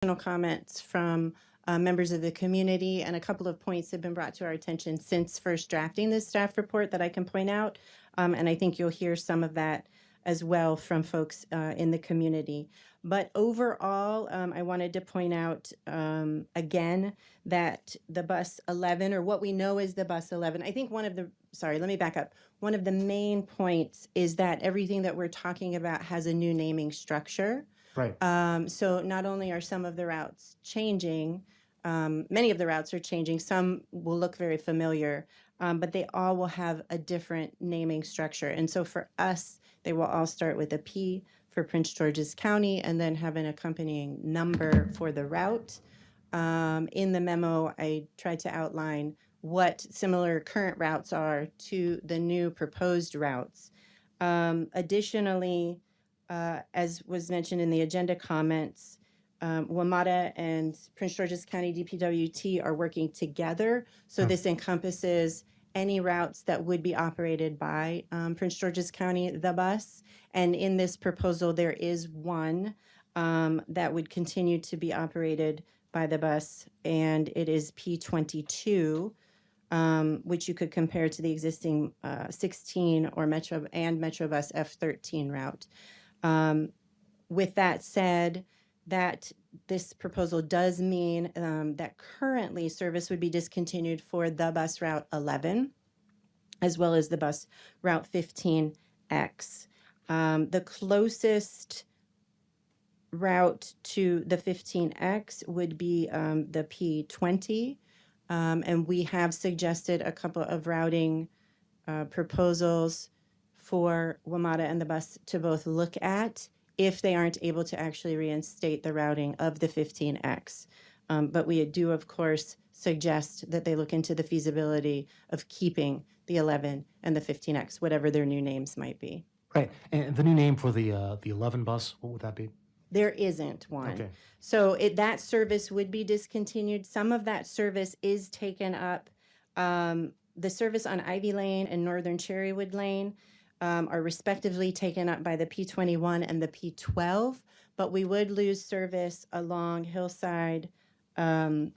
comments from members of the community, and a couple of points have been brought to our attention since first drafting this staff report that I can point out. And I think you'll hear some of that as well from folks in the community. But overall, I wanted to point out again that the bus 11, or what we know is the bus 11, I think let me back up. One of the main points is that everything that we're talking about has a new naming structure. Right. So not only are some of the routes changing, many of the routes are changing. Some will look very familiar, but they all will have a different naming structure. And so for us, they will all start with a P for Prince George's County and then have an accompanying number for the route. In the memo, I tried to outline what similar current routes are to the new proposed routes. Additionally, as was mentioned in the agenda comments, WMATA and Prince George's County DPWT are working together. So this encompasses any routes that would be operated by Prince George's County, the bus. And in this proposal, there is one that would continue to be operated by the bus, and it is P22. Which you could compare to the existing 16 or Metrobus F13 route. With that said, that this proposal does mean that currently service would be discontinued for the bus route 11, as well as the bus route 15X. The closest route to the 15X would be the P20. And we have suggested a couple of routing proposals for WMATA and the bus to both look at if they aren't able to actually reinstate the routing of the 15X. But we do, of course, suggest that they look into the feasibility of keeping the 11 and the 15X, whatever their new names might be. Right. And the new name for the 11 bus, what would that be? There isn't one. Okay. So that service would be discontinued. Some of that service is taken up. The service on Ivy Lane and Northern Cherrywood Lane are respectively taken up by the P21 and the P12, but we would lose service along Hillside and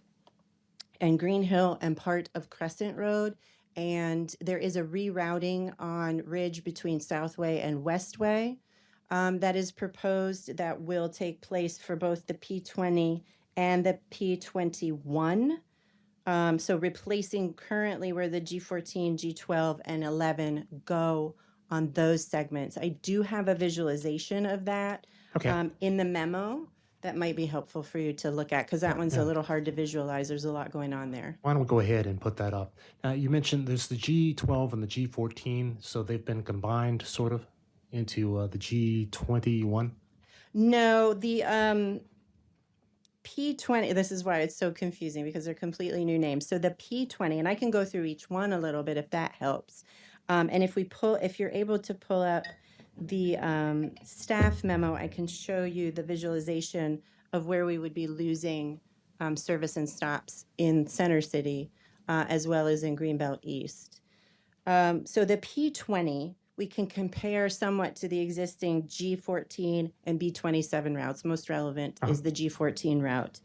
Green Hill and part of Crescent Road. And there is a rerouting on Ridge between Southway and Westway that is proposed that will take place for both the P20 and the P21. So replacing currently where the G14, G12, and 11 go on those segments. I do have a visualization of that in the memo that might be helpful for you to look at, because that one's a little hard to visualize. There's a lot going on there. Why don't we go ahead and put that up? You mentioned there's the G12 and the G14, so they've been combined sort of into the G21? No, the P20, this is why it's so confusing because they're completely new names. So the P20, and I can go through each one a little bit if that helps. And if you're able to pull up the staff memo, I can show you the visualization of where we would be losing service and stops in Center City, as well as in Greenbelt East. So the P20, we can compare somewhat to the existing G14 and B27 routes. Most relevant is the G14 route.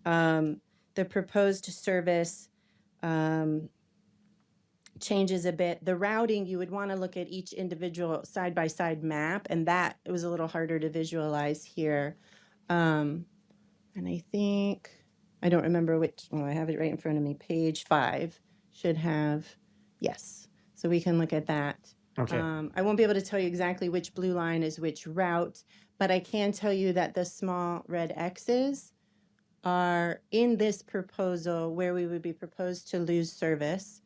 The proposed service changes a bit. The routing, you would want to look at each individual side-by-side map, and that it was a little harder to visualize here. And I think, I don't remember which, well, I have it right in front of me. Page 5 should have, yes. So we can look at that. Okay. I won't be able to tell you exactly which blue line is which route, but I can tell you that the small red X's are in this proposal where we would be proposed to lose service,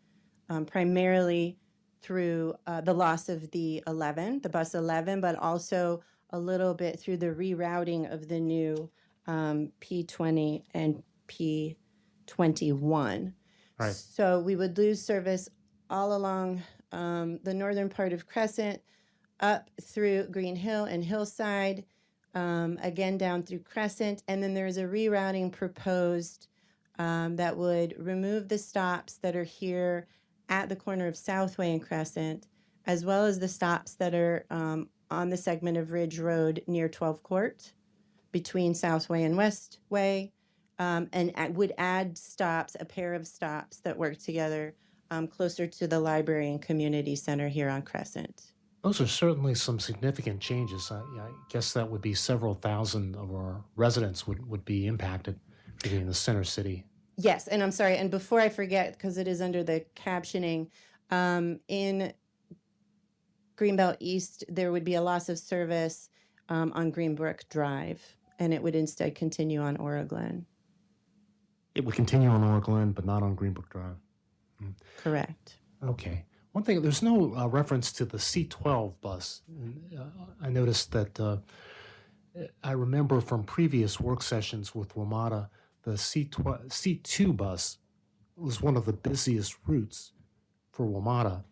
primarily through the loss of the bus 11, but also a little bit through the rerouting of the new P20 and P21. Right. So we would lose service all along the northern part of Crescent, up through Green Hill and Hillside, again down through Crescent, and then there's a rerouting proposed that would remove the stops that are here at the corner of Southway and Crescent, as well as the stops that are on the segment of Ridge Road near 12 Court. between Southway and Westway, would add stops, a pair of stops that work together closer to the library and community center here on Crescent. Those are certainly some significant changes. I guess that would be several thousand of our residents would be impacted, particularly in the center city. Yes, and I'm sorry, and before I forget, because it is under the captioning, in Greenbelt East, there would be a loss of service on Greenbrook Drive, and it would instead continue on Ora Glen. It would continue on Ora Glen, but not on Greenbrook Drive. Correct. Okay. One thing, there's no reference to the C12 bus. I noticed that I remember from previous work sessions with WMATA, the C2 bus was one of the busiest routes for WMATA.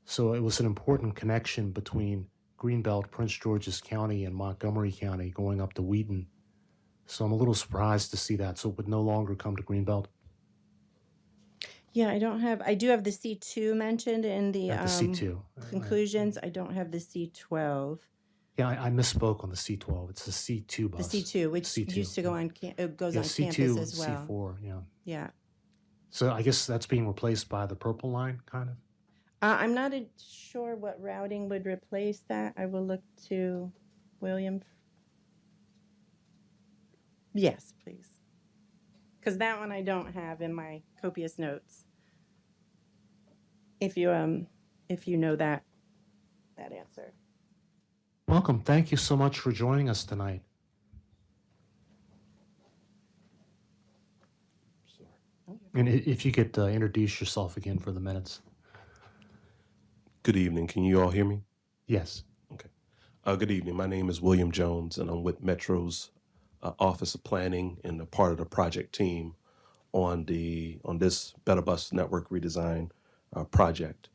So it was an important connection between Greenbelt, Prince George's County, and Montgomery County going up to Wheaton. So I'm a little surprised to see that. So it would no longer come to Greenbelt. Yeah, I do have the C2 mentioned in the At the C2. conclusions. I don't have the C12. Yeah, I misspoke on the C12. It's the C2 bus. The C2, which C2, used to go yeah. on, it goes on C2, campus as well. C4, yeah. Yeah. So I guess that's being replaced by the purple line, kind of? I'm not sure what routing would replace that. I will look to William. Yes, please. Because that one I don't have in my copious notes. If you know that answer. Welcome. Thank you so much for joining us tonight. And if you could introduce yourself again for the minutes. Good evening. Can you all hear me? Yes. Okay. Good evening. My name is William Jones, and I'm with Metro's Office of Planning and a part of the project team on this Better Bus Network redesign project.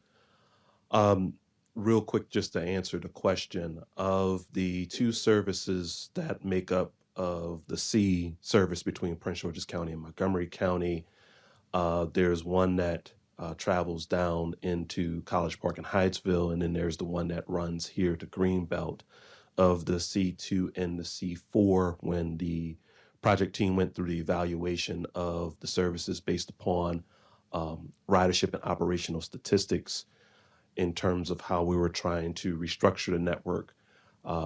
Real quick, just to answer the question, of the two services that make up of the C service between Prince George's County and Montgomery County, there's one that travels down into College Park and Hyattsville, and then there's the one that runs here to Greenbelt. Of the C2 and the C4, when the project team went through the evaluation of the services based upon ridership and operational statistics in terms of how we were trying to restructure the network,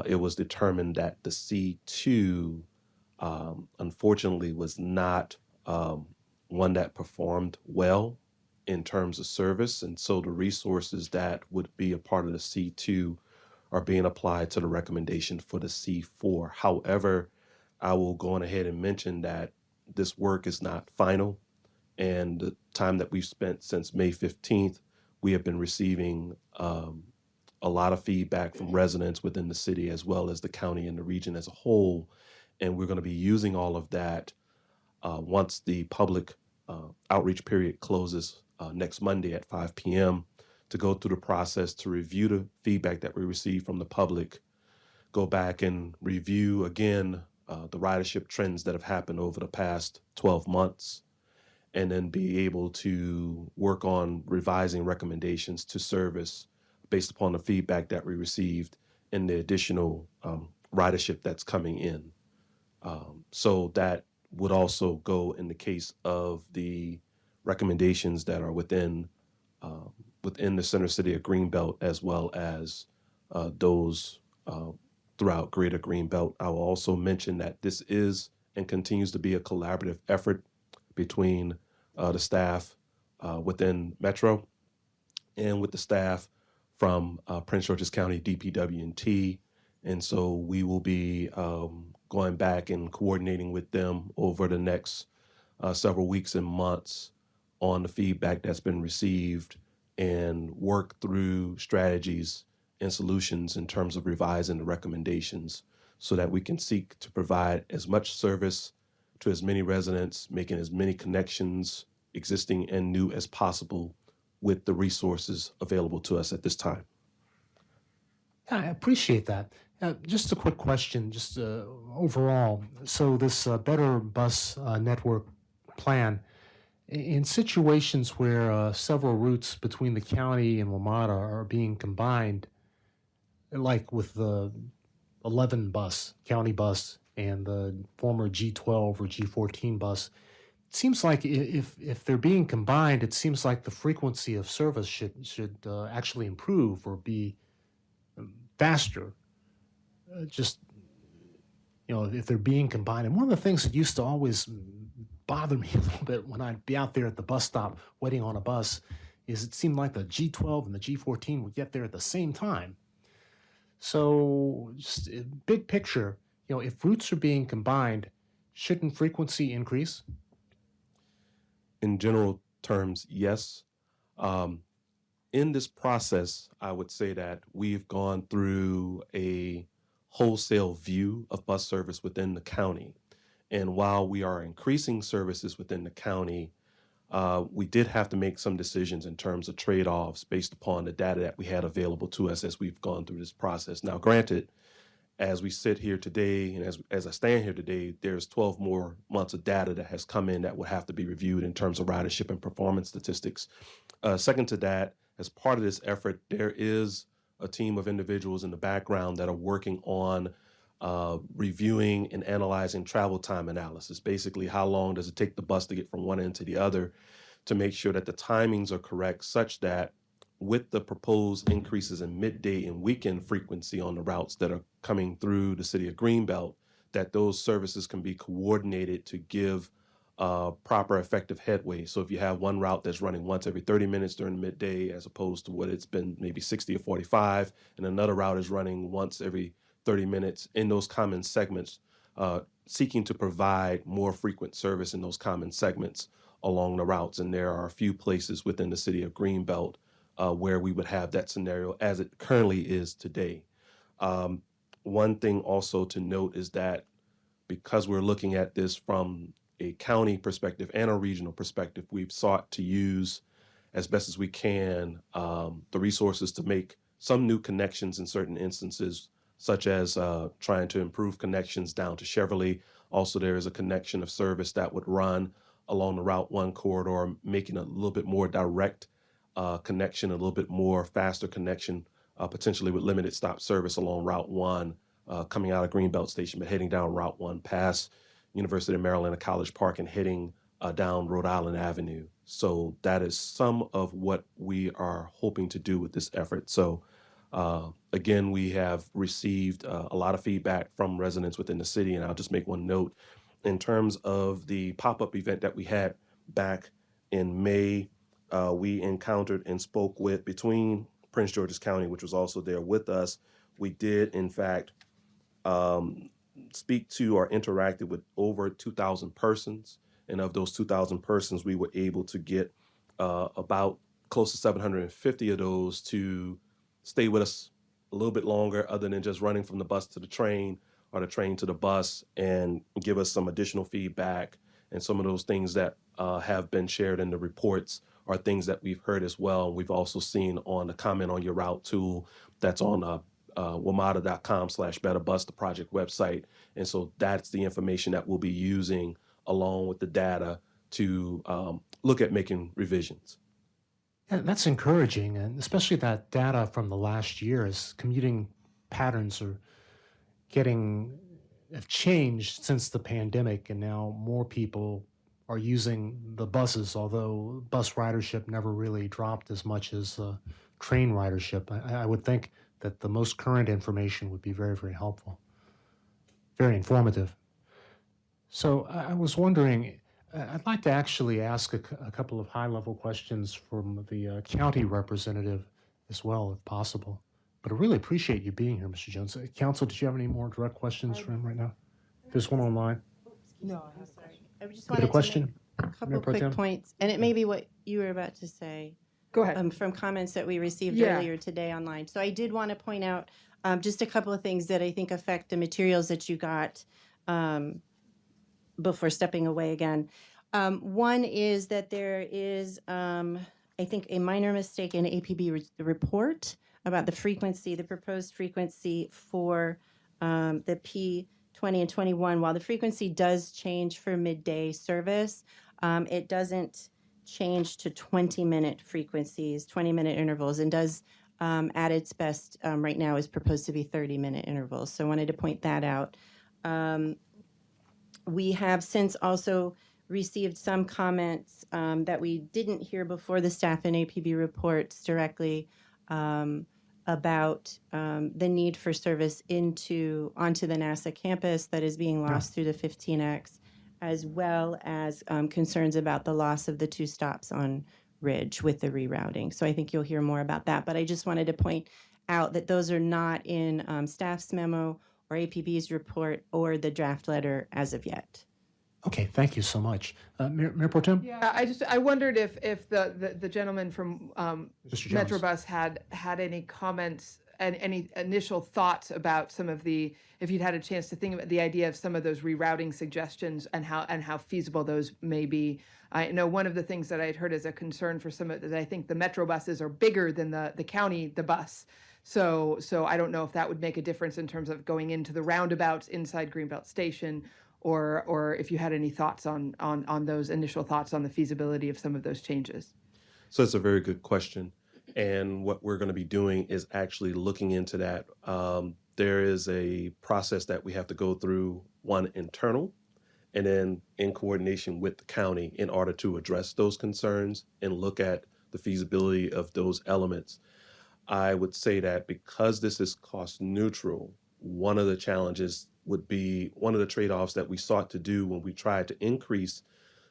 it was determined that the C2 unfortunately was not one that performed well in terms of service, and so the resources that would be a part of the C2 are being applied to the recommendation for the C4. However, I will go on ahead and mention that this work is not final, and the time that we've spent since May 15th, we have been receiving a lot of feedback from residents within the city as well as the county and the region as a whole, and we're going to be using all of that once the public outreach period closes next Monday at 5 p.m. to go through the process to review the feedback that we received from the public, go back and review again the ridership trends that have happened over the past 12 months, and then be able to work on revising recommendations to service based upon the feedback that we received and the additional ridership that's coming in. So that would also go in the case of the recommendations that are within the center city of Greenbelt, as well as those throughout greater Greenbelt. I will also mention that this is and continues to be a collaborative effort between the staff within Metro and with the staff from Prince George's County DPW&T. And so we will be going back and coordinating with them over the next several weeks and months on the feedback that's been received and work through strategies and solutions in terms of revising the recommendations so that we can seek to provide as much service to as many residents, making as many connections, existing and new, as possible with the resources available to us at this time. I appreciate that. Just a quick question, just overall. So this Better Bus Network plan, in situations where several routes between the county and WMATA are being combined, like with the 11 bus, county bus and the former G12 or G14 bus. It seems like if they're being combined, it seems like the frequency of service should actually improve or be faster. Just if they're being combined. And one of the things that used to always bother me a little bit when I'd be out there at the bus stop waiting on a bus is it seemed like the G12 and the G14 would get there at the same time. So, just big picture, if routes are being combined, shouldn't frequency increase? In general terms, yes. In this process, I would say that we've gone through a wholesale view of bus service within the county. And while we are increasing services within the county, we did have to make some decisions in terms of trade-offs based upon the data that we had available to us as we've gone through this process. Now, granted, as we sit here today and as I stand here today, there's 12 more months of data that has come in that will have to be reviewed in terms of ridership and performance statistics. Second to that, as part of this effort, there is a team of individuals in the background that are working on reviewing and analyzing travel time analysis. Basically, how long does it take the bus to get from one end to the other, to make sure that the timings are correct such that with the proposed increases in midday and weekend frequency on the routes that are coming through the city of Greenbelt, that those services can be coordinated to give proper effective headway. So if you have one route that's running once every 30 minutes during the midday, as opposed to what it's been maybe 60 or 45, and another route is running once every 30 minutes in those common segments, seeking to provide more frequent service in those common segments along the routes. And there are a few places within the city of Greenbelt where we would have that scenario as it currently is today. One thing also to note is that because we're looking at this from a county perspective and a regional perspective, we've sought to use as best as we can the resources to make some new connections in certain instances, such as trying to improve connections down to Cheverly. Also, there is a connection of service that would run along the Route 1 corridor, making a little bit more direct connection, a little bit more faster connection, potentially with limited stop service along Route 1, coming out of Greenbelt Station, but heading down Route 1 past University of Maryland and College Park and heading down Rhode Island Avenue. So that is some of what we are hoping to do with this effort. So again, we have received a lot of feedback from residents within the city, and I'll just make one note. In terms of the pop-up event that we had back in May, we encountered and spoke with, between Prince George's County, which was also there with us, we did in fact speak to or interacted with over 2,000 persons. And of those 2,000 persons, we were able to get about close to 750 of those to stay with us a little bit longer, other than just running from the bus to the train or the train to the bus, and give us some additional feedback. And some of those things that have been shared in the reports are things that we've heard as well. We've also seen on the Comment on Your Route tool that's on WMATA.com/BetterBus, the project website. And so that's the information that we'll be using along with the data to look at making revisions. Yeah, that's encouraging, and especially that data from the last year as commuting patterns have changed since the pandemic, and now more people are using the buses, although bus ridership never really dropped as much as train ridership. I would think that the most current information would be very, very helpful, very informative. So I was wondering, I'd like to actually ask a couple of high-level questions from the county representative as well, if possible. But I really appreciate you being here, Mr. Jones. Council, did you have any more direct questions for him right now? There's one online. No, I'm sorry. I just You had wanted a to question? make a couple Mayor Pro quick Tem? points, and it may be what you were about to say. Go ahead. From comments that we received Yeah. earlier today online. So I did want to point out just a couple of things that I think affect the materials that you got before stepping away again. One is that there is, I think, a minor mistake in APB report about the frequency, the proposed frequency for the P20 and 21. While the frequency does change for midday service, it doesn't change to 20-minute frequencies, 20-minute intervals, and does at its best right now is proposed to be 30-minute intervals. So I wanted to point that out. We have since also received some comments that we didn't hear before the staff and APB reports directly about the need for service onto the NASA campus that is being lost through the 15X, as well as concerns about the loss of the 2 stops on Ridge with the rerouting. So I think you'll hear more about that. But I just wanted to point out that those are not in staff's memo or APB's report or the draft letter as of yet. Okay, thank you so much. Mayor Pro Tem? Yeah, I wondered if the gentleman from Mr. Jones. Metrobus had any comments and any initial thoughts about some of the, if you'd had a chance to think about the idea of some of those rerouting suggestions and how feasible those may be. I know one of the things that I'd heard as a concern for some of that, I think the Metro buses are bigger than the county, the bus. So I don't know if that would make a difference in terms of going into the roundabouts inside Greenbelt Station, or if you had any thoughts on those initial thoughts on the feasibility of some of those changes. So it's a very good question. And what we're going to be doing is actually looking into that. There is a process that we have to go through, one internal, and then in coordination with the county in order to address those concerns and look at the feasibility of those elements. I would say that because this is cost neutral, one of the challenges would be one of the trade-offs that we sought to do when we tried to increase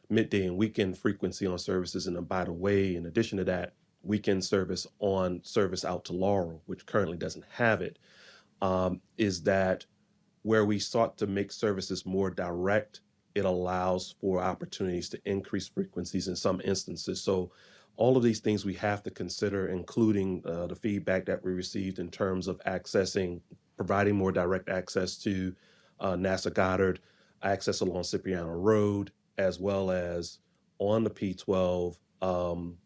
midday and weekend frequency on services. And by the way, in addition to that, weekend service out to Laurel, which currently doesn't have it, is that where we sought to make services more direct, it allows for opportunities to increase frequencies in some instances. So all of these things we have to consider, including the feedback that we received in terms of providing more direct access to NASA Goddard, access along Cipriano Road, as well as on the P12,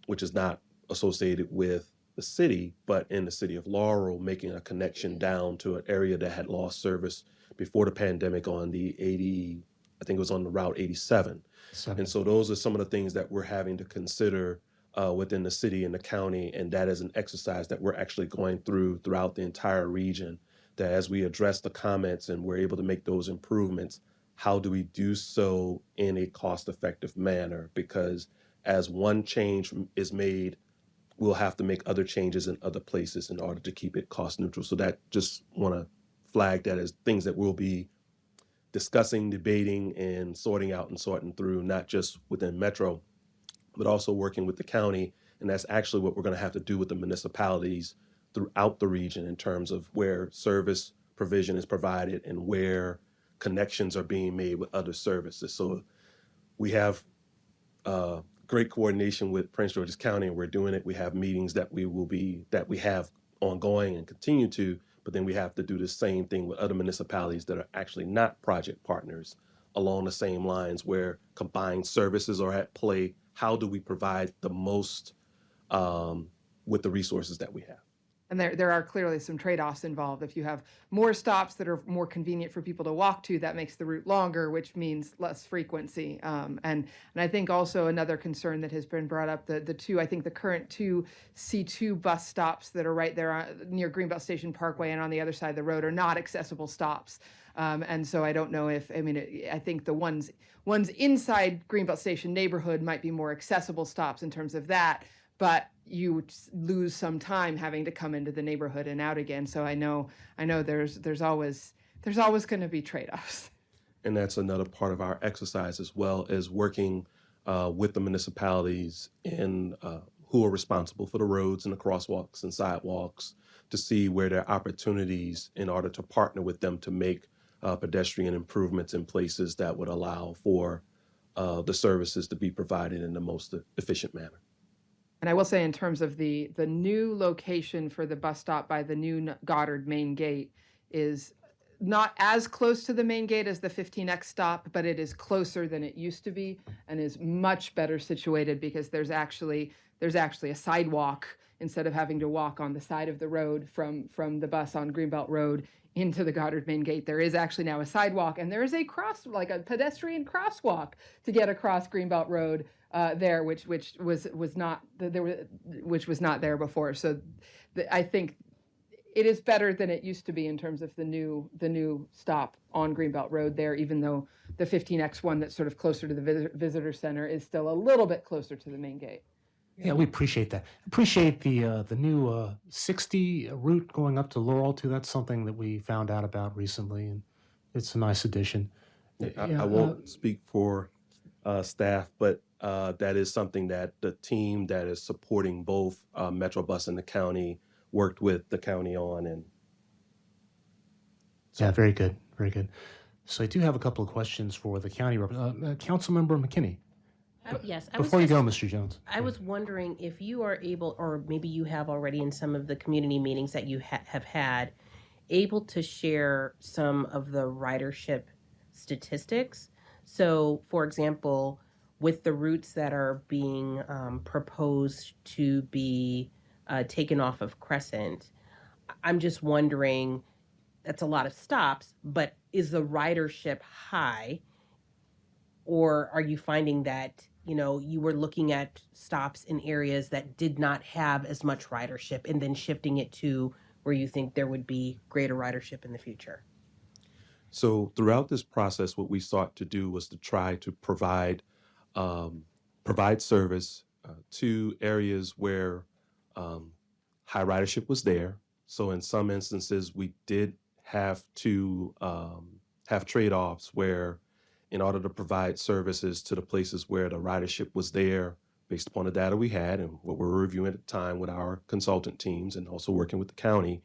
which is not associated with the city, but in the city of Laurel, making a connection down to an area that had lost service before the pandemic on the I think it was on the Route 87. And so those are some of the things that we're having to consider within the city and the county. And that is an exercise that we're actually going throughout the entire region, that as we address the comments and we're able to make those improvements, how do we do so in a cost-effective manner? Because as one change is made, we'll have to make other changes in other places in order to keep it cost neutral. So that just want to flag that as things that we'll be discussing, debating, and sorting through, not just within Metro, but also working with the county. And that's actually what we're going to have to do with the municipalities throughout the region in terms of where service provision is provided and where connections are being made with other services. So we have great coordination with Prince George's County, and we're doing it. We have meetings that we have ongoing and continue to, but then we have to do the same thing with other municipalities that are actually not project partners along the same lines, where combined services are at play. How do we provide the most with the resources that we have? And there are clearly some trade-offs involved. If you have more stops that are more convenient for people to walk to, that makes the route longer, which means less frequency. And I think also another concern that has been brought up, the current 2 C2 bus stops that are right there near Greenbelt Station Parkway and on the other side of the road are not accessible stops. And so I don't know I think the ones inside Greenbelt Station neighborhood might be more accessible stops in terms of that, but you would lose some time having to come into the neighborhood and out again. So I know there's always going to be trade-offs. And that's another part of our exercise, as well as working with the municipalities who are responsible for the roads and the crosswalks and sidewalks, to see where there are opportunities in order to partner with them to make pedestrian improvements in places that would allow for the services to be provided in the most efficient manner. And I will say, in terms of the new location for the bus stop by the new Goddard main gate is not as close to the main gate as the 15X stop, but it is closer than it used to be and is much better situated, because there's actually a sidewalk instead of having to walk on the side of the road from the bus on Greenbelt Road into the Goddard main gate. There is actually now a sidewalk, and there is a pedestrian crosswalk to get across Greenbelt Road there, which was not there before. So I think it is better than it used to be in terms of the new stop on Greenbelt Road there, even though the 15X1 that's sort of closer to the visitor center is still a little bit closer to the main gate. Yeah, we appreciate that. Appreciate the new 60 route going up to Laurel too. That's something that we found out about recently, and it's a nice addition. I won't speak for staff, but that is something that the team that is supporting both Metrobus and the county worked with the county on. And Yeah, very good, very good. So I do have a couple of questions for the county Councilmember McKinney. Yes, Before you go, Mr. Jones. I was wondering if you are able, or maybe you have already in some of the community meetings that you have had, able to share some of the ridership statistics. So, for example, with the routes that are being proposed to be taken off of Crescent, I'm just wondering, that's a lot of stops, but is the ridership high? Or are you finding that, you were looking at stops in areas that did not have as much ridership and then shifting it to where you think there would be greater ridership in the future? so throughout this process, what we sought to do was to try to provide service to areas where high ridership was there. So in some instances, we did have to have trade-offs where, in order to provide services to the places where the ridership was there, based upon the data we had and what we were reviewing at the time with our consultant teams and also working with the county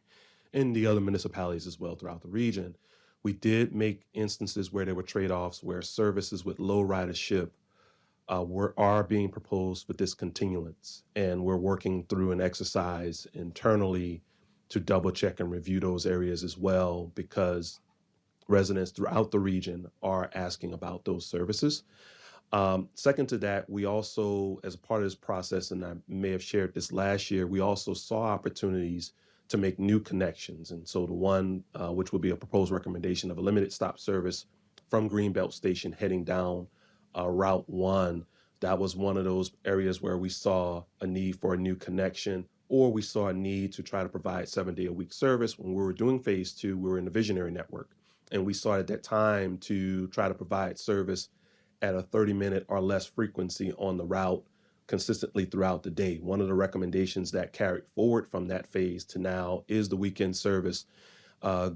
and the other municipalities as well throughout the region, we did make instances where there were trade-offs where services with low ridership are being proposed for discontinuance. And we're working through an exercise internally to double check and review those areas as well, because residents throughout the region are asking about those services. Second to that, we also, as a part of this process, and I may have shared this last year, we also saw opportunities to make new connections. And so the one, which would be a proposed recommendation of a limited stop service from Greenbelt Station heading down Route 1, that was one of those areas where we saw a need for a new connection, or we saw a need to try to provide 7-day-a-week service. When we were doing phase 2, we were in the visionary network. And we saw at that time to try to provide service at a 30-minute or less frequency on the route consistently throughout the day. One of the recommendations that carried forward from that phase to now is the weekend service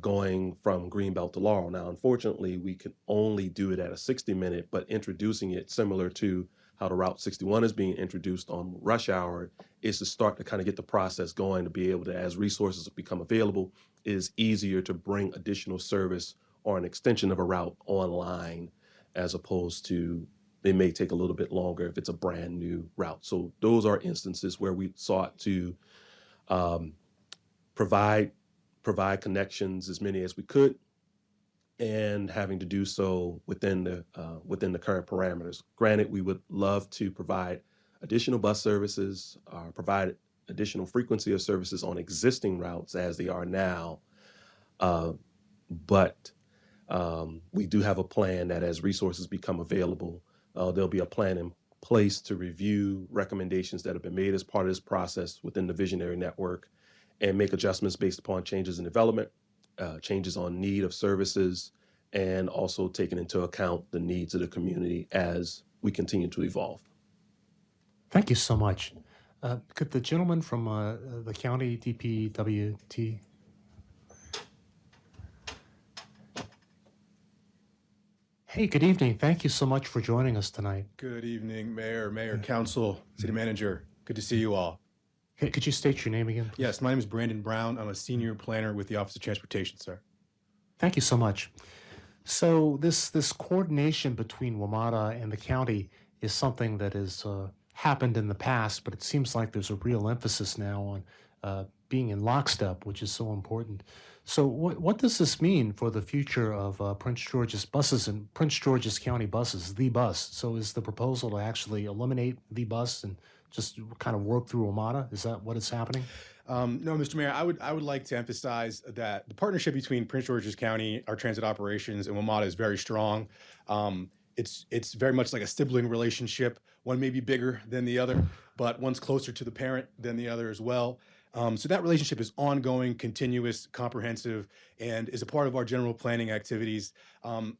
going from Greenbelt to Laurel. Now, unfortunately, we can only do it at a 60-minute, but introducing it similar to how the Route 61 is being introduced on rush hour is to start to kind of get the process going to be able to, as resources become available, it is easier to bring additional service or an extension of a route online, as opposed to they may take a little bit longer if it's a brand new route. So those are instances where we sought to provide connections, as many as we could, and having to do so within the current parameters. Granted, we would love to provide additional bus services, provide additional frequency of services on existing routes as they are now, but we do have a plan that as resources become available, there'll be a plan in place to review recommendations that have been made as part of this process within the visionary network and make adjustments based upon changes in development, changes on need of services, and also taking into account the needs of the community as we continue to evolve. Thank you so much. Could the gentleman from the county DPWT? Hey, good evening. Thank you so much for joining us tonight. Good evening, Mayor, Council, City Manager. Good to see you all. Could you state your name again? Yes, my name is Brandon Brown. I'm a senior planner with the Office of Transportation, sir. Thank you so much. So this coordination between WMATA and the county is something that has happened in the past, but it seems like there's a real emphasis now on being in lockstep, which is so important. So what does this mean for the future of Prince George's buses and Prince George's County buses, the bus? So is the proposal to actually eliminate the bus and just kind of work through WMATA? Is that what is happening? No, Mr. Mayor, I would like to emphasize that the partnership between Prince George's County, our transit operations, and WMATA is very strong. It's very much like a sibling relationship. One may be bigger than the other, but one's closer to the parent than the other as well. So that relationship is ongoing, continuous, comprehensive, and is a part of our general planning activities.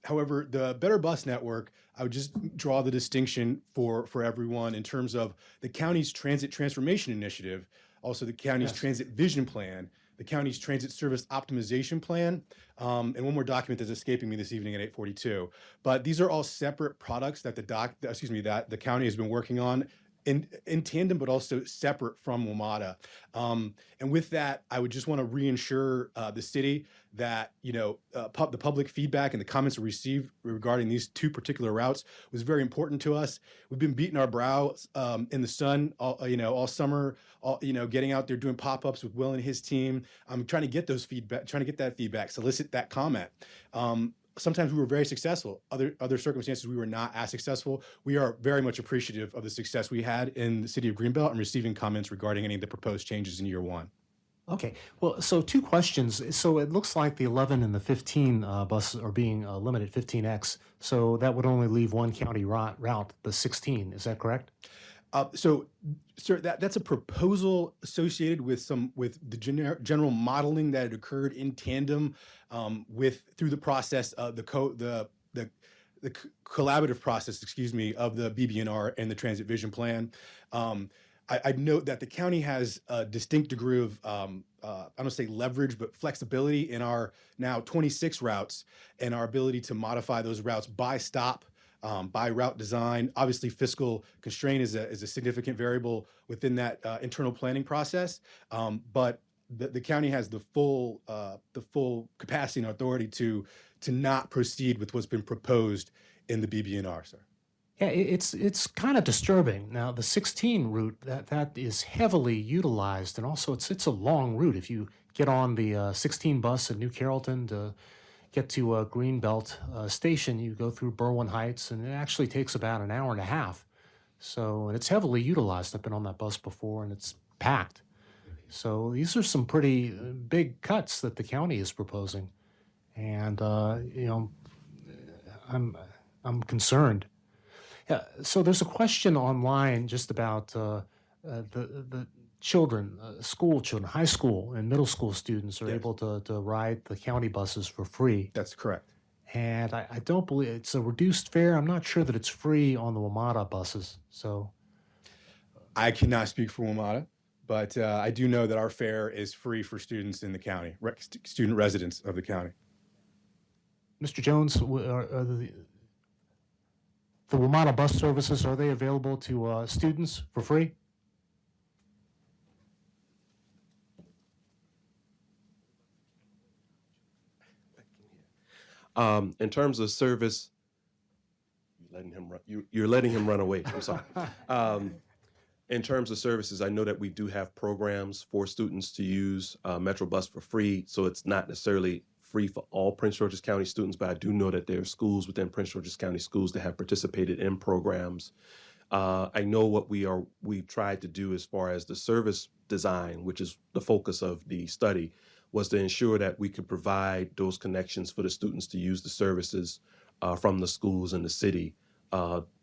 However, the Better Bus Network, I would just draw the distinction for everyone in terms of the county's transit transformation initiative, also the county's Yes. transit vision plan, the county's transit service optimization plan, and one more document that's escaping me this evening at 8:42. But these are all separate products that that the county has been working on in tandem, but also separate from WMATA. And with that, I would just want to reassure the city that the public feedback and the comments we received regarding these two particular routes was very important to us. We've been beating our brows in the sun all summer, getting out there doing pop-ups with Will and his team. I'm trying to get that feedback, solicit that comment. Sometimes we were very successful. Other circumstances we were not as successful. We are very much appreciative of the success we had in the city of Greenbelt and receiving comments regarding any of the proposed changes in year one. Okay. Well, so two questions. So it looks like the 11 and the 15 buses are being limited, 15X. So that would only leave one county route, the 16. Is that correct? So, sir, that's a proposal associated with the general modeling that had occurred in tandem through the process of the collaborative process, of the BB&R and the Transit Vision Plan. I'd note that the county has a distinct degree of, I don't say leverage, but flexibility in our now 26 routes and our ability to modify those routes by stop, by route design. Obviously, fiscal constraint is a significant variable within that internal planning process, but the county has the full capacity and authority to not proceed with what's been proposed in the BB&R, sir. Yeah, it's kind of disturbing. Now, the 16 route that is heavily utilized, and also it's a long route. If you get on the 16 bus at New Carrollton to get to Greenbelt Station, you go through Berwyn Heights, and it actually takes about an hour and a half. So, and it's heavily utilized. I've been on that bus before, and it's packed. So these are some pretty big cuts that the county is proposing, and I'm concerned. Yeah, so there's a question online just about the children, school children, high school and middle school students are Yes. able to ride the county buses for free. That's correct. And I don't believe it's a reduced fare. I'm not sure that it's free on the WMATA buses. So, I cannot speak for WMATA, but I do know that our fare is free for students in the county, student residents of the county. Mr. Jones, are the WMATA bus services, are they available to students for free? In terms of service, you're letting him run away. I'm sorry. In terms of services, I know that we do have programs for students to use MetroBus for free, so it's not necessarily free for all Prince George's County students, but I do know that there are schools within Prince George's County schools that have participated in programs. I know what we tried to do as far as the service design, which is the focus of the study, was to ensure that we could provide those connections for the students to use the services from the schools and the city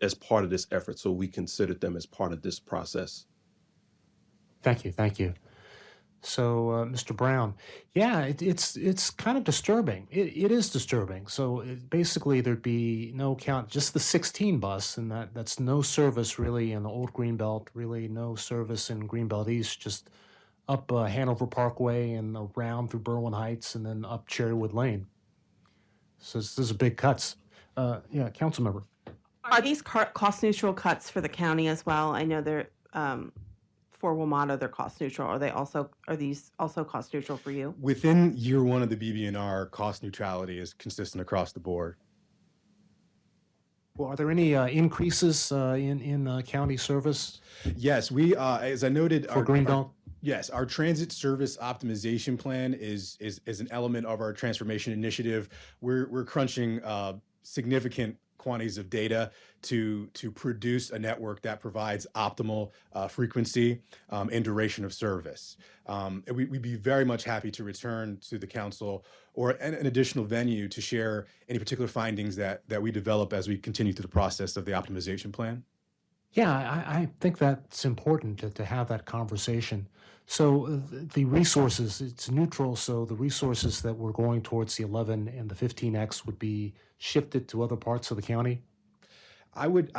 as part of this effort. So we considered them as part of this process. Thank you. So, Mr. Brown, yeah, it's kind of disturbing. It is disturbing. So basically, there'd be no count, just the 16 bus, and that's no service really in the old Greenbelt, really no service in Greenbelt East, just up Hanover Parkway and around through Berwyn Heights and then up Cherrywood Lane. So this is big cuts. Yeah, council member. Are these cost neutral cuts for the county as well? I know they're for WMATA, they're cost neutral. Are these also cost neutral for you? Within year one of the BB&R, cost neutrality is consistent across the board. Well, are there any increases in county service Yes, we, as I noted, for Greenbelt? Yes, our transit service optimization plan is an element of our transformation initiative. We're crunching significant quantities of data to produce a network that provides optimal frequency and duration of service. We'd be very much happy to return to the council or an additional venue to share any particular findings that we develop as we continue through the process of the optimization plan. Yeah, I think that's important to have that conversation. So the resources, it's neutral. So the resources that we're going towards the 11 and the 15X would be shifted to other parts of the county. I would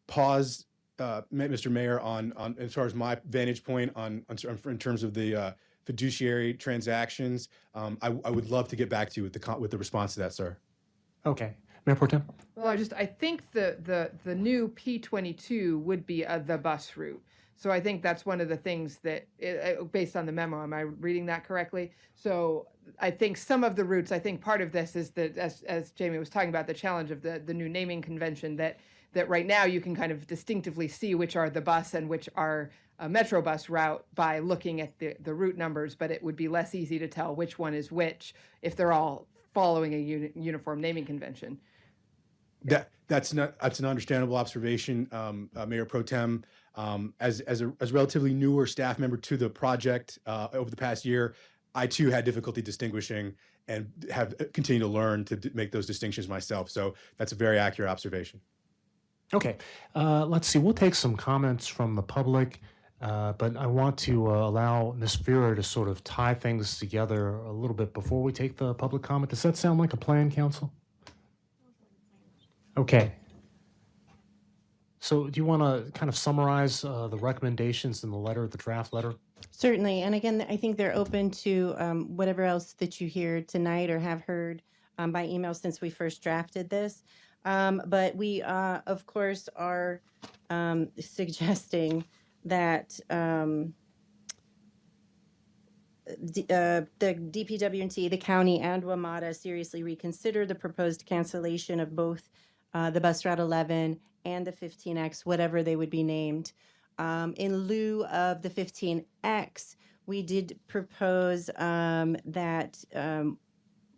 pause, Mr. Mayor, on as far as my vantage point in terms of the fiduciary transactions. I would love to get back to you with with the response to that, sir. Okay. Mayor Pro Tem? Well, I think the new P22 would be the bus route. So I think that's one of the things that, based on the memo, am I reading that correctly? So I think some of the routes, I think part of this is that, as Jamie was talking about, the challenge of the new naming convention, that right now you can kind of distinctively see which are the bus and which are a Metro bus route by looking at the route numbers, but it would be less easy to tell which one is which if they're all following a uniform naming convention. That's an understandable observation, Mayor Pro Tem. As a relatively newer staff member to the project over the past year, I too had difficulty distinguishing and have continued to learn to make those distinctions myself. So that's a very accurate observation. Okay. Let's see. We'll take some comments from the public, but I want to allow Ms. Vera to sort of tie things together a little bit before we take the public comment. Does that sound like a plan, Council? Okay. So do you want to kind of summarize the recommendations in the letter, the draft letter? Certainly. And again, I think they're open to whatever else that you hear tonight or have heard by email since we first drafted this. But we, of course, are suggesting that the DPW&T, the county, and WMATA seriously reconsider the proposed cancellation of both the bus route 11 and the 15X, whatever they would be named. In lieu of the 15X, we did propose that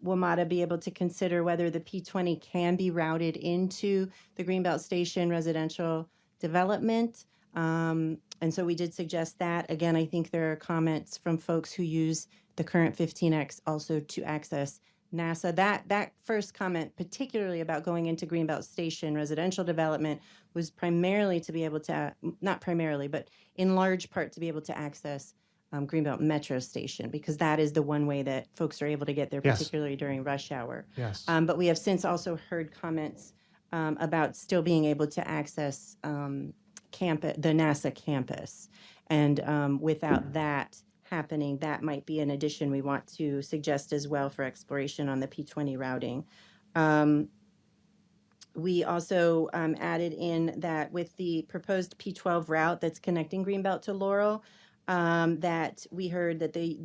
WMATA be able to consider whether the P20 can be routed into the Greenbelt Station residential development. And so we did suggest that. Again, I think there are comments from folks who use the current 15X also to access NASA. That first comment, particularly about going into Greenbelt Station residential development, was primarily to be able to, not primarily, but in large part to be able to access Greenbelt Metro Station, because that is the one way that folks are able to get there, Yes. particularly during rush hour. Yes. But we have since also heard comments about still being able to access the NASA campus. And without that happening, that might be an addition we want to suggest as well for exploration on the P20 routing. We also added in that with the proposed P12 route that's connecting Greenbelt to Laurel, that we heard that the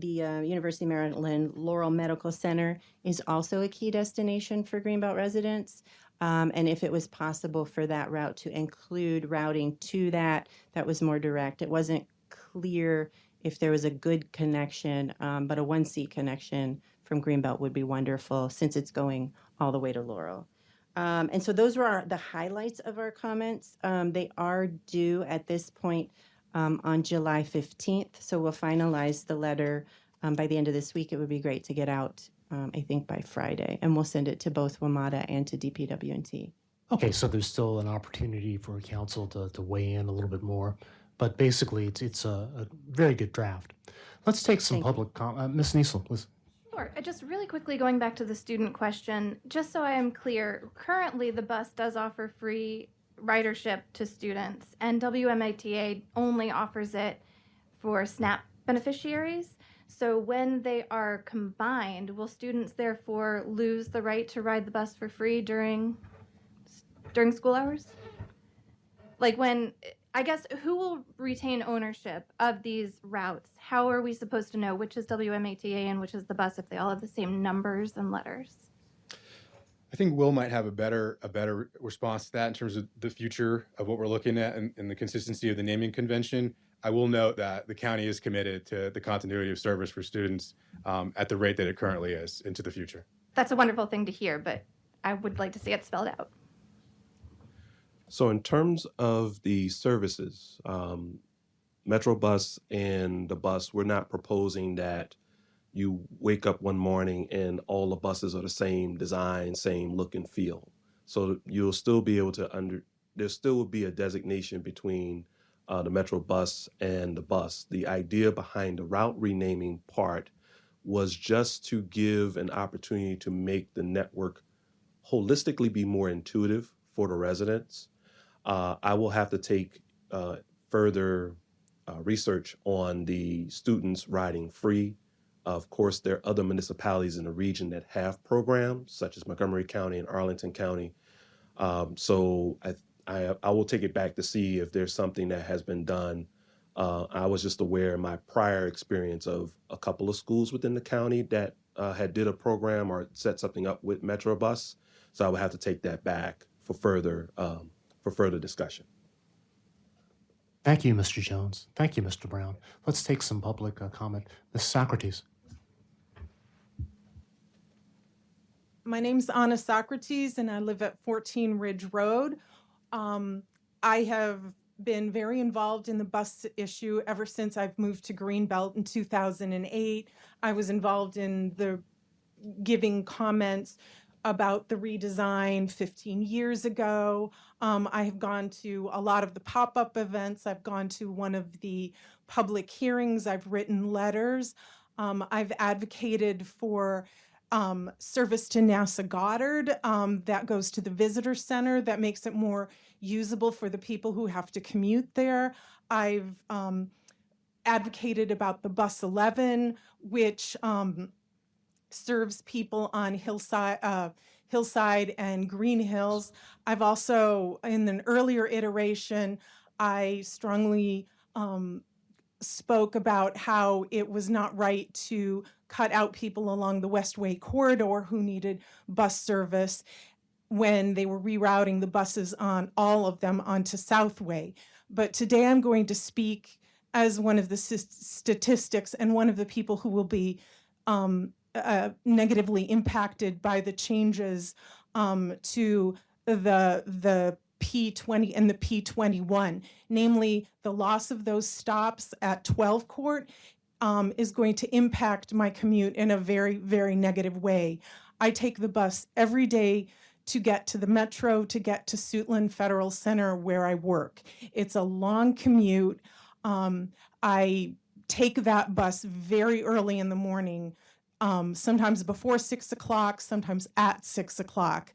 University of Maryland Laurel Medical Center is also a key destination for Greenbelt residents. And if it was possible for that route to include routing to that was more direct. It wasn't clear if there was a good connection, but a 1C connection from Greenbelt would be wonderful since it's going all the way to Laurel. And so those were the highlights of our comments. They are due at this point on July 15th. So we'll finalize the letter by the end of this week. It would be great to get out, I think, by Friday. And we'll send it to both WMATA and to DPW&T. Okay, so there's still an opportunity for council to weigh in a little bit more. But basically, it's a very good draft. Let's take some Thank public comment. Ms. Niesel, please. Sure. Just really quickly going back to the student question, just so I am clear, currently the bus does offer free ridership to students, and WMATA only offers it for SNAP beneficiaries. So when they are combined, will students therefore lose the right to ride the bus for free during school hours? Like when, I guess, who will retain ownership of these routes? How are we supposed to know which is WMATA and which is the bus if they all have the same numbers and letters? I think Will might have a better response to that in terms of the future of what we're looking at and the consistency of the naming convention. I will note that the county is committed to the continuity of service for students at the rate that it currently is into the future. That's a wonderful thing to hear, but I would like to see it spelled out. So in terms of the services, Metrobus and the bus, we're not proposing that you wake up one morning and all the buses are the same design, same look and feel. So you'll still be able to there still would be a designation between the Metro bus and the bus. The idea behind the route renaming part was just to give an opportunity to make the network holistically be more intuitive for the residents. I will have to take further research on the students riding free. Of course, there are other municipalities in the region that have programs, such as Montgomery County and Arlington County. So I will take it back to see if there's something that has been done. I was just aware in my prior experience of a couple of schools within the county that had did a program or set something up with Metrobus. So I would have to take that back for further discussion. Thank you, Mr. Jones. Thank you, Mr. Brown. Let's take some public comment. Ms. Socrates. My name's Anna Socrates, and I live at 14 Ridge Road. I have been very involved in the bus issue ever since I've moved to Greenbelt in 2008. I was involved in the giving comments about the redesign 15 years ago. I have gone to a lot of the pop-up events. I've gone to one of the public hearings. I've written letters. I've advocated for service to NASA Goddard that goes to the visitor center that makes it more usable for the people who have to commute there. I've advocated about the Bus 11, which serves people on Hillside and Green Hills. I've also, in an earlier iteration, I strongly spoke about how it was not right to cut out people along the Westway corridor who needed bus service when they were rerouting the buses on all of them onto Southway. But today I'm going to speak as one of the statistics and one of the people who will be negatively impacted by the changes to the P20 and the P21, namely the loss of those stops at 12 Court is going to impact my commute in a very, very negative way. I take the bus every day to get to the Metro, to get to Suitland Federal Center where I work. It's a long commute. I take that bus very early in the morning, sometimes before 6 o'clock, sometimes at 6 o'clock.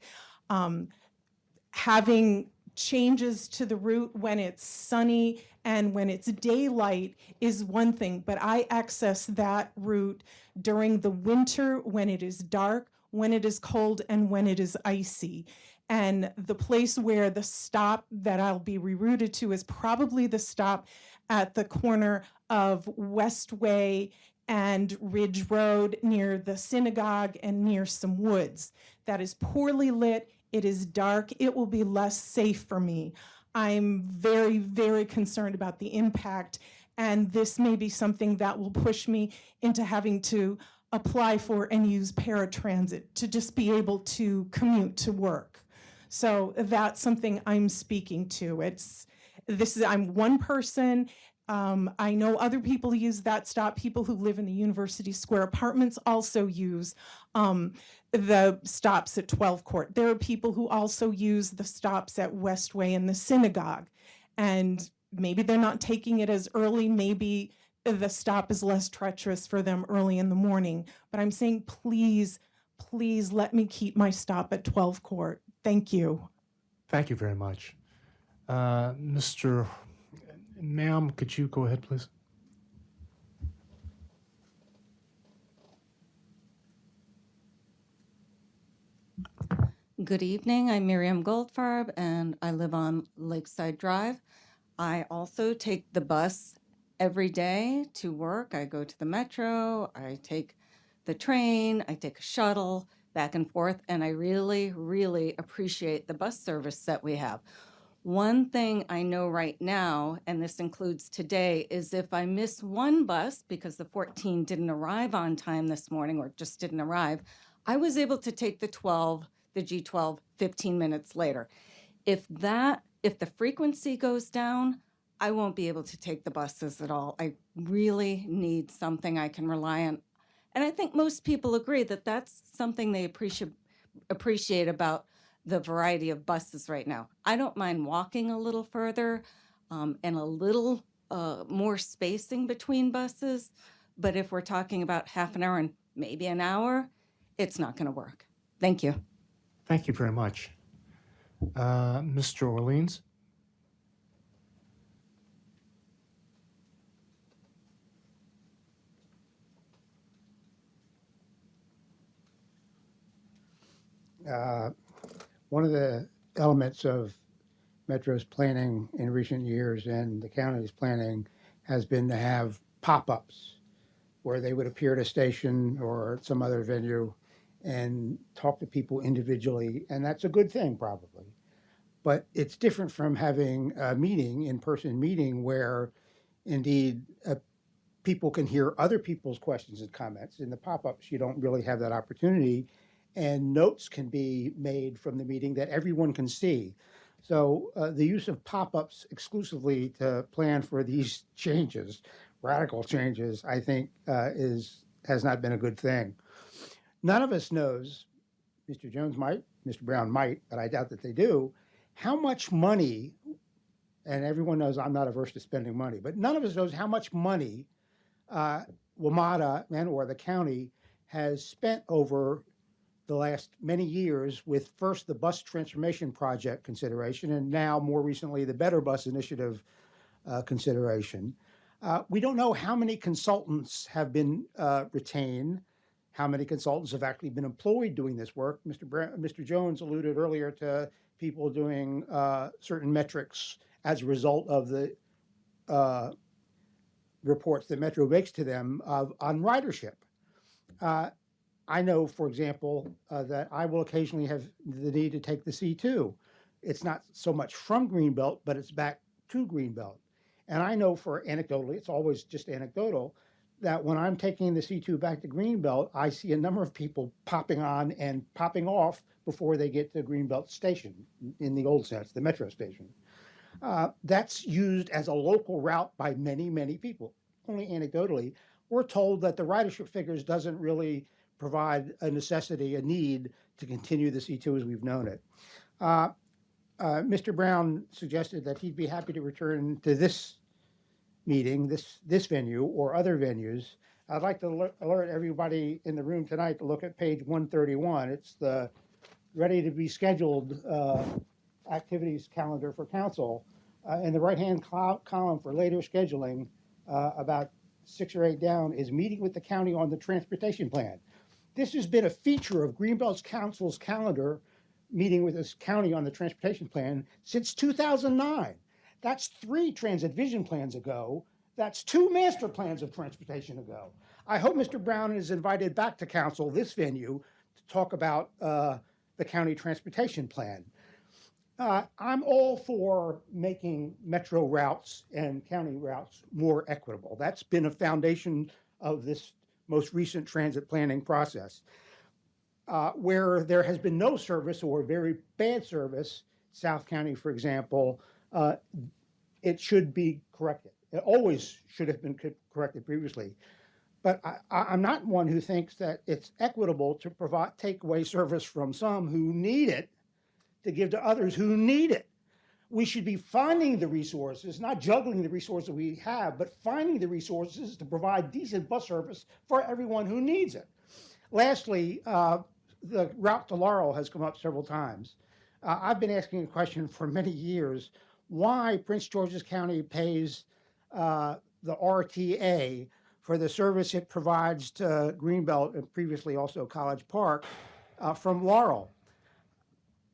Having changes to the route when it's sunny and when it's daylight is one thing, but I access that route during the winter when it is dark, when it is cold, and when it is icy. And the place where the stop that I'll be rerouted to is probably the stop at the corner of Westway and Ridge Road near the synagogue and near some woods. That is poorly lit. It is dark. It will be less safe for me. I'm very, very concerned about the impact, and this may be something that will push me into having to apply for and use paratransit to just be able to commute to work. So that's something I'm speaking to. I'm one person. I know other people use that stop. People who live in the University Square apartments also use the stops at 12 Court. There are people who also use the stops at Westway and the synagogue. And maybe they're not taking it as early. Maybe the stop is less treacherous for them early in the morning. But I'm saying, please, please let me keep my stop at 12 Court. Thank you. Thank you very much. Ma'am, could you go ahead, please? Good evening. I'm Miriam Goldfarb, and I live on Lakeside Drive. I also take the bus every day to work. I go to the Metro, I take the train, I take a shuttle back and forth, and I really, really appreciate the bus service that we have. One thing I know right now, and this includes today, is if I miss one bus because the 14 didn't arrive on time this morning or just didn't arrive, I was able to take the G12 15 minutes later. If the frequency goes down, I won't be able to take the buses at all. I really need something I can rely on. And I think most people agree that that's something they appreciate about the variety of buses right now. I don't mind walking a little further and a little more spacing between buses, but if we're talking about half an hour and maybe an hour, it's not going to work. Thank you. Thank you very much. Mr. Orleans? One of the elements of Metro's planning in recent years and the county's planning has been to have pop-ups where they would appear at a station or some other venue and talk to people individually, and that's a good thing probably. But it's different from having a meeting, in-person meeting, where indeed people can hear other people's questions and comments. In the pop-ups, you don't really have that opportunity, and notes can be made from the meeting that everyone can see. So the use of pop-ups exclusively to plan for these changes, radical changes, I think has not been a good thing. None of us knows, Mr. Jones might, Mr. Brown might, but I doubt that they do, how much money, and everyone knows I'm not averse to spending money, but none of us knows how much money WMATA and or the county has spent over the last many years with first the bus transformation project consideration and now more recently the Better Bus Initiative consideration. We don't know how many consultants have been retained, how many consultants have actually been employed doing this work. Mr. Jones alluded earlier to people doing certain metrics as a result of the reports that Metro makes to them on ridership. I know, for example, that I will occasionally have the need to take the C2. It's not so much from Greenbelt, but it's back to Greenbelt. And I know for anecdotally, it's always just anecdotal, that when I'm taking the C2 back to Greenbelt, I see a number of people popping on and popping off before they get to Greenbelt Station, in the old sense, the Metro station. That's used as a local route by many, many people. Only anecdotally, we're told that the ridership figures doesn't really provide a necessity, a need to continue the C2 as we've known it. Mr. Brown suggested that he'd be happy to return to this meeting, this venue or other venues. I'd like to alert everybody in the room tonight to look at page 131. It's the ready to be scheduled activities calendar for council. In the right-hand column for later scheduling, about 6 or 8 down, is meeting with the county on the transportation plan. This has been a feature of Greenbelt's council's calendar, meeting with this county on the transportation plan since 2009. That's 3 transit vision plans ago. That's 2 master plans of transportation ago. I hope Mr. Brown is invited back to council, this venue, to talk about the county transportation plan. I'm all for making metro routes and county routes more equitable. That's been a foundation of this most recent transit planning process. Where there has been no service or very bad service, South County, for example, it should be corrected. It always should have been corrected previously. But I'm not one who thinks that it's equitable to take away service from some who need it to give to others who need it. We should be finding the resources, not juggling the resources we have, but finding the resources to provide decent bus service for everyone who needs it. Lastly, the route to Laurel has come up several times. I've been asking a question for many years, why Prince George's County pays the RTA for the service it provides to Greenbelt and previously also College Park from Laurel.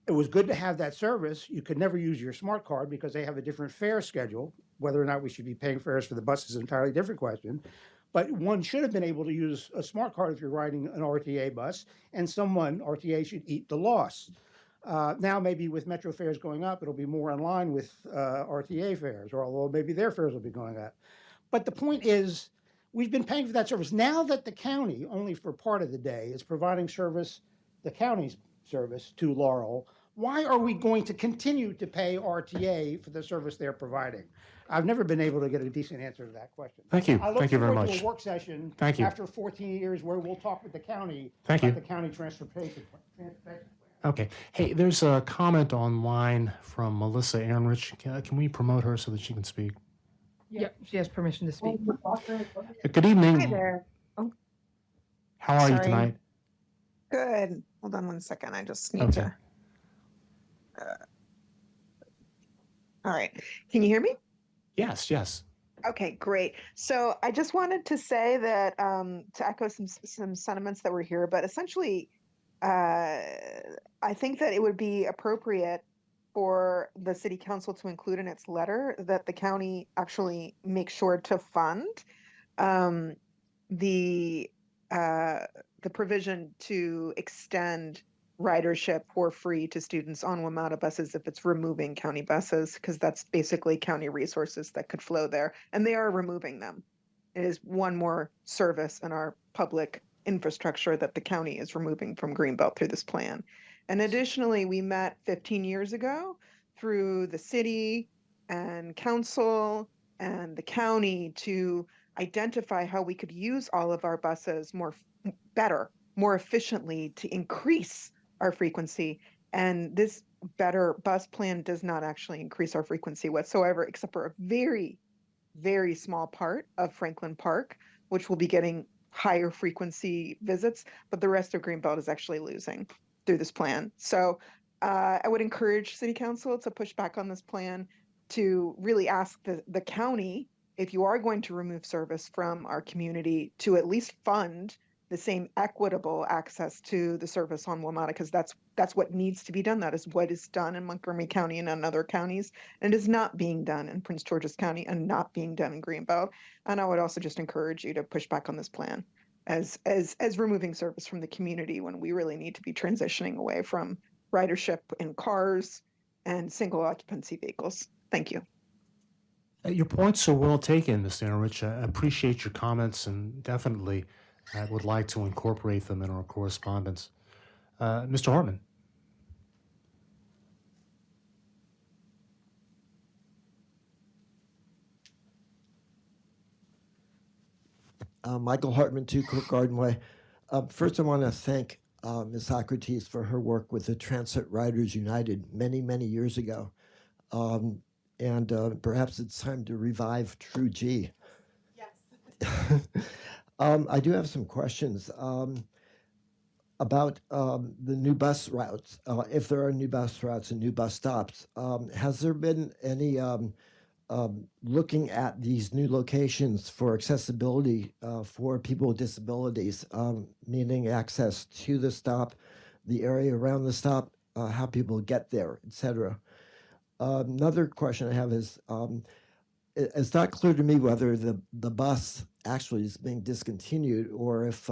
It was good to have that service. You could never use your smart card because they have a different fare schedule. Whether or not we should be paying fares for the bus is an entirely different question. But one should have been able to use a smart card if you're riding an RTA bus, and RTA should eat the loss. Now maybe with Metro fares going up, it'll be more in line with RTA fares, or although maybe their fares will be going up. But the point is, we've been paying for that service. Now that the county, only for part of the day, is providing service, the county's service to Laurel, why are we going to continue to pay RTA for the service they're providing? I've never been able to get a decent answer to that question. Thank you. I look Thank you very forward much. to a work session Thank you. after 14 years where we'll talk with the county Thank about you. the county transportation plan. Okay. Hey, there's a comment online from Melissa Ehrenrich. Can we promote her so that she can speak? Yep, she has permission to speak. Good evening. Hi there. Oh, How are you sorry. tonight? Good. Hold on one second. I just need Okay. to. All right. Can you hear me? Yes, yes. Okay, great. So I just wanted to say that to echo some sentiments that were here, but essentially, I think that it would be appropriate for the city council to include in its letter that the county actually make sure to fund um, the uh, the provision to extend ridership for free to students on WMATA buses if it's removing county buses, because that's basically county resources that could flow there, and they are removing them. It is one more service in our public infrastructure that the county is removing from Greenbelt through this plan. And additionally, we met 15 years ago through the city and council and the county to identify how we could use all of our buses better, more efficiently to increase our frequency. And this better bus plan does not actually increase our frequency whatsoever, except for a very, very small part of Franklin Park, which will be getting higher frequency visits, but the rest of Greenbelt is actually losing through this plan. So I would encourage City Council to push back on this plan, to really ask the county, if you are going to remove service from our community, to at least fund the same equitable access to the service on WMATA, because that's what needs to be done. That is what is done in Montgomery County and in other counties, and is not being done in Prince George's County and not being done in Greenbelt. And I would also just encourage you to push back on this plan as removing service from the community when we really need to be transitioning away from ridership in cars and single occupancy vehicles. Thank you. Your points are well taken, Mr. Ehrenrich. I appreciate your comments, and definitely I would like to incorporate them in our correspondence. Mr. Hartman. Michael Hartman, 2 Cook Garden Way. First, I want to thank Ms. Socrates for her work with the Transit Riders United many, many years ago. And perhaps it's time to revive True G. Yes. I do have some questions about the new bus routes. If there are new bus routes and new bus stops, has there been any looking at these new locations for accessibility for people with disabilities, meaning access to the stop, the area around the stop, how people get there, etc.? Another question I have is, it's not clear to me whether the bus actually is being discontinued, or if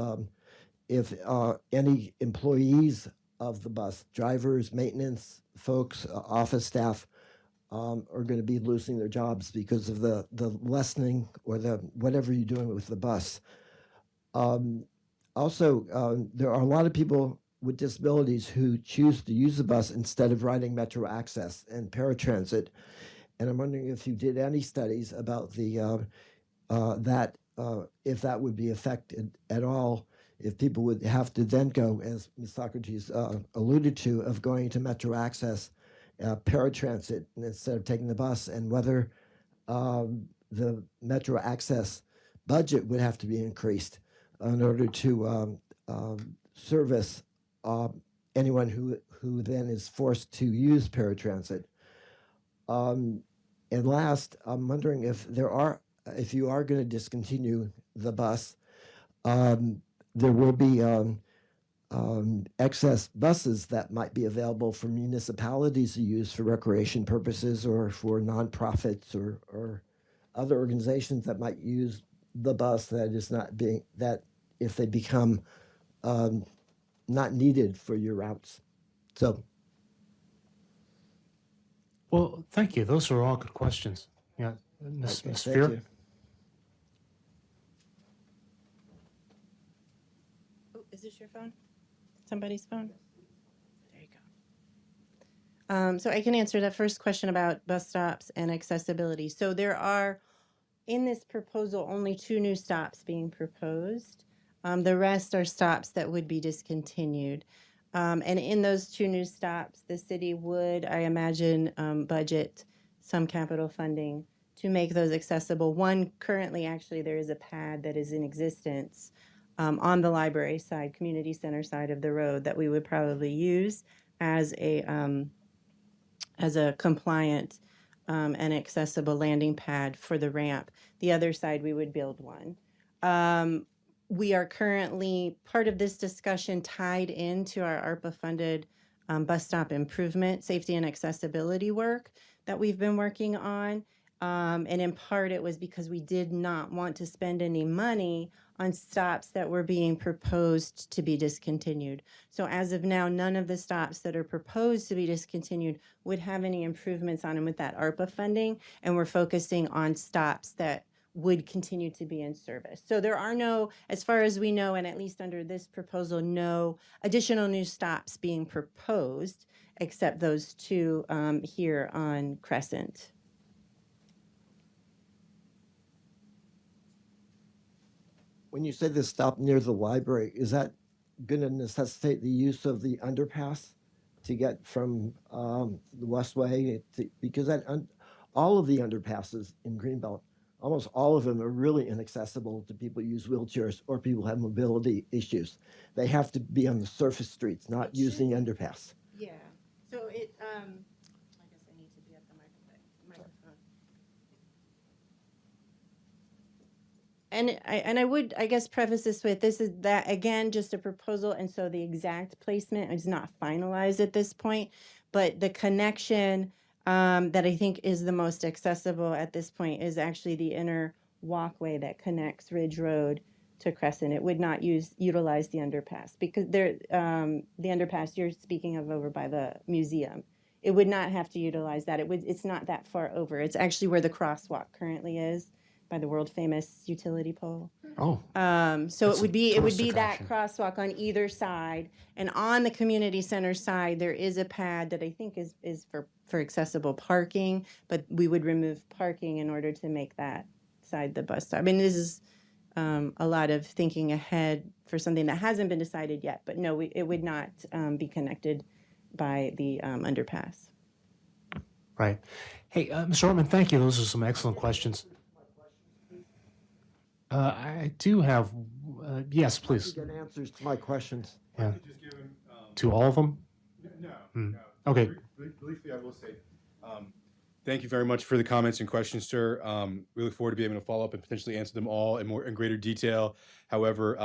any employees of the bus, drivers, maintenance folks, office staff, are going to be losing their jobs because of the lessening or the whatever you're doing with the bus. Also, there are a lot of people with disabilities who choose to use the bus instead of riding Metro Access and paratransit. And I'm wondering if you did any studies about the if that would be affected at all, if people would have to then go, as Ms. Socrates alluded to, of going to Metro Access, paratransit instead of taking the bus, and whether the Metro Access budget would have to be increased in order to service anyone who then is forced to use paratransit. And last, I'm wondering if you are going to discontinue the bus, there will be excess buses that might be available for municipalities to use for recreation purposes, or for nonprofits or other organizations that might use the bus that is not being, that if they become not needed for your routes. So. Well, thank you. Those are all good questions. Yeah, Ms. Okay, Ms. thank Fear? you. Oh, is this your phone? Somebody's phone? There you go. So I can answer that first question about bus stops and accessibility. So there are, in this proposal, only 2 new stops being proposed. The rest are stops that would be discontinued. And in those 2 new stops, the city would, I imagine, budget some capital funding to make those accessible. One, currently, actually, there is a pad that is in existence on the library side, community center side of the road that we would probably use as a compliant and accessible landing pad for the ramp. The other side, we would build one. We are currently, part of this discussion tied into our ARPA-funded bus stop improvement, safety and accessibility work that we've been working on. And in part, it was because we did not want to spend any money on stops that were being proposed to be discontinued. So as of now, none of the stops that are proposed to be discontinued would have any improvements on them with that ARPA funding. And we're focusing on stops that would continue to be in service. So there are no, as far as we know, and at least under this proposal, no additional new stops being proposed, except those 2 here on Crescent. When you say the stop near the library, is that going to necessitate the use of the underpass to get from the Westway? Because all of the underpasses in Greenbelt, almost all of them are really inaccessible to people who use wheelchairs or people who have mobility issues. They have to be on the surface streets, not using the underpass. Yeah. So it, I guess I need to be at the microphone. And I would, I guess, preface this with, this is that, again, just a proposal, and so the exact placement is not finalized at this point, but the connection that I think is the most accessible at this point is actually the inner walkway that connects Ridge Road to Crescent. It would not utilize the underpass, because the underpass you're speaking of over by the museum, it would not have to utilize that. It's not that far over. It's actually where the crosswalk currently is, by the world famous utility pole. Oh, So That's it would be a tourist that attraction. crosswalk on either side, and on the community center side there is a pad that I think is for accessible parking, but we would remove parking in order to make that side the bus stop. I mean, this is a lot of thinking ahead for something that hasn't been decided yet, but no, it would not be connected by the underpass. right. Hey, Mr. Ortman, thank you. Those are some excellent questions. I do have, yes, please. Get answers to my questions. Yeah. Just give him, To all of them? no, Hmm. no. Okay. Briefly, I will say, thank you very much for the comments and questions, sir. We look forward to being able to follow up and potentially answer them all in greater detail. However,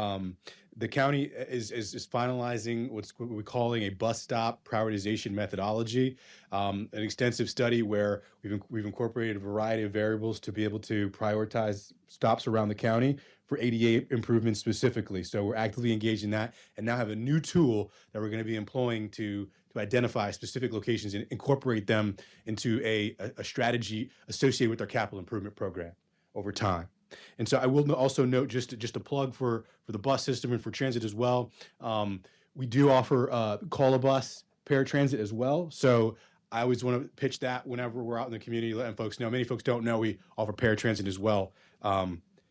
the county is finalizing what we're calling a bus stop prioritization methodology, an extensive study where we've incorporated a variety of variables to be able to prioritize stops around the county for ADA improvements specifically. So we're actively engaged in that, and now have a new tool that we're going to be employing to identify specific locations and incorporate them into a strategy associated with our capital improvement program over time. And so I will also note, just a plug for the bus system and for transit as well. We do offer Call a Bus paratransit as well. So I always want to pitch that whenever we're out in the community, letting folks know. Many folks don't know we offer paratransit as well.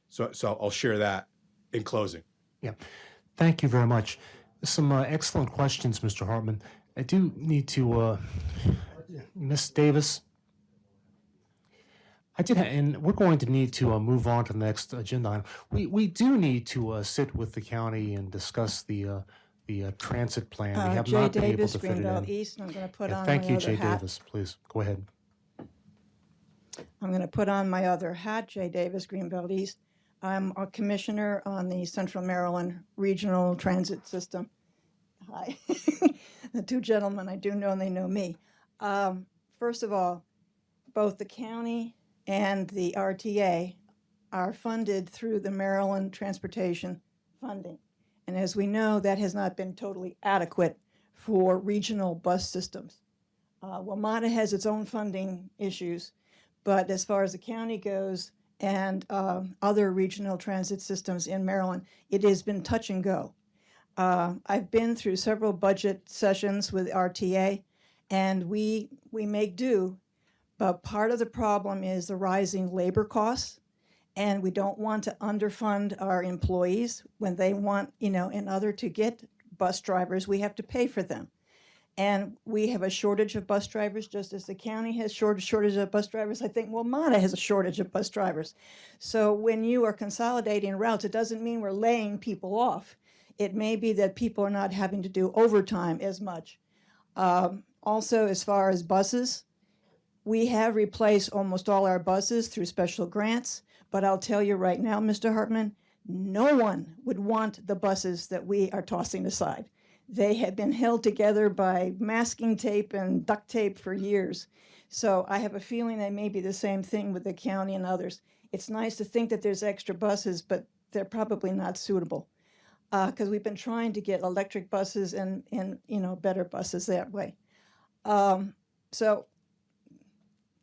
So I'll share that in closing. Yeah. Thank you very much. Some excellent questions, Mr. Hartman. I do need to, Ms. Davis, and we're going to need to move on to the next agenda item. We do need to sit with the county and discuss the transit plan. We have Jay not been able Davis, to fit it Greenbelt in. East. I'm going to put Yeah, on thank my you, other Jay hat. Davis. Please go ahead. I'm going to put on my other hat, Jay Davis, Greenbelt East. I'm a commissioner on the Central Maryland Regional Transit System. Hi. The 2 gentlemen, I do know, and they know me. First of all, both the county and the RTA are funded through the Maryland Transportation Funding. And as we know, that has not been totally adequate for regional bus systems. WMATA has its own funding issues, but as far as the county goes and other regional transit systems in Maryland, it has been touch and go. I've been through several budget sessions with RTA, and we make do, but part of the problem is the rising labor costs, and we don't want to underfund our employees when they want, in order to get bus drivers, we have to pay for them. And we have a shortage of bus drivers, just as the county has shortage of bus drivers. I think WMATA has a shortage of bus drivers. So when you are consolidating routes, it doesn't mean we're laying people off. It may be that people are not having to do overtime as much. Also, as far as buses, we have replaced almost all our buses through special grants. But I'll tell you right now, Mr. Hartman, no one would want the buses that we are tossing aside. They have been held together by masking tape and duct tape for years. So I have a feeling that may be the same thing with the county and others. It's nice to think that there's extra buses, but they're probably not suitable. Because we've been trying to get electric buses and better buses that way. So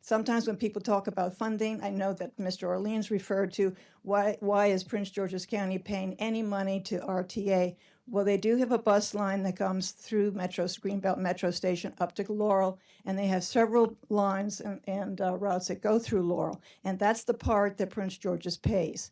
sometimes when people talk about funding, I know that Mr. Orleans referred to why is Prince George's County paying any money to RTA? Well, they do have a bus line that comes through Greenbelt Metro Station up to Laurel, and they have several lines and routes that go through Laurel, and that's the part that Prince George's pays.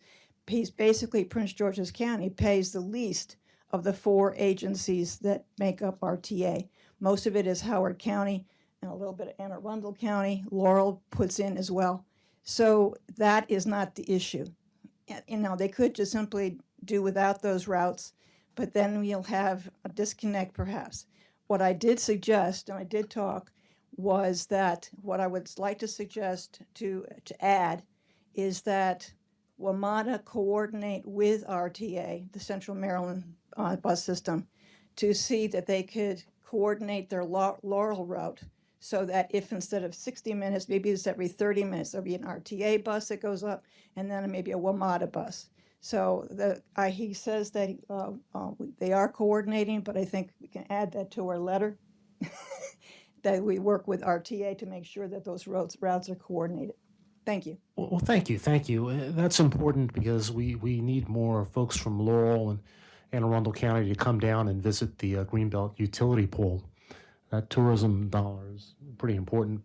Basically, Prince George's County pays the least of the 4 agencies that make up RTA. Most of it is Howard County and a little bit of Anne Arundel County. Laurel puts in as well. So that is not the issue. They could just simply do without those routes, but then we'll have a disconnect perhaps. What I did suggest, and I did talk, was that what I would like to suggest to add is that WMATA coordinate with RTA, the Central Maryland bus system, to see that they could coordinate their Laurel route so that if instead of 60 minutes, maybe it's every 30 minutes, there'll be an RTA bus that goes up and then maybe a WMATA bus. So he says that they are coordinating, but I think we can add that to our letter, that we work with RTA to make sure that those routes are coordinated. Thank you. Well, thank you. That's important because we need more folks from Laurel and Anne Arundel County to come down and visit the Greenbelt utility pole. That tourism dollar is pretty important.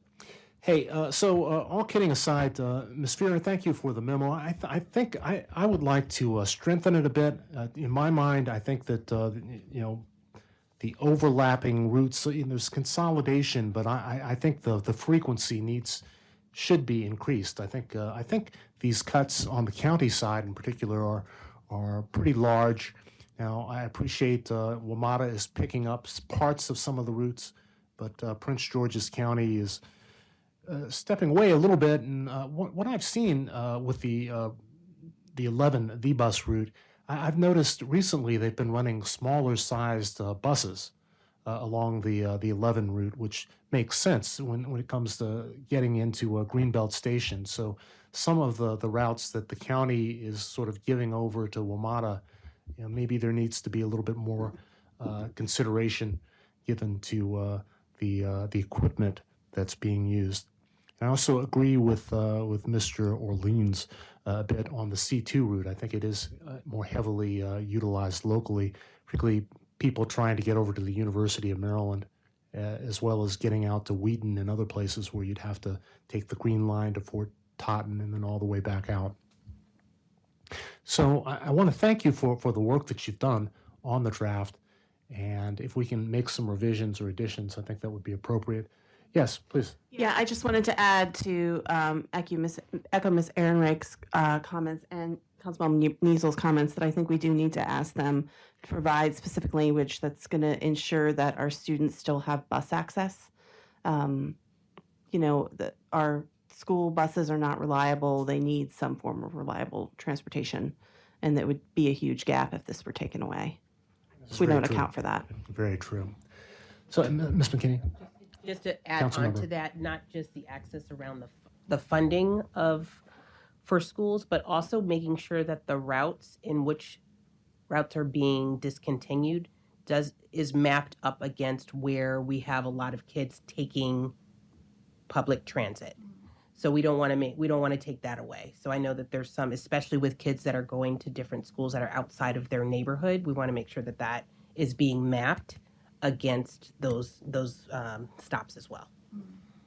Hey, so all kidding aside, Ms. Fearon, thank you for the memo. I think I would like to strengthen it a bit. In my mind, I think that the overlapping routes, there's consolidation, but I think the frequency should be increased. I think these cuts on the county side in particular are pretty large. Now, I appreciate WMATA is picking up parts of some of the routes, but Prince George's County is stepping away a little bit. And what I've seen with the 11, the bus route, I've noticed recently they've been running smaller sized buses along the 11 route, which makes sense when it comes to getting into a Greenbelt station. So some of the routes that the county is sort of giving over to WMATA, maybe there needs to be a little bit more consideration given to the equipment that's being used. And I also agree with Mr. Orleans a bit on the C2 route. I think it is more heavily utilized locally, particularly people trying to get over to the University of Maryland, as well as getting out to Wheaton and other places where you'd have to take the Green Line to Fort Totten and then all the way back out. So I want to thank you for the work that you've done on the draft. And if we can make some revisions or additions, I think that would be appropriate. Yes, please. Yeah, I just wanted to add to echo Ms. Ehrenreich's comments and Councilmember Niesel's comments that I think we do need to ask them to provide specific language that's going to ensure that our students still have bus access. That our school buses are not reliable. They need some form of reliable transportation, and that would be a huge gap if this were taken away. We don't account for that. Very true. So, Ms. McKinney? Just to add on to that, not just the access around the funding for schools, but also making sure that the routes are being discontinued is mapped up against where we have a lot of kids taking public transit. So we don't want to take that away. So I know that there's some, especially with kids that are going to different schools that are outside of their neighborhood, we want to make sure that that is being mapped against those stops as well.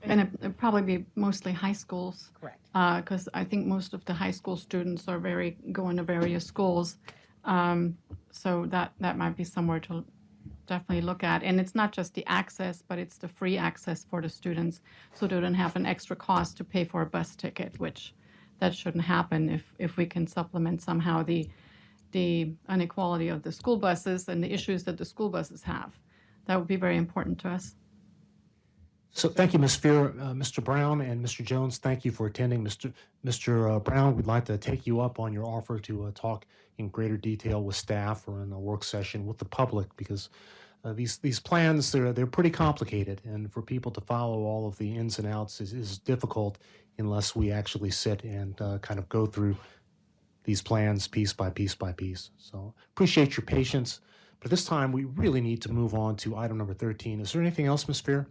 And it'd probably be mostly high schools. Correct. Because I think most of the high school students are going to various schools. So that might be somewhere to definitely look at. And it's not just the access, but it's the free access for the students, so they don't have an extra cost to pay for a bus ticket, which that shouldn't happen if we can supplement somehow the inequality of the school buses and the issues that the school buses have. That would be very important to us. So thank you, Ms. Fear. Mr. Brown and Mr. Jones, thank you for attending. Mr. Brown, we'd like to take you up on your offer to talk in greater detail with staff or in a work session with the public, because these plans, they're pretty complicated, and for people to follow all of the ins and outs is difficult unless we actually sit and kind of go through these plans piece by piece by piece. So appreciate your patience. But this time, we really need to move on to item number 13. Is there anything else, Ms. Fear?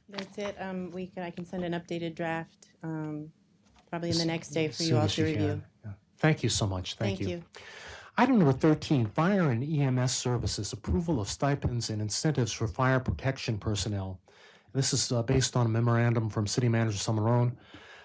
That's it. I can send an updated draft probably in the next day for As you soon all as to you review. can. Yeah. Thank you so much. Thank you. you. Item number 13, Fire and EMS Services, approval of stipends and incentives for fire protection personnel. This is based on a memorandum from City Manager Samarone.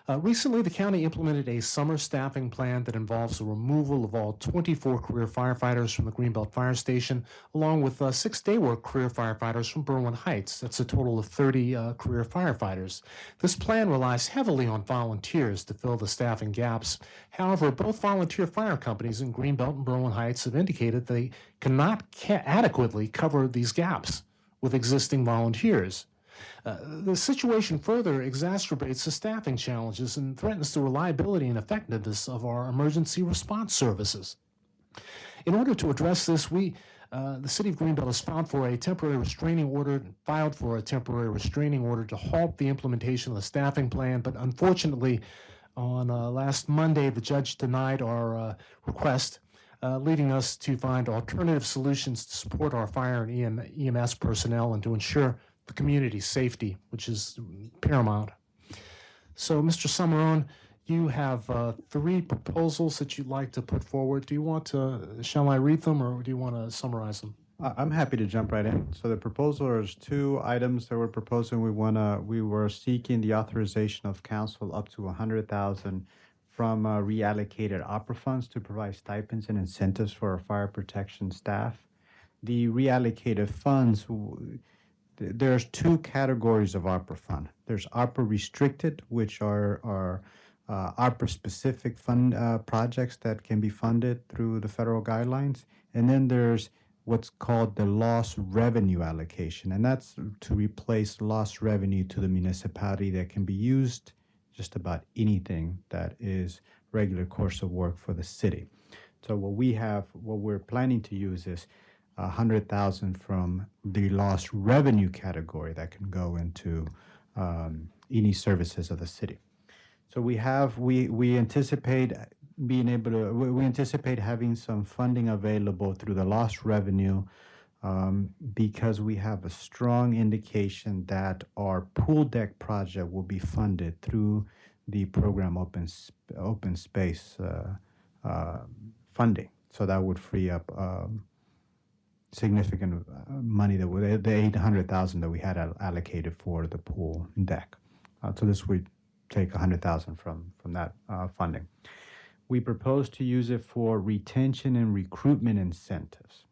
Recently, the county implemented a summer staffing plan that involves the removal of all 24 career firefighters from the Greenbelt Fire Station, along with 6 day work career firefighters from Berwyn Heights. That's a total of 30 career firefighters. This plan relies heavily on volunteers to fill the staffing gaps. However, both volunteer fire companies in Greenbelt and Berwyn Heights have indicated they cannot adequately cover these gaps with existing volunteers. The situation further exacerbates the staffing challenges and threatens the reliability and effectiveness of our emergency response services. In order to address this, the City of Greenbelt has filed for a temporary restraining order to halt the implementation of the staffing plan, but unfortunately, on last Monday, the judge denied our request, leading us to find alternative solutions to support our fire and EMS personnel and to ensure the community's safety, which is paramount. So, Mr. Samarone, you have 3 proposals that you'd like to put forward. Do you want to, shall I read them, or do you want to summarize them? I'm happy to jump right in. So the proposal is 2 items that we're proposing. We were seeking the authorization of council up to $100,000 from reallocated opera funds to provide stipends and incentives for our fire protection staff. The reallocated funds, there's 2 categories of ARPA fund. There's ARPA restricted, which are ARPA specific fund projects that can be funded through the federal guidelines. And then there's what's called the lost revenue allocation, and that's to replace lost revenue to the municipality that can be used just about anything that is regular course of work for the city. So what we're planning to use is $100,000 from the lost revenue category that can go into any services of the city. So we anticipate we anticipate having some funding available through the lost revenue because we have a strong indication that our pool deck project will be funded through the program open space funding. So that would free up significant money the $800,000 that we had allocated for the pool deck. So this would take $100,000 from that funding. We propose to use it for retention and recruitment incentives.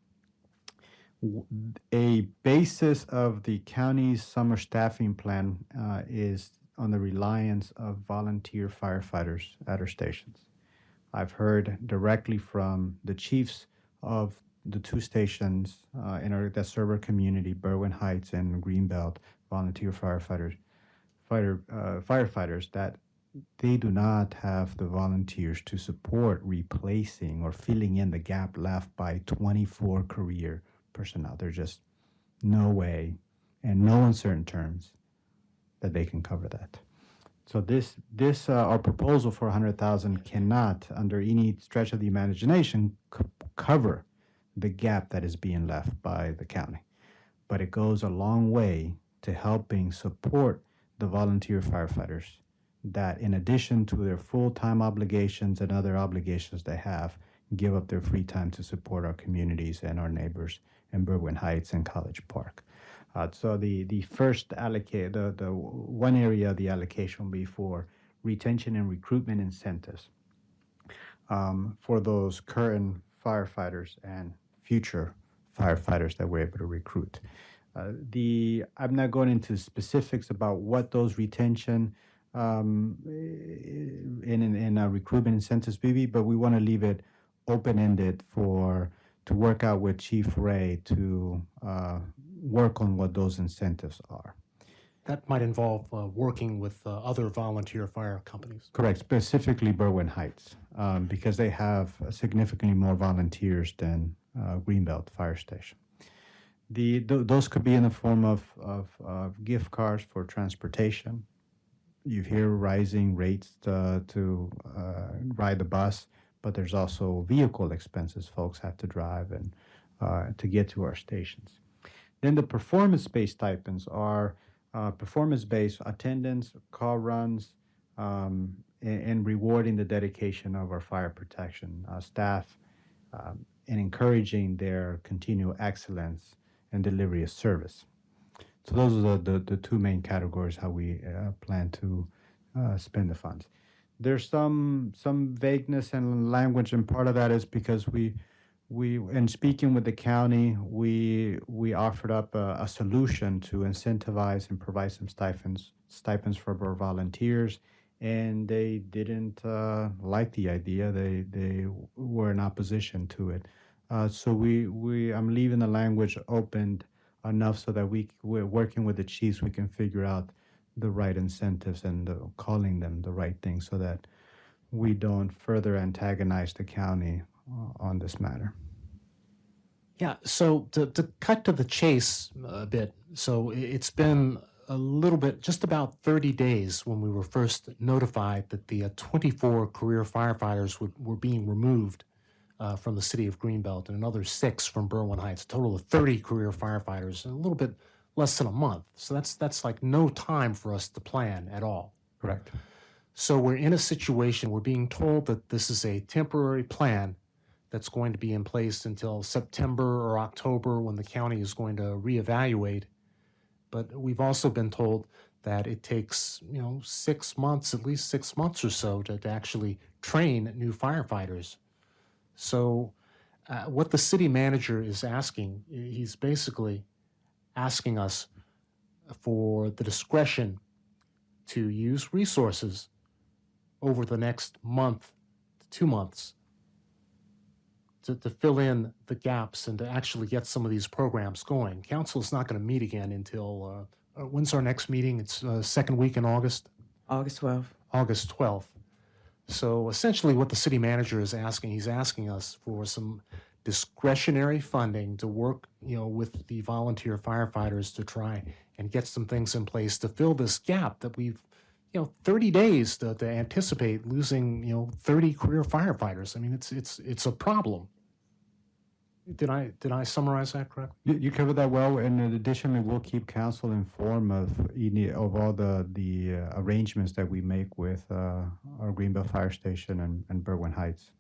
A basis of the county's summer staffing plan is on the reliance of volunteer firefighters at our stations. I've heard directly from the chiefs of the 2 stations that serve our community, Berwyn Heights and Greenbelt, volunteer firefighters, that they do not have the volunteers to support replacing or filling in the gap left by 24 career personnel. There's just no way and no uncertain terms that they can cover that. So our proposal for $100,000 cannot, under any stretch of the imagination, cover the gap that is being left by the county. But it goes a long way to helping support the volunteer firefighters that, in addition to their full-time obligations and other obligations they have, give up their free time to support our communities and our neighbors in Berwyn Heights and College Park. So the first the one area of the allocation will be for retention and recruitment incentives for those current firefighters and future firefighters that we're able to recruit. I'm not going into specifics about what those retention in recruitment incentives be, but we want to leave it open-ended to work out with Chief Ray to work on what those incentives are. That might involve working with other volunteer fire companies. Correct, specifically Berwyn Heights, because they have significantly more volunteers than Greenbelt Fire Station. Those could be in the form of gift cards for transportation. You hear rising rates to ride the bus, but there's also vehicle expenses folks have to drive and to get to our stations. Then the performance-based stipends are performance-based attendance, car runs, and rewarding the dedication of our fire protection staff and encouraging their continual excellence and delivery of service. So those are the two main categories how we plan to spend the funds. There's some vagueness in language, and part of that is because we in speaking with the county, we offered up a solution to incentivize and provide some stipends for our volunteers, and they didn't like the idea. They were in opposition to it. So I'm leaving the language open enough so that we're working with the chiefs, we can figure out the right incentives and calling them the right thing so that we don't further antagonize the county on this matter. Yeah, so to cut to the chase a bit, so it's been a little bit, just about 30 days when we were first notified that the 24 career firefighters were being removed from the city of Greenbelt and another 6 from Berwyn Heights, a total of 30 career firefighters in a little bit less than a month. So that's like no time for us to plan at all. Correct. So we're in a situation, we're being told that this is a temporary plan that's going to be in place until September or October when the county is going to reevaluate. But we've also been told that it takes, 6 months, at least 6 months or so to actually train new firefighters. So what the city manager is asking, he's basically asking us for the discretion to use resources over the next month to 2 months to fill in the gaps and to actually get some of these programs going. Council is not going to meet again until, when's our next meeting? It's second week in August? August 12th. August 12th. So essentially what the city manager is asking, he's asking us for some discretionary funding to work, with the volunteer firefighters to try and get some things in place to fill this gap that we've, 30 days to anticipate losing, 30 career firefighters. I mean, it's a problem. Did I summarize that correctly? You covered that well, and in addition, we'll keep council informed of all the arrangements that we make with our Greenbelt Fire Station and Berwyn Heights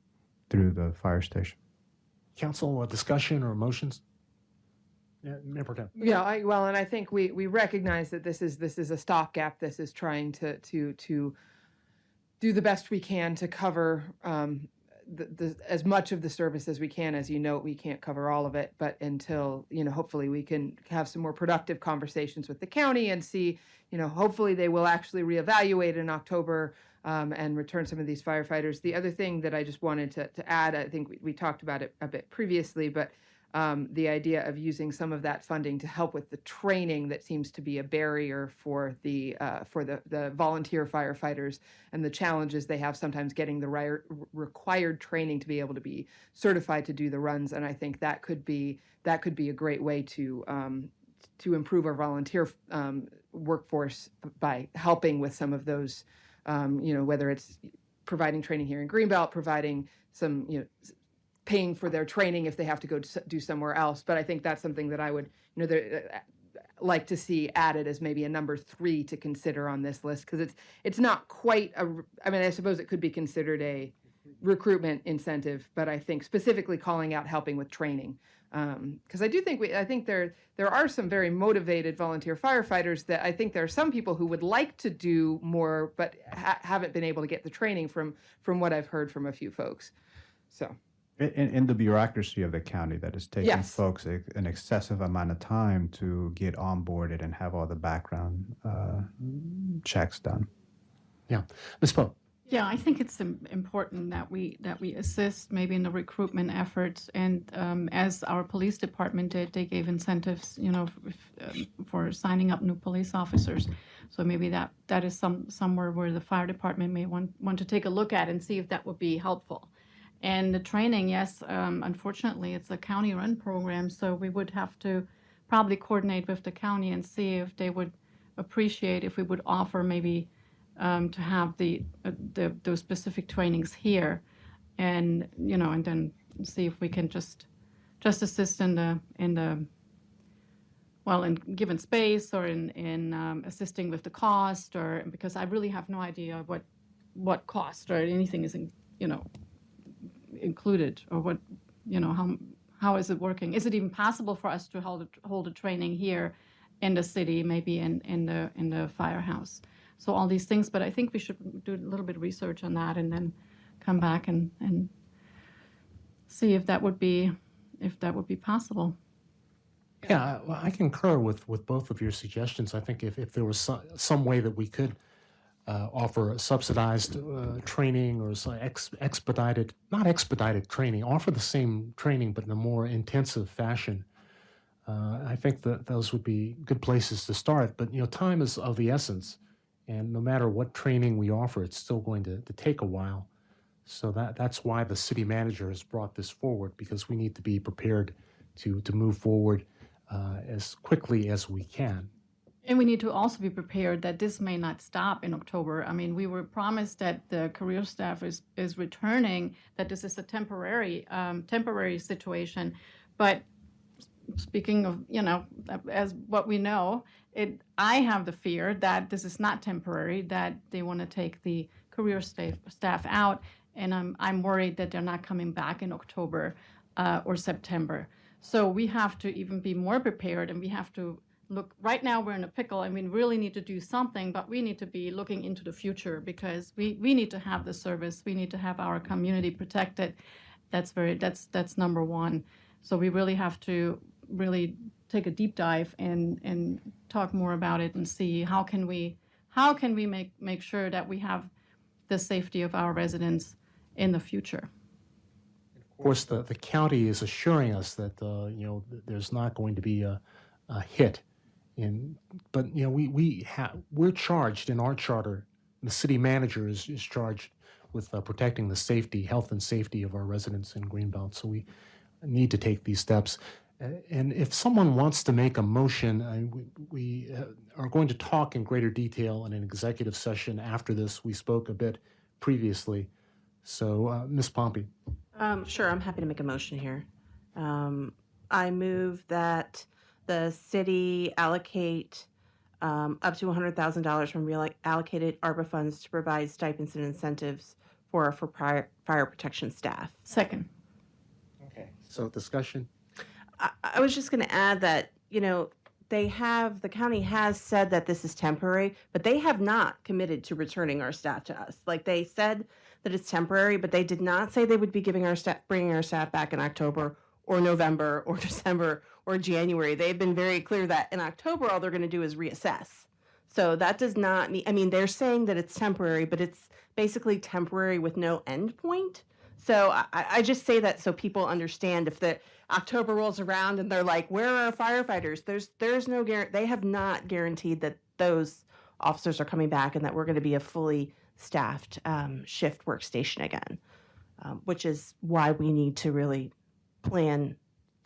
through the fire station. Council, discussion or motions? Yeah, Mayor Pro Tem. Yeah, and I think we recognize that this is a stopgap. This is trying to do the best we can to cover as much of the service as we can. As you know, we can't cover all of it, but until, hopefully we can have some more productive conversations with the county and see, hopefully they will actually reevaluate in October and return some of these firefighters. The other thing that I just wanted to add, I think we talked about it a bit previously, but the idea of using some of that funding to help with the training that seems to be a barrier for the volunteer firefighters and the challenges they have sometimes getting the required training to be able to be certified to do the runs. And I think that could be a great way to improve our volunteer workforce by helping with some of those, whether it's providing training here in Greenbelt, providing some, paying for their training if they have to go do somewhere else. But I think that's something that I would, like to see added as maybe a number 3 to consider on this list, because it's not quite I suppose it could be considered a recruitment incentive, but I think specifically calling out helping with training, because I think there are some very motivated volunteer firefighters that I think there are some people who would like to do more, but haven't been able to get the training from what I've heard from a few folks. So. In the bureaucracy of the county that is taking Yes. folks an excessive amount of time to get onboarded and have all the background checks done. Yeah. Ms. Pope. Yeah, I think it's important that we assist maybe in the recruitment efforts, and as our police department did, they gave incentives, for signing up new police officers. So maybe that is somewhere where the fire department may want to take a look at and see if that would be helpful. And the training, yes, unfortunately, it's a county-run program, so we would have to probably coordinate with the county and see if they would appreciate if we would offer maybe to have those specific trainings here, and and then see if we can just assist in given space, or in assisting with the cost, or because I really have no idea what cost or anything is included, or what how is it working? Is it even possible for us to hold a training here in the city, maybe in the firehouse? So all these things, but I think we should do a little bit of research on that and then come back and see if that would be possible. Yeah, well, I concur with both of your suggestions. I think if there was some way that we could offer subsidized training, or not expedited training, offer the same training but in a more intensive fashion, I think that those would be good places to start. But time is of the essence. And no matter what training we offer, it's still going to take a while. So that's why the city manager has brought this forward, because we need to be prepared to move forward as quickly as we can. And we need to also be prepared that this may not stop in October. I mean, we were promised that the career staff is returning, that this is a temporary situation. But speaking of, as what we know, I have the fear that this is not temporary, that they want to take the career staff out, and I'm worried that they're not coming back in October or September. So we have to even be more prepared, and we have to look. Right now we're in a pickle, and we really need to do something, but we need to be looking into the future, because we need to have the service. We need to have our community protected. That's number one. So we really have to take a deep dive and talk more about it and see how can we make sure that we have the safety of our residents in the future. Of course, the county is assuring us that there's not going to be a hit, but we're charged in our charter. The city manager is charged with protecting the health and safety of our residents in Greenbelt. So we need to take these steps. And if someone wants to make a motion, we are going to talk in greater detail in an executive session after this. We spoke a bit previously. So, Ms. Pompey. Sure, I'm happy to make a motion here. I move that the city allocate up to $100,000 from reallocated ARPA funds to provide stipends and incentives for fire protection staff. Second. Okay. So discussion. I was just going to add that, the county has said that this is temporary, but they have not committed to returning our staff to us. Like, they said that it's temporary, but they did not say they would be bringing our staff back in October or November or December or January. They've been very clear that in October, all they're going to do is reassess. So that does not mean, they're saying that it's temporary, but it's basically temporary with no end point. So I just say that so people understand, if the October rolls around and they're like, where are our firefighters? There's no guarantee. They have not guaranteed that those officers are coming back and that we're going to be a fully staffed shift workstation again, which is why we need to really plan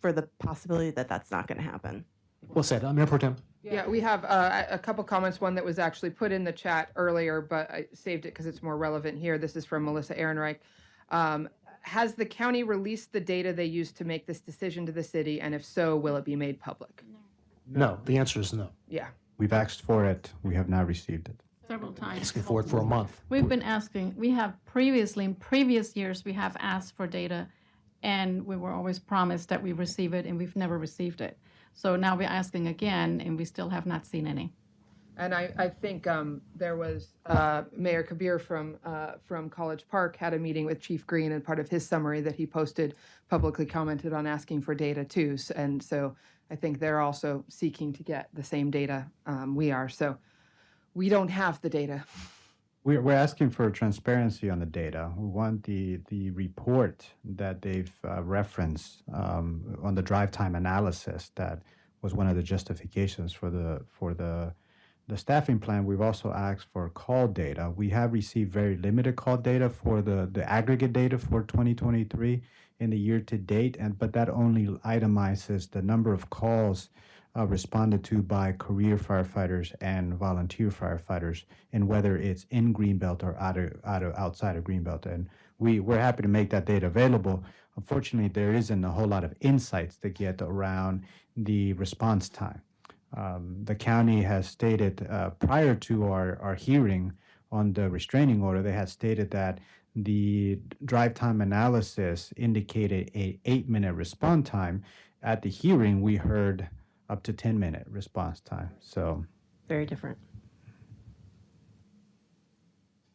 for the possibility that that's not going to happen. Well said. Mayor Pro Tem. Yeah, we have a couple comments, one that was actually put in the chat earlier, but I saved it because it's more relevant here. This is from Melissa Ehrenreich. Has the county released the data they used to make this decision to the city? And if so, will it be made public? No, the answer is no. Yeah. We've asked for it. We have not received it. Several times. Asking for it for a month. We've been asking. We have previously, in previous years, we have asked for data, and we were always promised that we receive it, and we've never received it. So now we're asking again, and we still have not seen any. And I think there was Mayor Kabir from College Park had a meeting with Chief Green, and part of his summary that he posted publicly commented on asking for data too. And so I think they're also seeking to get the same data we are. So we don't have the data. We're asking for transparency on the data. We want the report that they've referenced on the drive time analysis. That was one of the justifications for the staffing plan. We've also asked for call data. We have received very limited call data for the aggregate data for 2023 in the year to date, but that only itemizes the number of calls responded to by career firefighters and volunteer firefighters, and whether it's in Greenbelt or outside of Greenbelt. And we're happy to make that data available. Unfortunately, there isn't a whole lot of insights to get around the response time. The county has stated prior to our hearing on the restraining order, they had stated that the drive time analysis indicated a 8-minute response time. At the hearing, we heard up to 10-minute response time. So very different.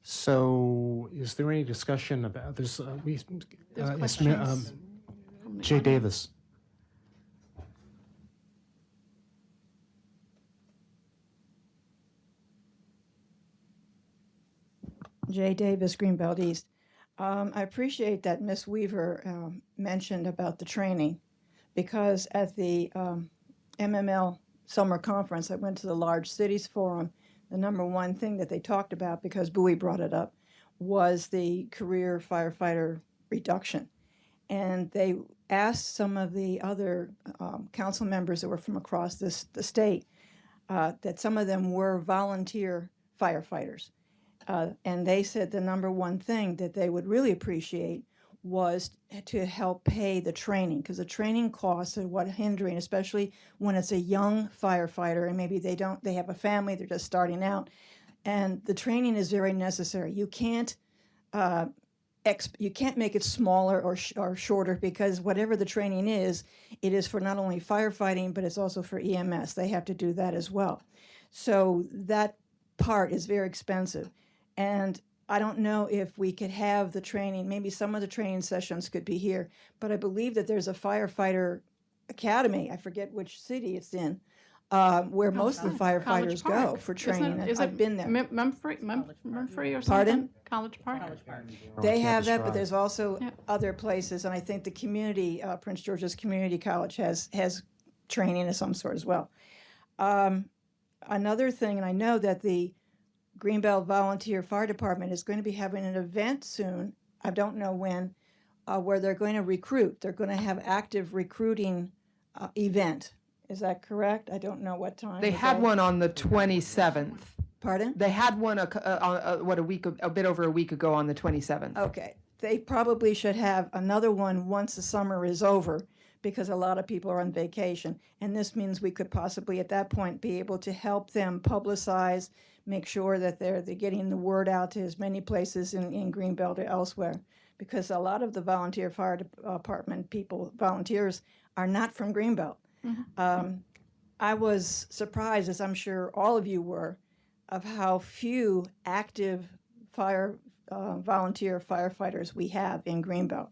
So, is there any discussion about this? There's Jay questions from the audience. Davis. Jay Davis, Greenbelt East. I appreciate that Ms. Weaver mentioned about the training, because at the MML summer conference, I went to the Large Cities Forum. The number one thing that they talked about, because Bowie brought it up, was the career firefighter reduction. And they asked some of the other council members that were from across the state that some of them were volunteer firefighters. And they said the number one thing that they would really appreciate was to help pay the training, because the training costs are what hindering, especially when it's a young firefighter and maybe they have a family, they're just starting out. And the training is very necessary. You can't make it smaller or shorter, because whatever the training is, it is for not only firefighting, but it's also for EMS. They have to do that as well. So that part is very expensive. And I don't know if we could have the training, maybe some of the training sessions could be here, but I believe that there's a firefighter academy, I forget which city it's in, where most of the firefighters go for training. I've been there. Memphrey or something? Pardon? College Park? They have that, but there's also other places, and I think the community, Prince George's Community College has training of some sort as well. Another thing, and I know that the Greenbelt Volunteer Fire Department is going to be having an event soon, I don't know when, where they're going to recruit. They're going to have active recruiting event. Is that correct? I don't know what time. They had one on the 27th. Pardon? They had one a bit over a week ago on the 27th. Okay. They probably should have another one once the summer is over, because a lot of people are on vacation. And this means we could possibly at that point be able to help them publicize, make sure that they're getting the word out to as many places in Greenbelt or elsewhere. Because a lot of the volunteer fire department volunteers are not from Greenbelt. Mm-hmm. I was surprised, as I'm sure all of you were, of how few active volunteer firefighters we have in Greenbelt.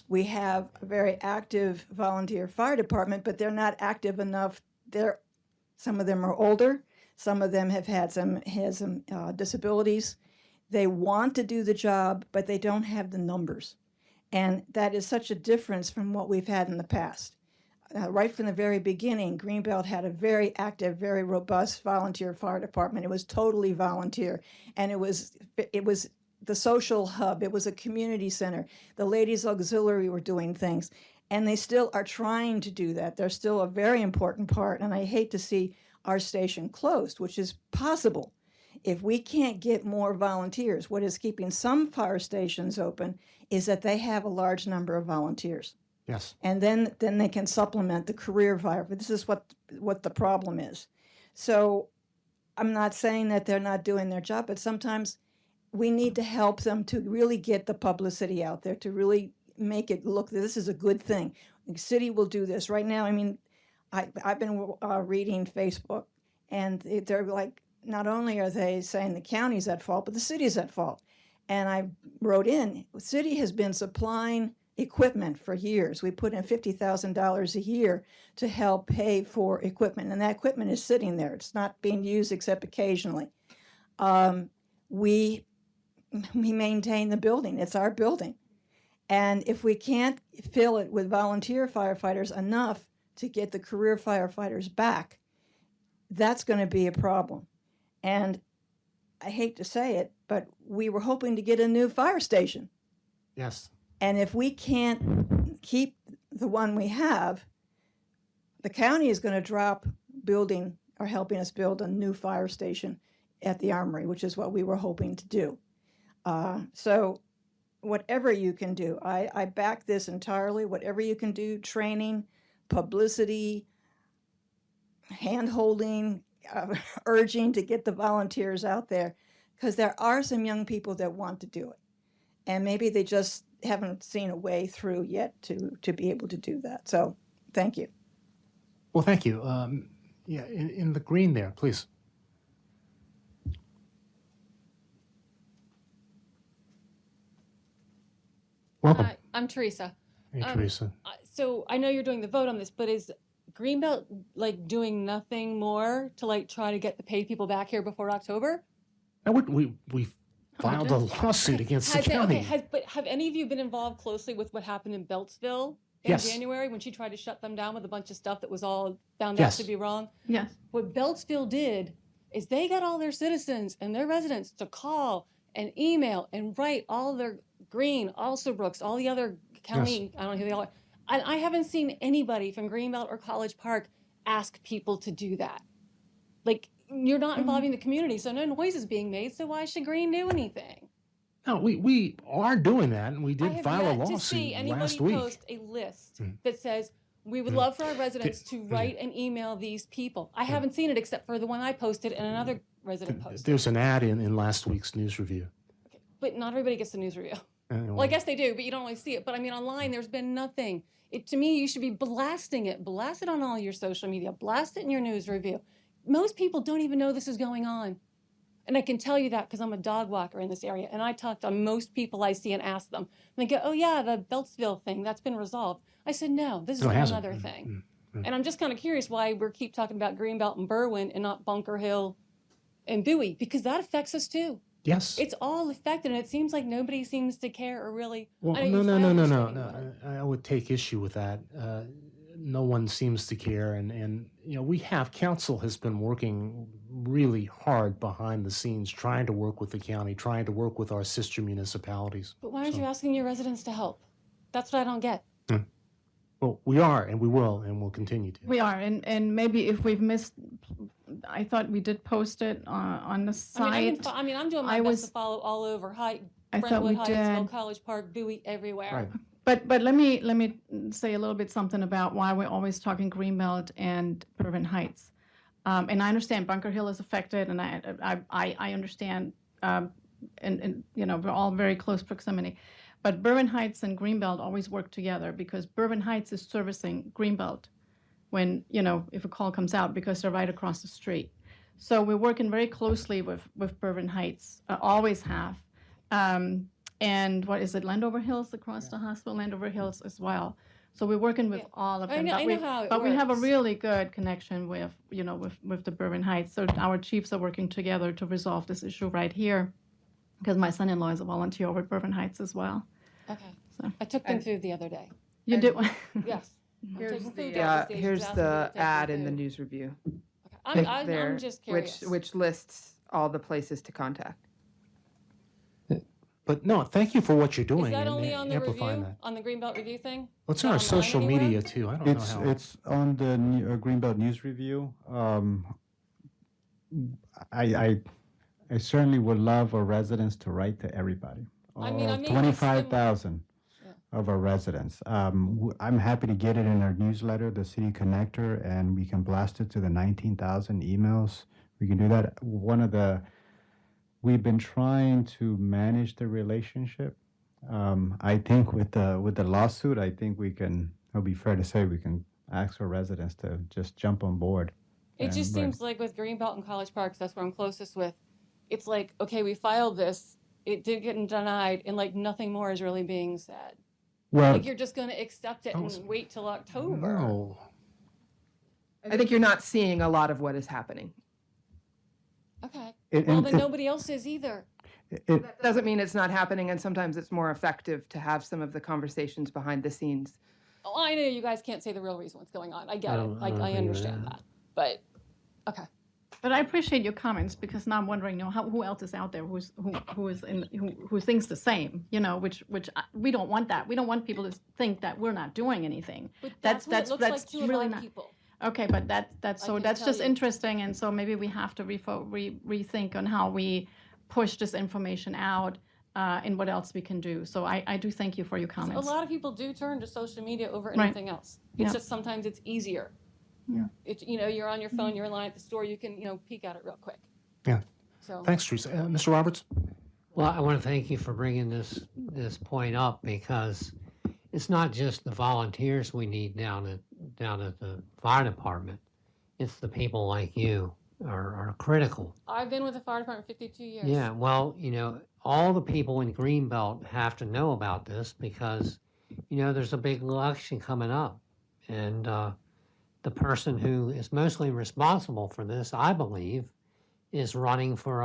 We have a very active volunteer fire department, but they're not active enough. Some of them are older. Some of them have had some disabilities. They want to do the job, but they don't have the numbers. And that is such a difference from what we've had in the past. Right from the very beginning, Greenbelt had a very active, very robust volunteer fire department. It was totally volunteer, and it was the social hub. It was a community center. The ladies auxiliary were doing things, and they still are trying to do that. They're still a very important part, and I hate to see our station closed, which is possible. If we can't get more volunteers, what is keeping some fire stations open is that they have a large number of volunteers. Yes. And then they can supplement the career fire. But this is what the problem is. So I'm not saying that they're not doing their job, but sometimes we need to help them to really get the publicity out there, to really make it look that this is a good thing. The city will do this. Right now, I mean, I've been reading Facebook, and they're like not only are they saying the county's at fault, but the city's at fault. And I wrote in, the city has been supplying equipment for years. We put in $50,000 a year to help pay for equipment, and that equipment is sitting there. It's not being used except occasionally. We maintain the building. It's our building. And if we can't fill it with volunteer firefighters enough to get the career firefighters back, that's going to be a problem. And I hate to say it, but we were hoping to get a new fire station. Yes. And if we can't keep the one we have, the county is going to drop building or helping us build a new fire station at the Armory, which is what we were hoping to do. So whatever you can do, I back this entirely. Whatever you can do, training, publicity, hand-holding, urging to get the volunteers out there, because there are some young people that want to do it. And maybe they just haven't seen a way through yet to be able to do that. So thank you. Well, thank you. Yeah, in the green there, please. Welcome. Hi, I'm Teresa. Hey, Teresa. So I know you're doing the vote on this, but is Greenbelt like doing nothing more to like try to get the paid people back here before October? Now, we filed a lawsuit against the county. But have any of you been involved closely with what happened in Beltsville in Yes. January when she tried to shut them down with a bunch of stuff that was all found Yes. out to be wrong? Yes. What Beltsville did is they got all their citizens and their residents to call and email and write all their Green, Alsobrooks, all the other county, I don't know who they all are. And I haven't seen anybody from Greenbelt or College Park ask people to do that. Like, you're not involving the community, so no noise is being made, so why should Green do anything? No, we are doing that, and we I did have file a yet to lawsuit see anybody last week. post a list that says, we would love for our residents to write and email these people. I haven't seen it except for the one I posted and another resident posted. There's an ad in last week's news review. But not everybody gets the news review. Well, I guess they do, but you don't always see it. But I mean, online, there's been nothing. To me, you should be blasting it. Blast it on all your social media. Blast it in your news review. Most people don't even know this is going on. And I can tell you that because I'm a dog walker in this area. And I talk to most people I see and ask them. And they go, oh, yeah, the Beltsville thing, that's been resolved. I said, no, this is No, it hasn't. another thing. And I'm just kind of curious why we keep talking about Greenbelt and Berwyn and not Bunker Hill and Bowie, because that affects us too. Yes. It's all affected, and it seems like nobody seems to care or really. Well, I know no. you're frustrating, but- I would take issue with that. No one seems to care, and council has been working really hard behind the scenes, trying to work with the county, trying to work with our sister municipalities. But why aren't you asking your residents to help? That's what I don't get. Well, we are, and we will, and we'll continue to. We are, and maybe if we've missed, I thought we did post it on the site. I'm doing my best to follow all over. I thought Brentwood, we Hyattsville, did. College Park, Bowie, everywhere. But let me say a little bit something about why we're always talking Greenbelt and Berwyn Heights. And I understand Bunker Hill is affected, and I understand, and we're all very close proximity. But Berwyn Heights and Greenbelt always work together because Berwyn Heights is servicing Greenbelt when, if a call comes out, because they're right across the street. So we're working very closely with Berwyn Heights, always have. And what is it, Landover Hills across the hospital, Landover Hills as well. So we're working with all of them. I know how it but we have a works. really good connection with the Berwyn Heights. So our chiefs are working together to resolve this issue right here, because my son-in-law is a volunteer over at Berwyn Heights as well. Okay. So I took them through the other day. you do. Yes. I'm Here's taking food the down to station, here's asking the them to take me ad in the food. news review. I'm just curious. Which lists all the places to contact. But no, thank you for what you're doing Is that and only on the amplifying review, that. on the Greenbelt review thing? What's Not on our online social anywhere? media too? I don't know how. It's on the Greenbelt News Review. I certainly would love our residents to write to everybody. I mean, I may have 25,000 of our residents. I'm happy to get it in our newsletter, the City Connector, and we can blast it to the 19,000 emails. We can do that. We've been trying to manage the relationship. I think with the lawsuit, I think it'll be fair to say we can ask our residents to just jump on board. It just seems like with Greenbelt and College Park, 'cause that's where I'm closest with, it's like, okay, we filed this, it did get denied, and like nothing more is really being said. Well, Like you're just going to accept it and wait till October. no. I think you're not seeing a lot of what is happening. Okay. It- Well, and- then nobody else is either. That doesn't mean it's not happening, and sometimes it's more effective to have some of the conversations behind the scenes. Oh, I know you guys can't say the real reason what's going on. I get it. don't Like, I agree with understand that. But, okay. But I appreciate your comments because now I'm wondering, who else is out there who thinks the same, we don't want that. We don't want people to think that we're not doing anything. But that's what it looks like to a lot of people. Okay, but that's I can that's tell just you. interesting, and so maybe we have to rethink on how we push this information out and what else we can do. So I do thank you for your A comments. lot of people do turn to social media over Right. anything else. It's Yeah. just sometimes it's easier. Yeah. You're on your phone, you're in line at the store, you can, peek at it real quick. Yeah. So. Thanks, Teresa. Mr. Roberts? Well, I want to thank you for bringing this point up because it's not just the volunteers we need down at the fire department. It's the people like you are critical. I've been with the fire department 52 years. Yeah, well, all the people in Greenbelt have to know about this because, there's a big election coming up. And the person who is mostly responsible for this, I believe, is running for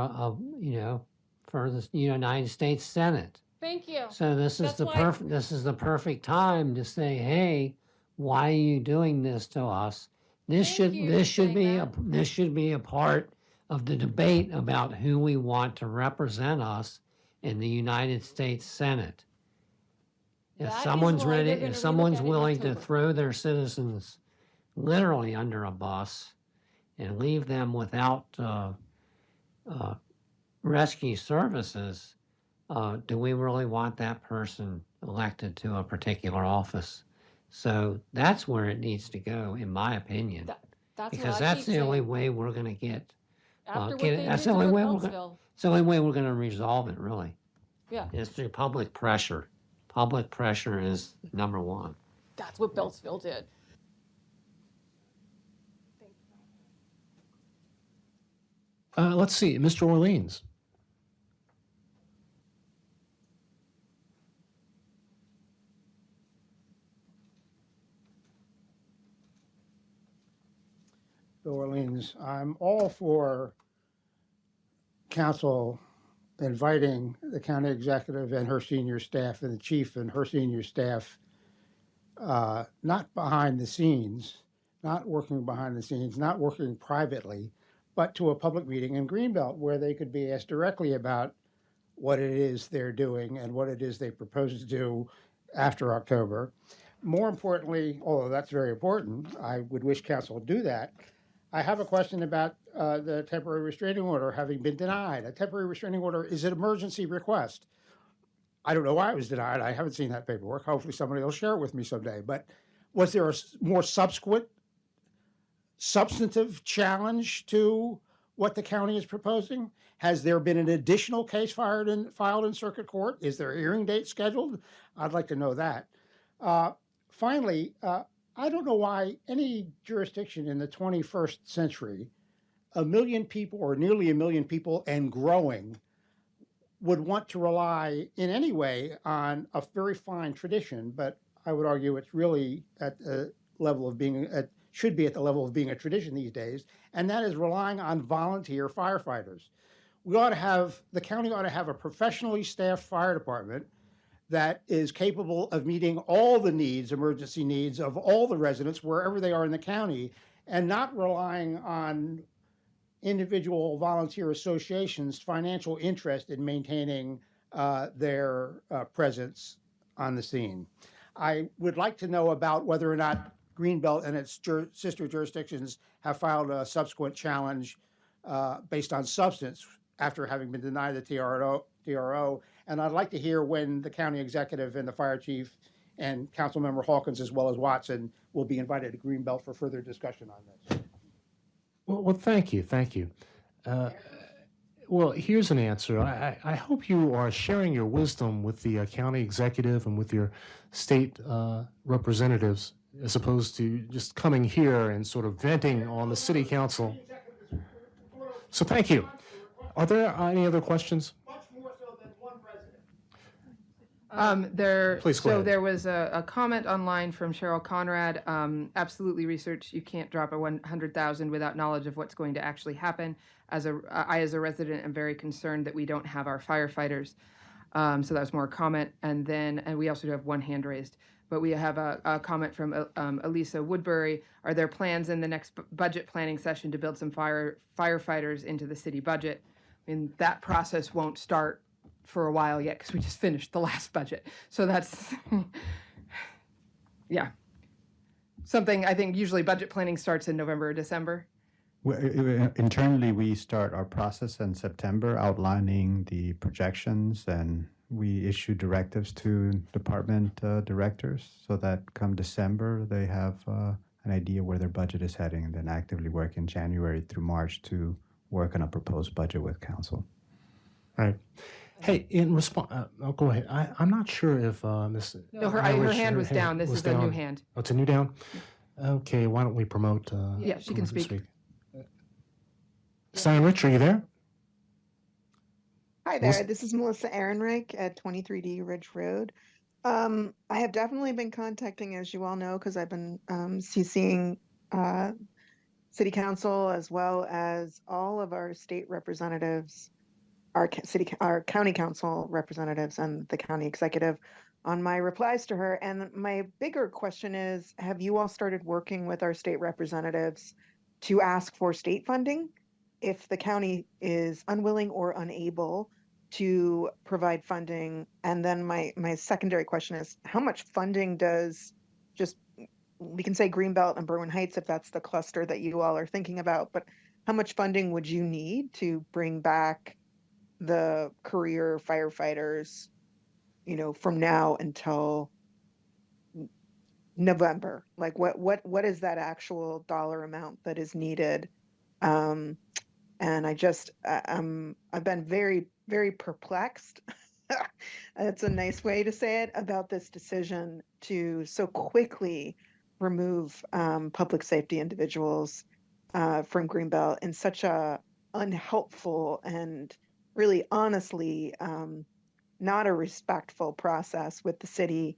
for the United States Senate. Thank you. So this is the perfect time to say, hey, why are you doing this to us? This should be a part of the debate about who we want to represent us in the United States Senate. If That is someone's why ready, they're gonna if relook someone's at it in willing to October. throw their citizens literally under a bus and leave them without rescue services, do we really want that person elected to a particular office? So that's where it needs to go, in my opinion, That's because what I that's keep the only saying. way we're going to get. After what get it. they That's did the only to way Beltsville. it's the only way we're going to resolve it, really. Yeah. It's through public pressure. Public pressure is number one. That's what Beltsville did. Let's see, Mr. Orleans. Bill Orleans, I'm all for council inviting the county executive and her senior staff and the chief and her senior staff, not behind the scenes, not working behind the scenes, not working privately, but to a public meeting in Greenbelt where they could be asked directly about what it is they're doing and what it is they propose to do after October. More importantly, although that's very important, I would wish council would do that. I have a question about the temporary restraining order having been denied. A temporary restraining order is an emergency request. I don't know why it was denied. I haven't seen that paperwork. Hopefully somebody will share it with me someday. But was there a more subsequent substantive challenge to what the county is proposing? Has there been an additional case filed in circuit court? Is there a hearing date scheduled? I'd like to know that. Finally, I don't know why any jurisdiction in the 21st century, 1 million people or nearly 1 million people and growing, would want to rely in any way on a very fine tradition, but I would argue it's really at the level of being, should be at the level of being a tradition these days, and that is relying on volunteer firefighters. The county ought to have a professionally staffed fire department that is capable of meeting all the needs, emergency needs of all the residents wherever they are in the county, and not relying on individual volunteer associations' financial interest in maintaining their presence on the scene. I would like to know about whether or not Greenbelt and its sister jurisdictions have filed a subsequent challenge based on substance after having been denied the TRO. And I'd like to hear when the county executive and the fire chief and Councilmember Hawkins, as well as Watson, will be invited to Greenbelt for further discussion on this. Well, thank you. Well, here's an answer. I hope you are sharing your wisdom with the county executive and with your state representatives as opposed to just coming here and sort of venting on the city council. So thank you. Are there any other questions? Please go ahead. There was a comment online from Cheryl Conrad. Absolutely, research. You can't drop a 100,000 without knowledge of what's going to actually happen. As a resident, am very concerned that we don't have our firefighters. So that was more a comment. And we also do have one hand raised. But we have a comment from Elisa Woodbury. Are there plans in the next budget planning session to build some firefighters into the city budget? I mean, that process won't start for a while yet because we just finished the last budget. So that's, yeah. Something I think usually budget planning starts in November or December. Internally, we start our process in September, outlining the projections, and we issue directives to department directors so that come December, they have an idea where their budget is heading, and then actively work in January through March to work on a proposed budget with council. All right. Hey, in response, oh, go ahead. I'm not sure if Ms. No, her Irish, hand was down. This is a new hand. Oh, it's a new down? Okay, why don't we promote? Yeah, she can speak. Steinrich, are you there? Hi there. This is Melissa Ehrenreich at 23D Ridge Road. I have definitely been contacting, as you all know, because I've been CCing City Council as well as all of our state representatives, our county council representatives, and the county executive on my replies to her. And my bigger question is, have you all started working with our state representatives to ask for state funding if the county is unwilling or unable to provide funding? And then my secondary question is, how much funding does we can say Greenbelt and Berwyn Heights if that's the cluster that you all are thinking about, but how much funding would you need to bring back the career firefighters, from now until November? Like what is that actual dollar amount that is needed? And I've been very, very perplexed. That's a nice way to say it, about this decision to so quickly remove public safety individuals from Greenbelt in such a unhelpful and really honestly not a respectful process with the city.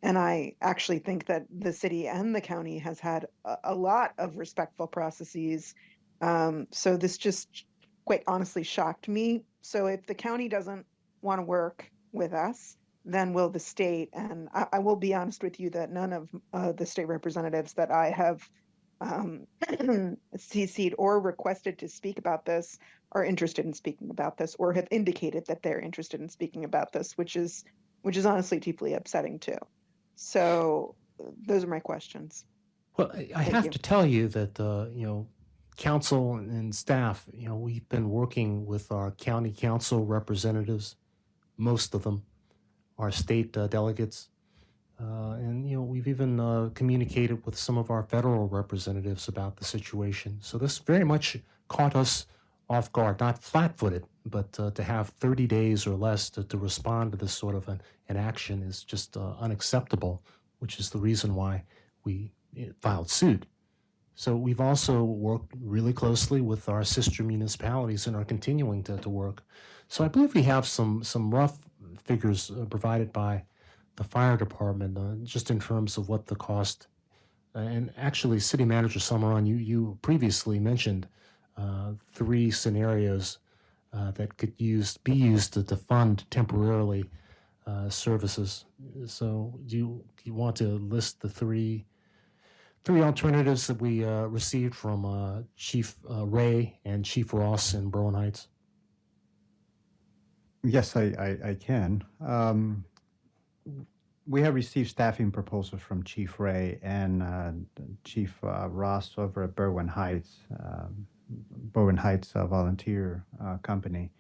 And I actually think that the city and the county has had a lot of respectful processes. So this just quite honestly shocked me. So if the county doesn't want to work with us, then will the state? And I will be honest with you that none of the state representatives that I have CC'd or requested to speak about this are interested in speaking about this, or have indicated that they're interested in speaking about this, which is honestly deeply upsetting too. So those are my questions. Well, I have to tell you that, council and staff, we've been working with our county council representatives, most of them, our state delegates, and, we've even communicated with some of our federal representatives about the situation. So this very much caught us off guard, not flat-footed, but to have 30 days or less to respond to this sort of an action is just unacceptable, which is the reason why we filed suit. So we've also worked really closely with our sister municipalities and are continuing to work. So I believe we have some rough figures provided by the fire department just in terms of what the cost. And actually, City Manager Summeron, you previously mentioned 3 scenarios that could be used to fund temporarily services. So do you want to list the three alternatives that we received from Chief Ray and Chief Ross in Berwyn Heights? Yes, I can. We have received staffing proposals from Chief Ray and Chief Ross over at Berwyn Heights. Berwyn Heights volunteer company.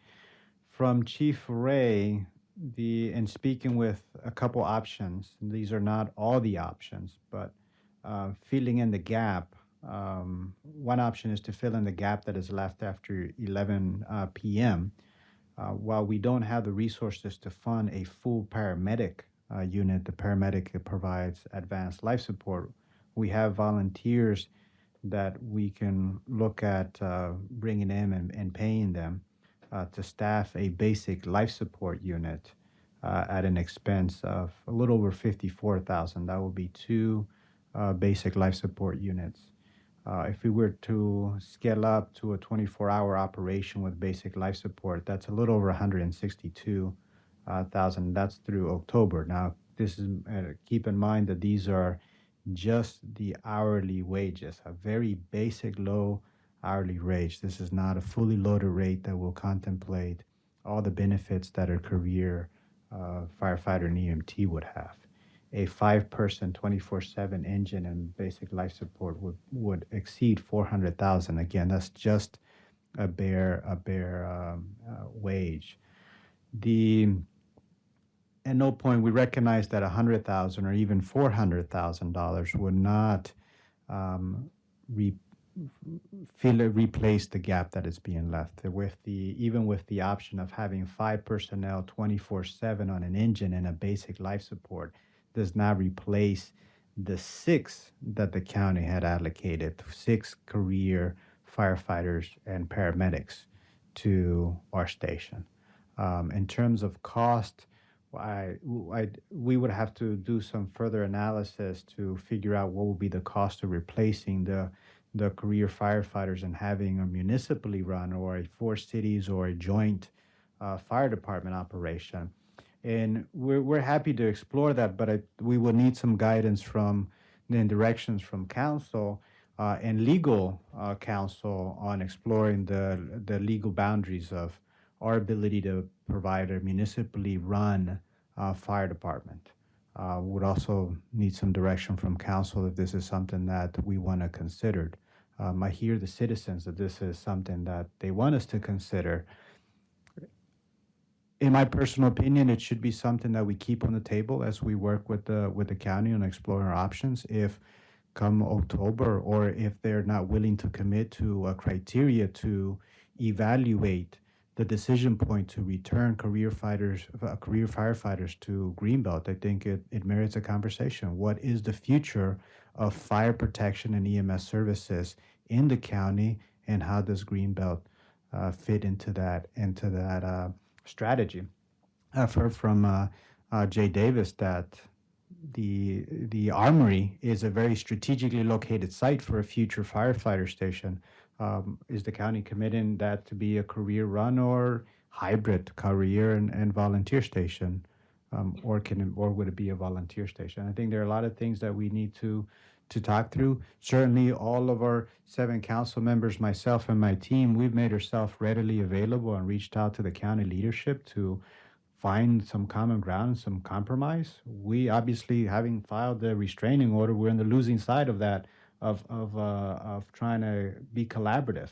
From Chief Ray, in speaking with a couple options, these are not all the options, but filling in the gap. One option is to fill in the gap that is left after 11 p.m. While we don't have the resources to fund a full paramedic unit, the paramedic provides advanced life support. we have volunteers that we can look at bringing in and paying them to staff a basic life support unit at an expense of a little over $54,000. That would be two basic life support units. If we were to scale up to a 24-hour operation with basic life support, that's a little over 162,000. That's through October. Now, this is keep in mind that these are just the hourly wages, a very basic low hourly wage. This is not a fully loaded rate that will contemplate all the benefits that a career firefighter and EMT would have. A 5-person 24/7 engine and basic life support would exceed 400,000. Again, that's just a bare wage. At no point we recognize that $100,000 or even $400,000 would not replace the gap that is being left. Even with the option of having 5 personnel 24/7 on an engine and a basic life support, does not replace the 6 that the county had allocated, 6 career firefighters and paramedics to our station. In terms of cost, we would have to do some further analysis to figure out what would be the cost of replacing the career firefighters and having a municipally run or a 4 cities or a joint fire department operation. And we're happy to explore that, but we will need some guidance and directions from council and legal counsel on exploring the legal boundaries of our ability to provide a municipally run fire department. Would also need some direction from council if this is something that we want to consider. I hear the citizens that this is something that they want us to consider. In my personal opinion, it should be something that we keep on the table as we work with the county on exploring our options. If come October, or if they're not willing to commit to a criteria to evaluate the decision point to return career firefighters to Greenbelt, I think it merits a conversation. What is the future of fire protection and EMS services in the county, and how does Greenbelt fit into that strategy? I've heard from Jay Davis that the Armory is a very strategically located site for a future firefighter station. Is the county committing that to be a career run or hybrid career and volunteer station, or would it be a volunteer station? I think there are a lot of things that we need to talk through. Certainly, all of our 7 council members, myself and my team, we've made ourselves readily available and reached out to the county leadership to find some common ground, some compromise. We obviously, having filed the restraining order, we're on the losing side of that, of trying to be collaborative.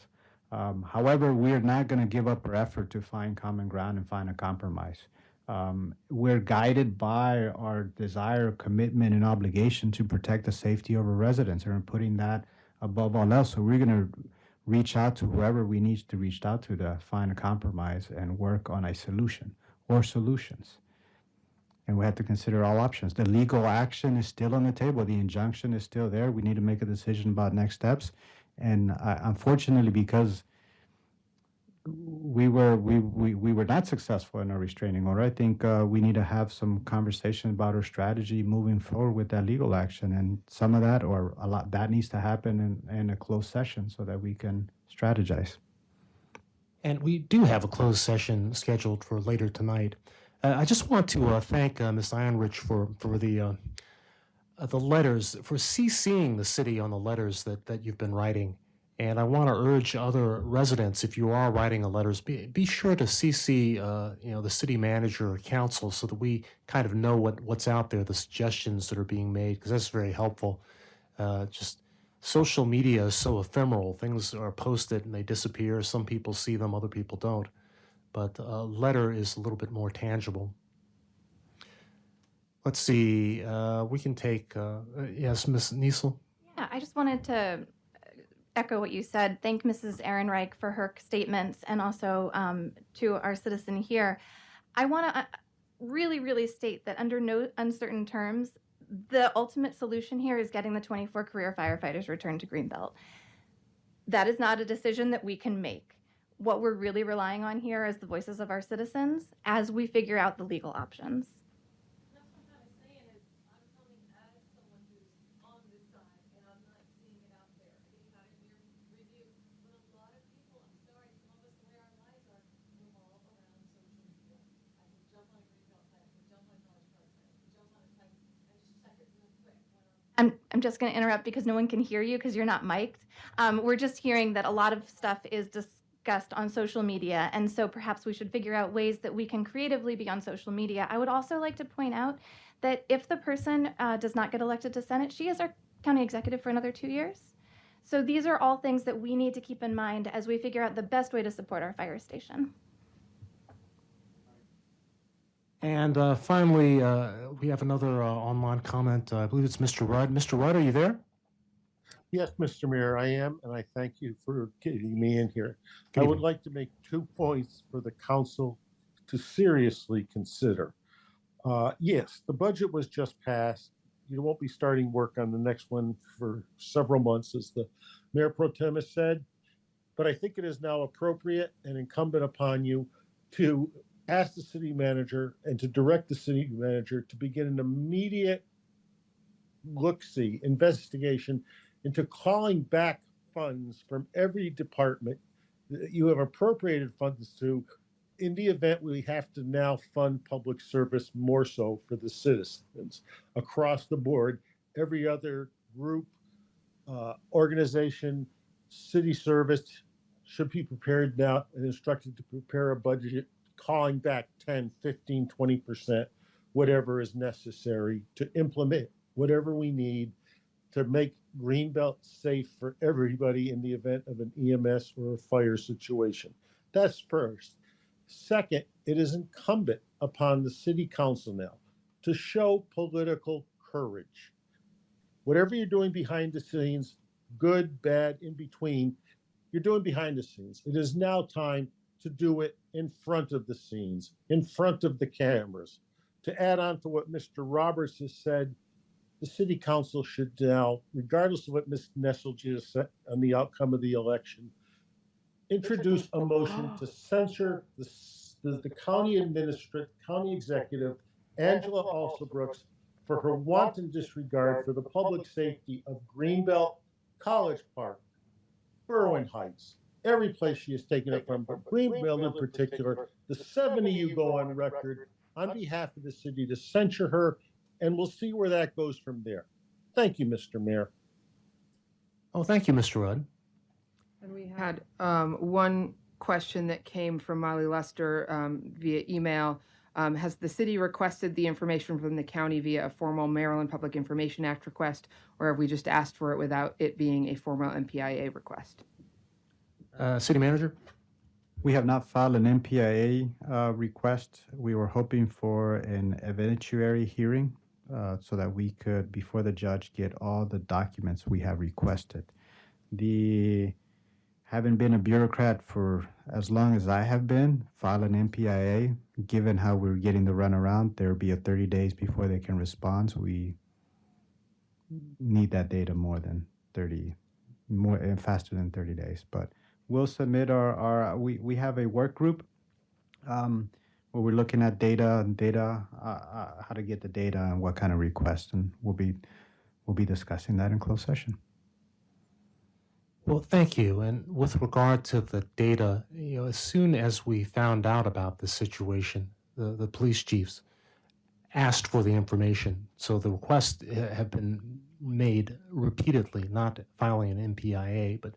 However, we're not going to give up our effort to find common ground and find a compromise. We're guided by our desire, commitment, and obligation to protect the safety of our residents, and we're putting that above all else. So we're going to reach out to whoever we need to reach out to find a compromise and work on a solution or solutions. And we have to consider all options. The legal action is still on the table. The injunction is still there. We need to make a decision about next steps. And unfortunately, because we were not successful in our restraining order, I think we need to have some conversation about our strategy moving forward with that legal action. And some of that, or a lot, that needs to happen in a closed session so that we can strategize. And we do have a closed session scheduled for later tonight. I just want to thank Ms. Ironrich for the letters, for CCing the city on the letters that you've been writing. And I want to urge other residents, if you are writing letters, be sure to CC the city manager or council so that we kind of know what's out there, the suggestions that are being made, because that's very helpful. Just social media is so ephemeral. Things are posted and they disappear. Some people see them, other people don't. But a letter is a little bit more tangible. Let's see. We can take, yes, Ms. Niesel? Yeah, I just wanted to echo what you said. Thank Mrs. Ehrenreich for her statements, and also to our citizen here. I want to really, really state that under no uncertain terms, the ultimate solution here is getting the 24 career firefighters returned to Greenbelt. That is not a decision that we can make. What we're really relying on here is the voices of our citizens as we figure out the legal options. I'm just going to interrupt because no one can hear you because you're not mic'd. We're just hearing that a lot of stuff is discussed on social media, and so perhaps we should figure out ways that we can creatively be on social media. I would also like to point out that if the person does not get elected to Senate, she is our county executive for another 2 years. So these are all things that we need to keep in mind as we figure out the best way to support our fire station. And finally, we have another online comment. I believe it's Mr. Rudd. Mr. Rudd, are you there? Yes, Mr. Mayor, I am, and I thank you for getting me in here. Good I would evening. like to make 2 points for the council to seriously consider. Yes, the budget was just passed. You won't be starting work on the next one for several months, as the Mayor Pro Tem has said. But I think it is now appropriate and incumbent upon you to ask the city manager and to direct the city manager to begin an immediate look-see investigation into calling back funds from every department that you have appropriated funds to, in the event we have to now fund public service more so for the citizens across the board. Every other group, organization, city service should be prepared now and instructed to prepare a budget calling back 10, 15, 20%, whatever is necessary to implement whatever we need to make Greenbelt safe for everybody in the event of an EMS or a fire situation. That's first. Second, it is incumbent upon the city council now to show political courage. Whatever you're doing behind the scenes, good, bad, in between, you're doing behind the scenes. It is now time to do it in front of the scenes, in front of the cameras. To add on to what Mr. Roberts has said, the city council should now, regardless of what Ms. Nesselgy has said on the outcome of the election, introduce a motion to censure the county administrator, county executive, Angela Alsobrooks, for her wanton disregard for the public safety of Greenbelt, College Park, Berwyn Heights, every place she has taken it from, but Greenbelt in particular. The 7 of you go on record on behalf of the city to censure her, and we'll see where that goes from there. Thank you, Mr. Mayor. Oh, thank you, Mr. Rudd. And we had one question that came from Molly Lester via email. Has the city requested the information from the county via a formal Maryland Public Information Act request, or have we just asked for it without it being a formal MPIA request? City Manager? We have not filed an MPIA request. We were hoping for an evidentiary hearing so that we could, before the judge, get all the documents we have requested. Having been a bureaucrat for as long as I have been, file an MPIA, given how we're getting the runaround, there'll be a 30 days before they can respond. So we need that data faster than 30 days. But we'll submit we have a work group where we're looking at data, how to get the data and what kind of requests, and we'll be discussing that in closed session. Well, thank you. And with regard to the data, as soon as we found out about the situation, the police chiefs asked for the information. So the requests have been made repeatedly, not filing an MPIA, but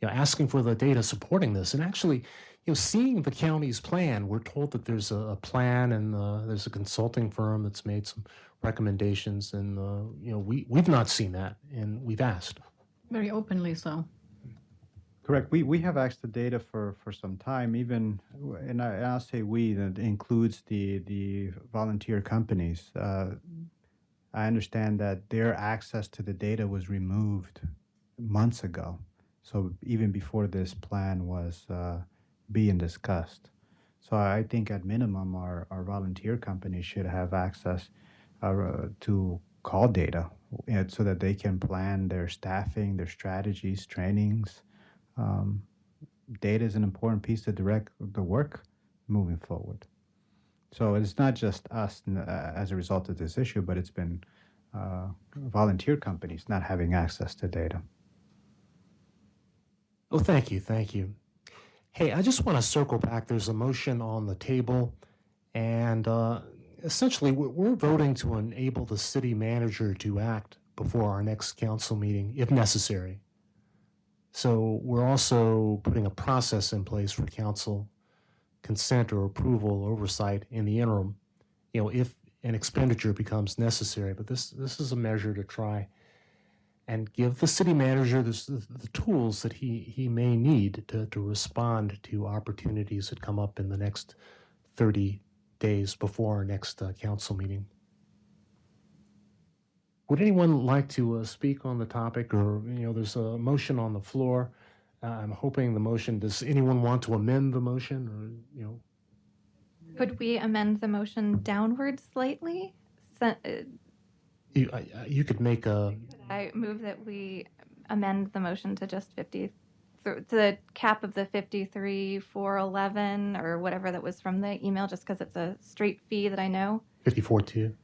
asking for the data supporting this. And actually, seeing the county's plan, we're told that there's a plan and there's a consulting firm that's made some recommendations, and we've not seen that, and we've asked. Very openly so. Correct. We have asked the data for some time, even, and I'll say we, that includes the volunteer companies. I understand that their access to the data was removed months ago. So even before this plan was being discussed. So I think at minimum our volunteer companies should have access to call data, and so that they can plan their staffing, their strategies, trainings. Data is an important piece to direct the work moving forward. So it's not just us as a result of this issue, but it's been volunteer companies not having access to data. Oh, thank you, thank you. Hey, I just want to circle back. There's a motion on the table, and essentially we're voting to enable the city manager to act before our next council meeting if necessary. So we're also putting a process in place for council consent or approval oversight in the interim, if an expenditure becomes necessary. But this is a measure to try and give the city manager the tools that he may need to respond to opportunities that come up in the next 30 days before our next council meeting. Would anyone like to speak on the topic? Or, there's a motion on the floor. I'm hoping the motion, does anyone want to amend the motion? Or, Could we amend the motion downward slightly? you could make a, I move that we amend the motion to just 50, to the cap of the 53,411 or whatever that was from the email, just because it's a straight fee that I know. 54-2.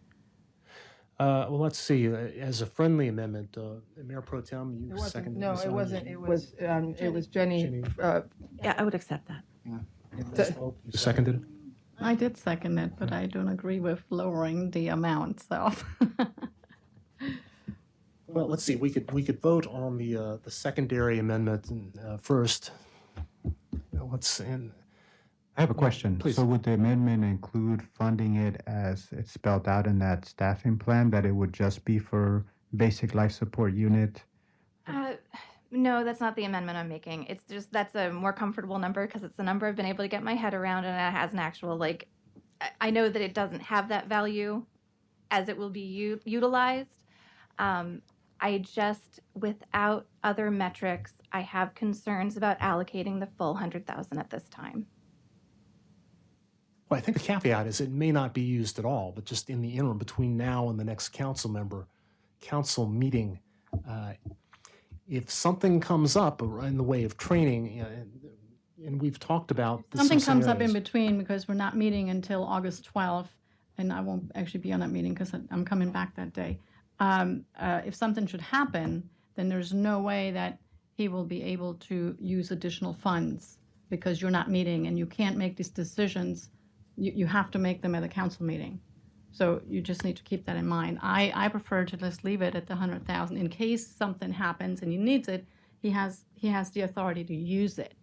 Well, let's see. As a friendly amendment, Mayor Pro Tem, you seconded No, this it one? wasn't. It was Jenny. Yeah, I would accept that. You seconded it? I did second it, but I don't agree with lowering the amount, so. Well, let's see. We could vote on the secondary amendment first. I have a question. Please. So would the amendment include funding it as it's spelled out in that staffing plan, that it would just be for basic life support unit? No, that's not the amendment I'm making. It's just, that's a more comfortable number because it's the number I've been able to get my head around, and it has an actual, I know that it doesn't have that value as it will be utilized. I just, without other metrics, I have concerns about allocating the full 100,000 at this time. Well, I think the caveat is it may not be used at all, but just in the interim between now and the next council meeting, if something comes up in the way of training, and we've talked about this. Something comes up in between because we're not meeting until August 12th, and I won't actually be on that meeting because I'm coming back that day. If something should happen, then there's no way that he will be able to use additional funds because you're not meeting and you can't make these decisions. You have to make them at a council meeting. So you just need to keep that in mind. I prefer to just leave it at the 100,000 in case something happens and he needs it. He has the authority to use it,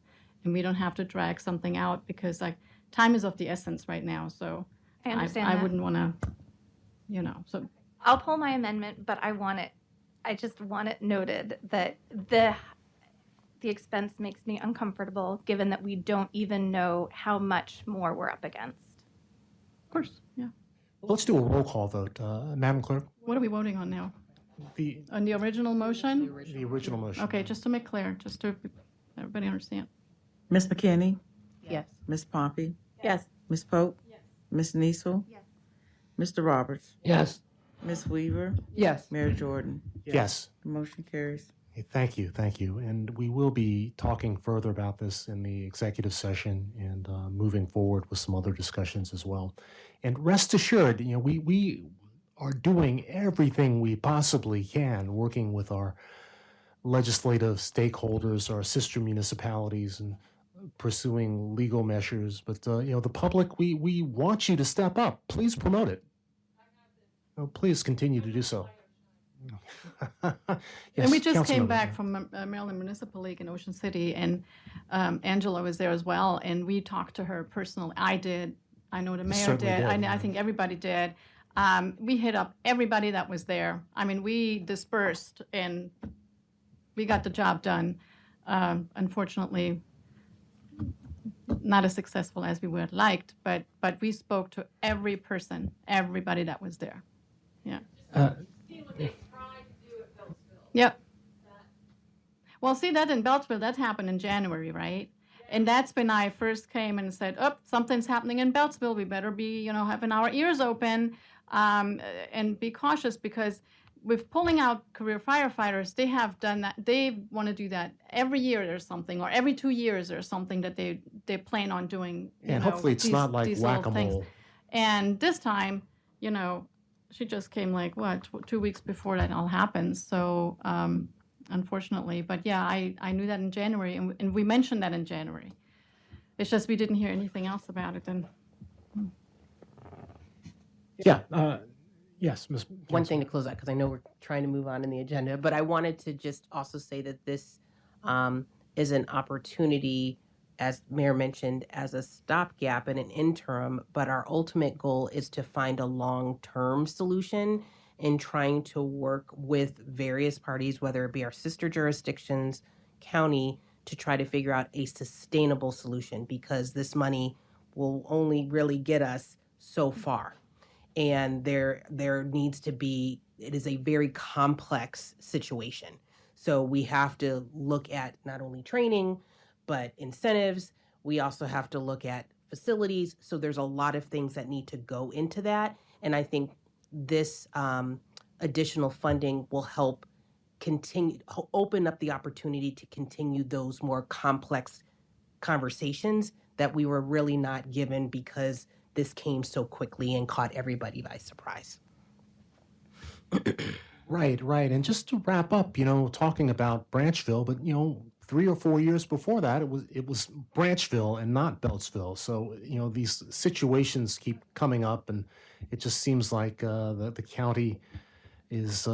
and we don't have to drag something out because time is of the essence right now. So I understand I that. wouldn't want to, so. I'll pull my amendment, but I just want it noted that the expense makes me uncomfortable given that we don't even know how much more we're up against. Of course, yeah. Let's do a roll call vote. Madam Clerk? What are we voting on now? On the original motion? The original motion. Okay, just to make clear, just to everybody understand. Ms. McKinney? Yes. Ms. Pompey? Yes. Ms. Pope? Yes. Ms. Niesel? Yes. Mr. Roberts? Yes. Ms. Weaver? Yes. Mayor Jordan? Yes. The motion carries. Okay, thank you. And we will be talking further about this in the executive session and moving forward with some other discussions as well. And rest assured, we are doing everything we possibly can, working with our legislative stakeholders, our sister municipalities, and pursuing legal measures. But the public, we want you to step up. Please promote it. Please continue to do so. Yes, And we just Councilmember. came back from Maryland Municipal League in Ocean City, and Angela was there as well, and we talked to her personally. I did. I know the mayor certainly did. did, I think everybody did. We hit up everybody that was there. I mean, we dispersed, and we got the job done. Unfortunately, not as successful as we would have liked, but we spoke to every person, everybody that was there. Yeah. Yep. Well, see, that in Beltsville, that happened in January, right? And that's when I first came and said, "Oh, something's happening in Beltsville. We better be, having our ears open and be cautious because with pulling out career firefighters, they have done that. They want to do that every year. There's something, or every 2 years there's something that they plan on doing. And hopefully it's not like these little things. whack-a-mole. And this time, she just came like 2 weeks before that all happened. So unfortunately, but yeah, I knew that in January, and we mentioned that in January. It's just we didn't hear anything else about it then. Yeah. Yes, Ms. One thing to close out, because I know we're trying to move on in the agenda, but I wanted to just also say that this is an opportunity, as Mayor mentioned, as a stopgap and an interim, but our ultimate goal is to find a long-term solution in trying to work with various parties, whether it be our sister jurisdictions, county, to try to figure out a sustainable solution, because this money will only really get us so far. And there needs to be, it is a very complex situation. So we have to look at not only training, but incentives. We also have to look at facilities. So there's a lot of things that need to go into that. And I think this additional funding will help open up the opportunity to continue those more complex conversations that we were really not given because this came so quickly and caught everybody by surprise. Right. And just to wrap up, talking about Branchville, but 3 or 4 years before that, it was Branchville and not Beltsville. So these situations keep coming up, and it just seems like the county is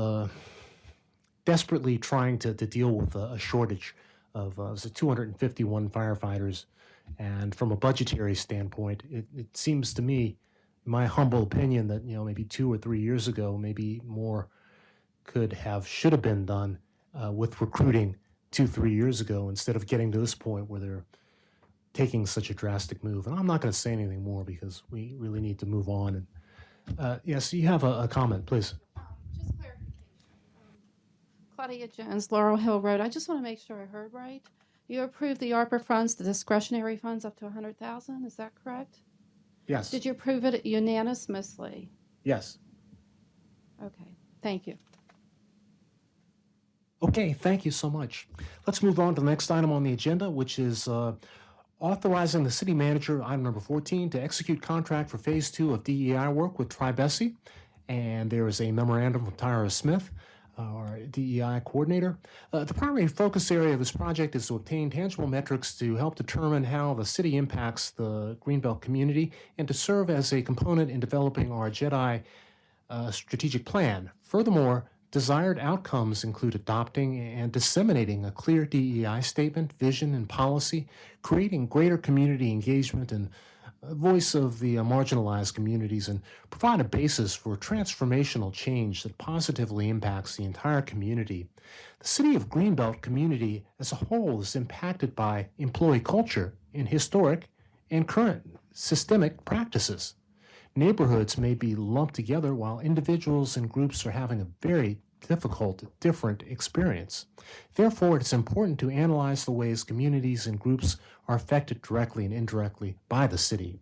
desperately trying to deal with a shortage of 251 firefighters. And from a budgetary standpoint, it seems to me, my humble opinion, that maybe 2 or 3 years ago, maybe more should have been done with recruiting 2-3 years ago, instead of getting to this point where they're taking such a drastic move. And I'm not going to say anything more because we really need to move on. And yes, you have a comment, please. Just clarification. Claudia Jones, Laurel Hill Road. I just want to make sure I heard right. You approved the ARPA funds, the discretionary funds up to $100,000. Is that correct? Yes. Did you approve it unanimously? Yes. Okay. Thank you. Okay, thank you so much. Let's move on to the next item on the agenda, which is authorizing the city manager, item number 14, to execute contract for phase 2 of DEI work with Tri-Bessie. And there is a memorandum from Tyra Smith, our DEI coordinator. The primary focus area of this project is to obtain tangible metrics to help determine how the city impacts the Greenbelt community and to serve as a component in developing our JEDI strategic plan. Furthermore, desired outcomes include adopting and disseminating a clear DEI statement, vision, and policy, creating greater community engagement and a voice of the marginalized communities, and provide a basis for transformational change that positively impacts the entire community. The City of Greenbelt community as a whole is impacted by employee culture and historic and current systemic practices. Neighborhoods may be lumped together while individuals and groups are having a very different experience. Therefore, it's important to analyze the ways communities and groups are affected directly and indirectly by the city.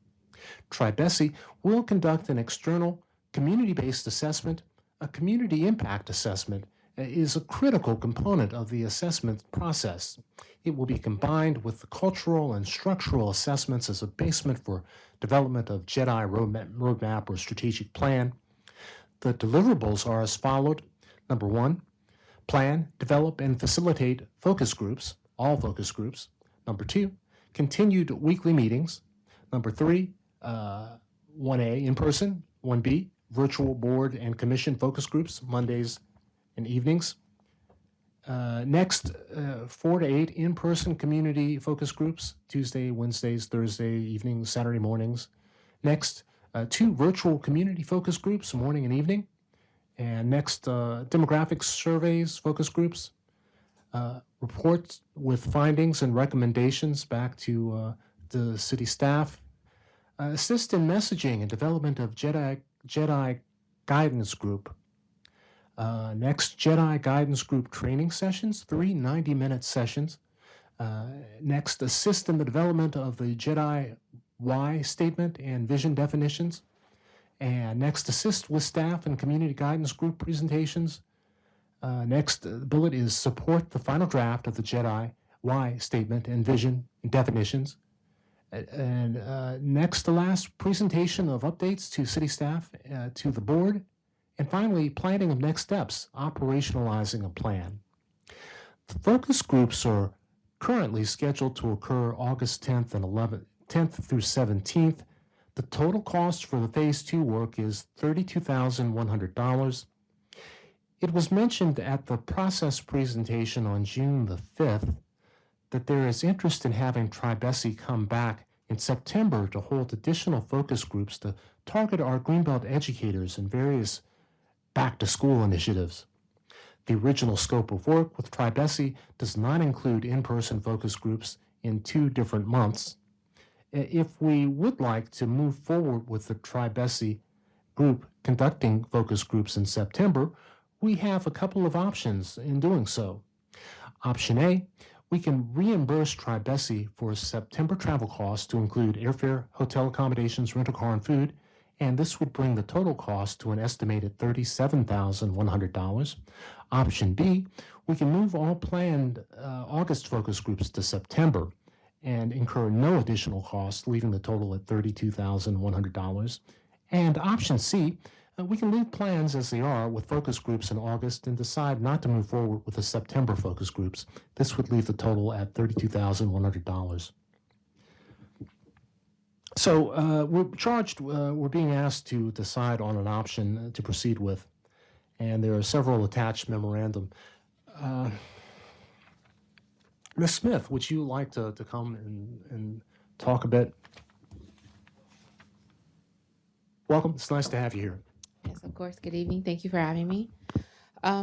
Tri-Bessie will conduct an external community-based assessment. A community impact assessment is a critical component of the assessment process. It will be combined with the cultural and structural assessments as a basement for development of JEDI roadmap or strategic plan. The deliverables are as followed. Number 1, plan, develop, and facilitate focus groups, all focus groups. Number 2, continued weekly meetings. Number 3, 1A, in-person. 1B, virtual board and commission focus groups, Mondays and evenings. Next, 4 to 8 in-person community focus groups, Tuesday, Wednesdays, Thursday evenings, Saturday mornings. Next, 2 virtual community focus groups, morning and evening. And next, demographics surveys, focus groups, reports with findings and recommendations back to the city staff, assist in messaging and development of JEDI guidance group. Next, JEDI guidance group training sessions, 3 90-minute sessions. Next, assist in the development of the JEDI why statement and vision definitions. And next, assist with staff and community guidance group presentations. Next bullet is support the final draft of the JEDI why statement and vision definitions. And next to last, presentation of updates to city staff, to the board. And finally, planning of next steps, operationalizing a plan. The focus groups are currently scheduled to occur August 10th and 10th through 17th. The total cost for the Phase 2 work is $32,100. It was mentioned at the process presentation on June the 5th that there is interest in having Tribesi come back in September to hold additional focus groups to target our Greenbelt educators in various back-to-school initiatives. The original scope of work with Tribesi does not include in-person focus groups in 2 different months. If we would like to move forward with the Tribesi group conducting focus groups in September, we have a couple of options in doing so. Option A, we can reimburse Tribesi for September travel costs to include airfare, hotel accommodations, rental car, and food, and this would bring the total cost to an estimated $37,100. Option B, we can move all planned August focus groups to September and incur no additional costs, leaving the total at $32,100. And option C, we can leave plans as they are with focus groups in August and decide not to move forward with the September focus groups. This would leave the total at $32,100. So we're being asked to decide on an option to proceed with, and there are several attached memorandum. Ms. Smith, would you like to come and talk a bit? Welcome. It's nice to have you here. Yes, of course. Good evening. Thank you for having me.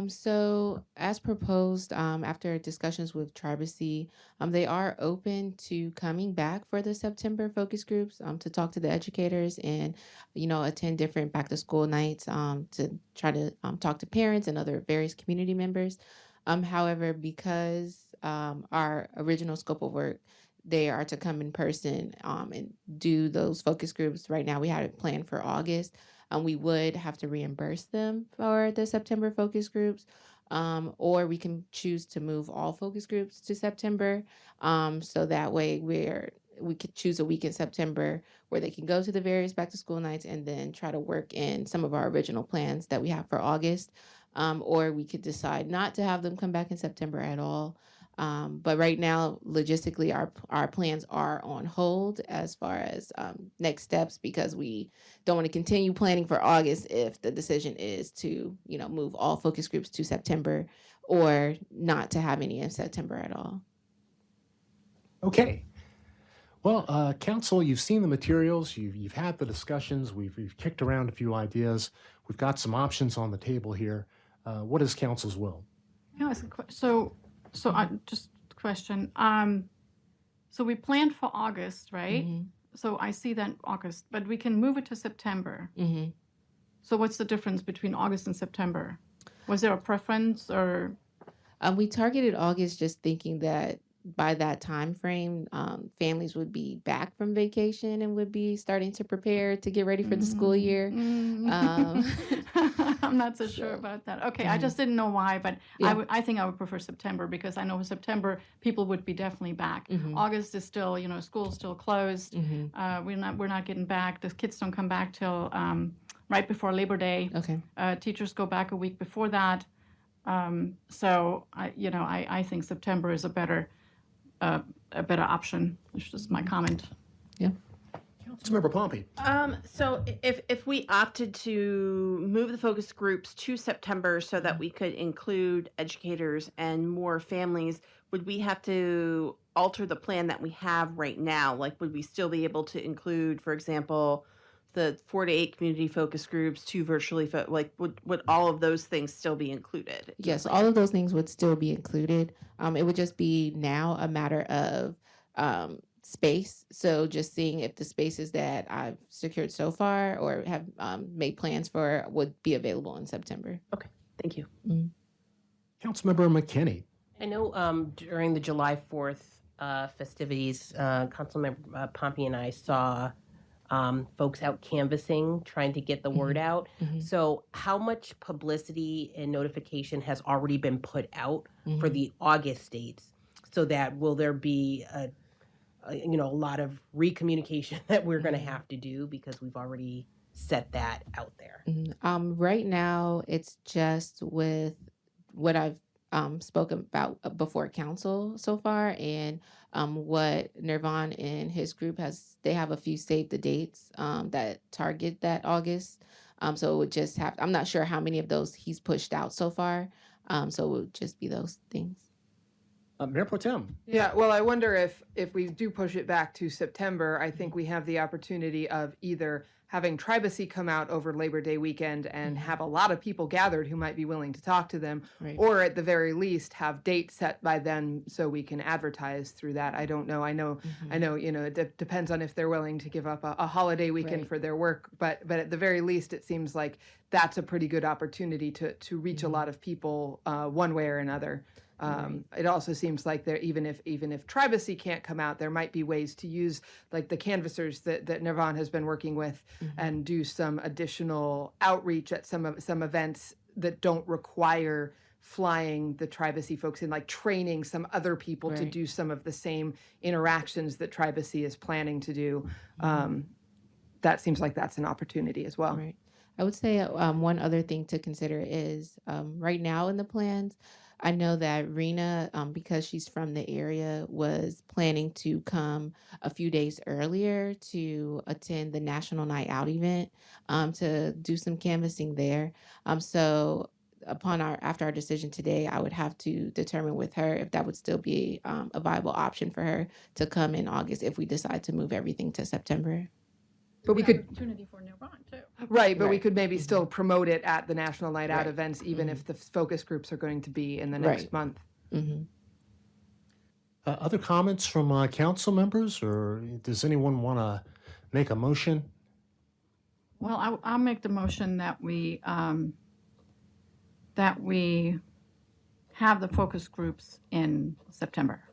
So as proposed, after discussions with Tribesi, they are open to coming back for the September focus groups to talk to the educators and, attend different back to school nights to try to talk to parents and other various community members. However, because our original scope of work, they are to come in person and do those focus groups. Right now, we had it planned for August. We would have to reimburse them for the September focus groups, or we can choose to move all focus groups to September. So that way we could choose a week in September where they can go to the various back to school nights and then try to work in some of our original plans that we have for August. Or we could decide not to have them come back in September at all. But right now, logistically, our plans are on hold as far as next steps because we don't want to continue planning for August if the decision is to, move all focus groups to September or not to have any in September at all. Okay. Well, Council, you've seen the materials, you've had the discussions, we've kicked around a few ideas, we've got some options on the table here. What is Council's will? Can I ask a So I just a question. So we planned for August, right? Mm-hmm. So I see that August, but we can move it to September. Mm-hmm. So what's the difference between August and September? Was there a preference or? We targeted August just thinking that by that time frame, families would be back from vacation and would be starting to prepare to get ready for the school year. I'm not so sure about that. Okay, I just didn't know why, but Yeah. I think I would prefer September because I know in September people would be definitely back. August is still, school's still closed. We're not getting back. The kids don't come back till right before Labor Day. Okay. Teachers go back a week before that. So I think September is a better option. It's just my comment. Yeah. Councilmember Pompey. So if we opted to move the focus groups to September so that we could include educators and more families, would we have to alter the plan that we have right now? Like, would we still be able to include, for example, the 4 to 8 community focus groups, 2 virtually, would all of those things still be included? Yes, all of those things would still be included. It would just be now a matter of space. So just seeing if the spaces that I've secured so far or have made plans for would be available in September. Okay, thank you. Councilmember McKinney. I know during the July 4th festivities, Councilmember Pompey and I saw folks out canvassing, trying to get the word out. So, how much publicity and notification has already been put out for the August dates? So that will there be a lot of recommunication that we're going to have to do because we've already set that out there? Right now, it's just with what I've spoken about before council so far, and what Nirvan and his group they have a few save the dates that target that August. So it would just have, I'm not sure how many of those he's pushed out so far. So it would just be those things. Mayor Pro Tem. Yeah, well, I wonder if we do push it back to September, I think we have the opportunity of either having Tribacy come out over Labor Day weekend and have a lot of people gathered who might be willing to talk to them, Right. or at the very least have dates set by then so we can advertise through that. I don't know. I know, it depends on if they're willing to give up a holiday weekend Right. for their work, but at the very least, it seems like that's a pretty good opportunity to reach a lot of people one way or another. It also seems like there, even if Tribacy can't come out, there might be ways to use like the canvassers that Nirvan has been working with and do some additional outreach at some events that don't require flying the Tribacy folks in, like training some other people to Right. do some of the same interactions that Tribacy is planning to do. That seems like that's an opportunity as well. Right. I would say one other thing to consider is right now in the plans, I know that Rena, because she's from the area, was planning to come a few days earlier to attend the National Night Out event to do some canvassing there. So after our decision today, I would have to determine with her if that would still be a viable option for her to come in August if we decide to move everything to September. But we could, Opportunity for Nirvan too. right, but we Right. could maybe still promote it at the National Night Out Right. events, even if the focus groups are going to be in the next Right. month. Other comments from council members, or does anyone want to make a motion? Well, I'll make the motion that we have the focus groups in September.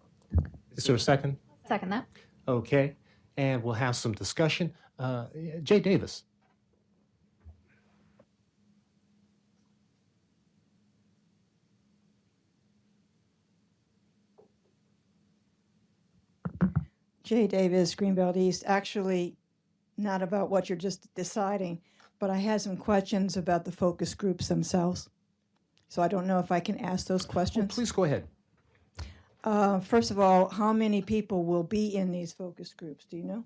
Is there a second? Second that. Okay, and we'll have some discussion. Jay Davis. Jay Davis, Greenbelt East. Actually, not about what you're just deciding, but I had some questions about the focus groups themselves. So I don't know if I can ask those questions. Please go ahead. First of all, how many people will be in these focus groups? Do you know?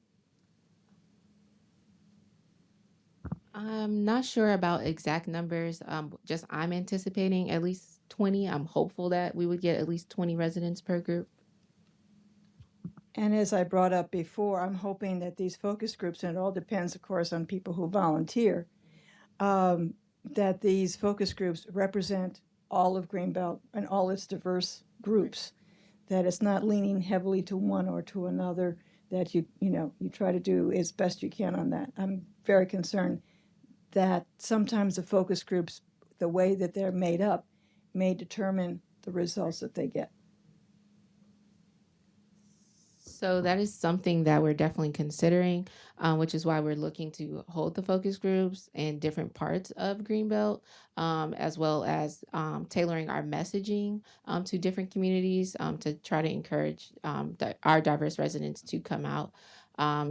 I'm not sure about exact numbers. Just I'm anticipating at least 20. I'm hopeful that we would get at least 20 residents per group. And as I brought up before, I'm hoping that these focus groups, and it all depends, of course, on people who volunteer, that these focus groups represent all of Greenbelt and all its diverse groups, that it's not leaning heavily to one or to another, that you try to do as best you can on that. I'm very concerned that sometimes the focus groups, the way that they're made up, may determine the results that they get. So that is something that we're definitely considering, which is why we're looking to hold the focus groups in different parts of Greenbelt, as well as tailoring our messaging to different communities to try to encourage our diverse residents to come out.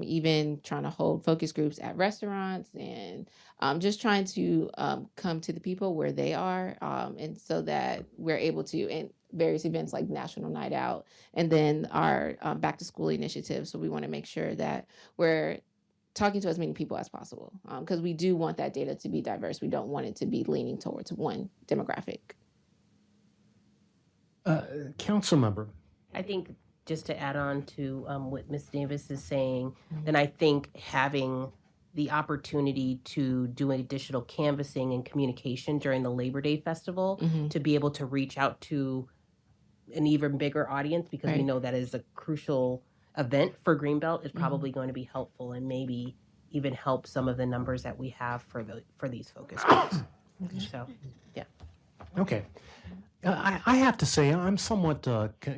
Even trying to hold focus groups at restaurants and just trying to come to the people where they are, and so that we're able to, in various events like National Night Out and then our back to school initiative. So we want to make sure that we're talking to as many people as possible, because we do want that data to be diverse. We don't want it to be leaning towards one demographic. Council member. I think just to add on to what Ms. Davis is saying, then I think having the opportunity to do additional canvassing and communication during the Labor Day festival to be able to reach out to an even bigger audience, because we Right. know that is a crucial event for Greenbelt, is probably going to be helpful and maybe even help some of the numbers that we have for these focus groups. So, yeah. Okay. I have to say I'm somewhat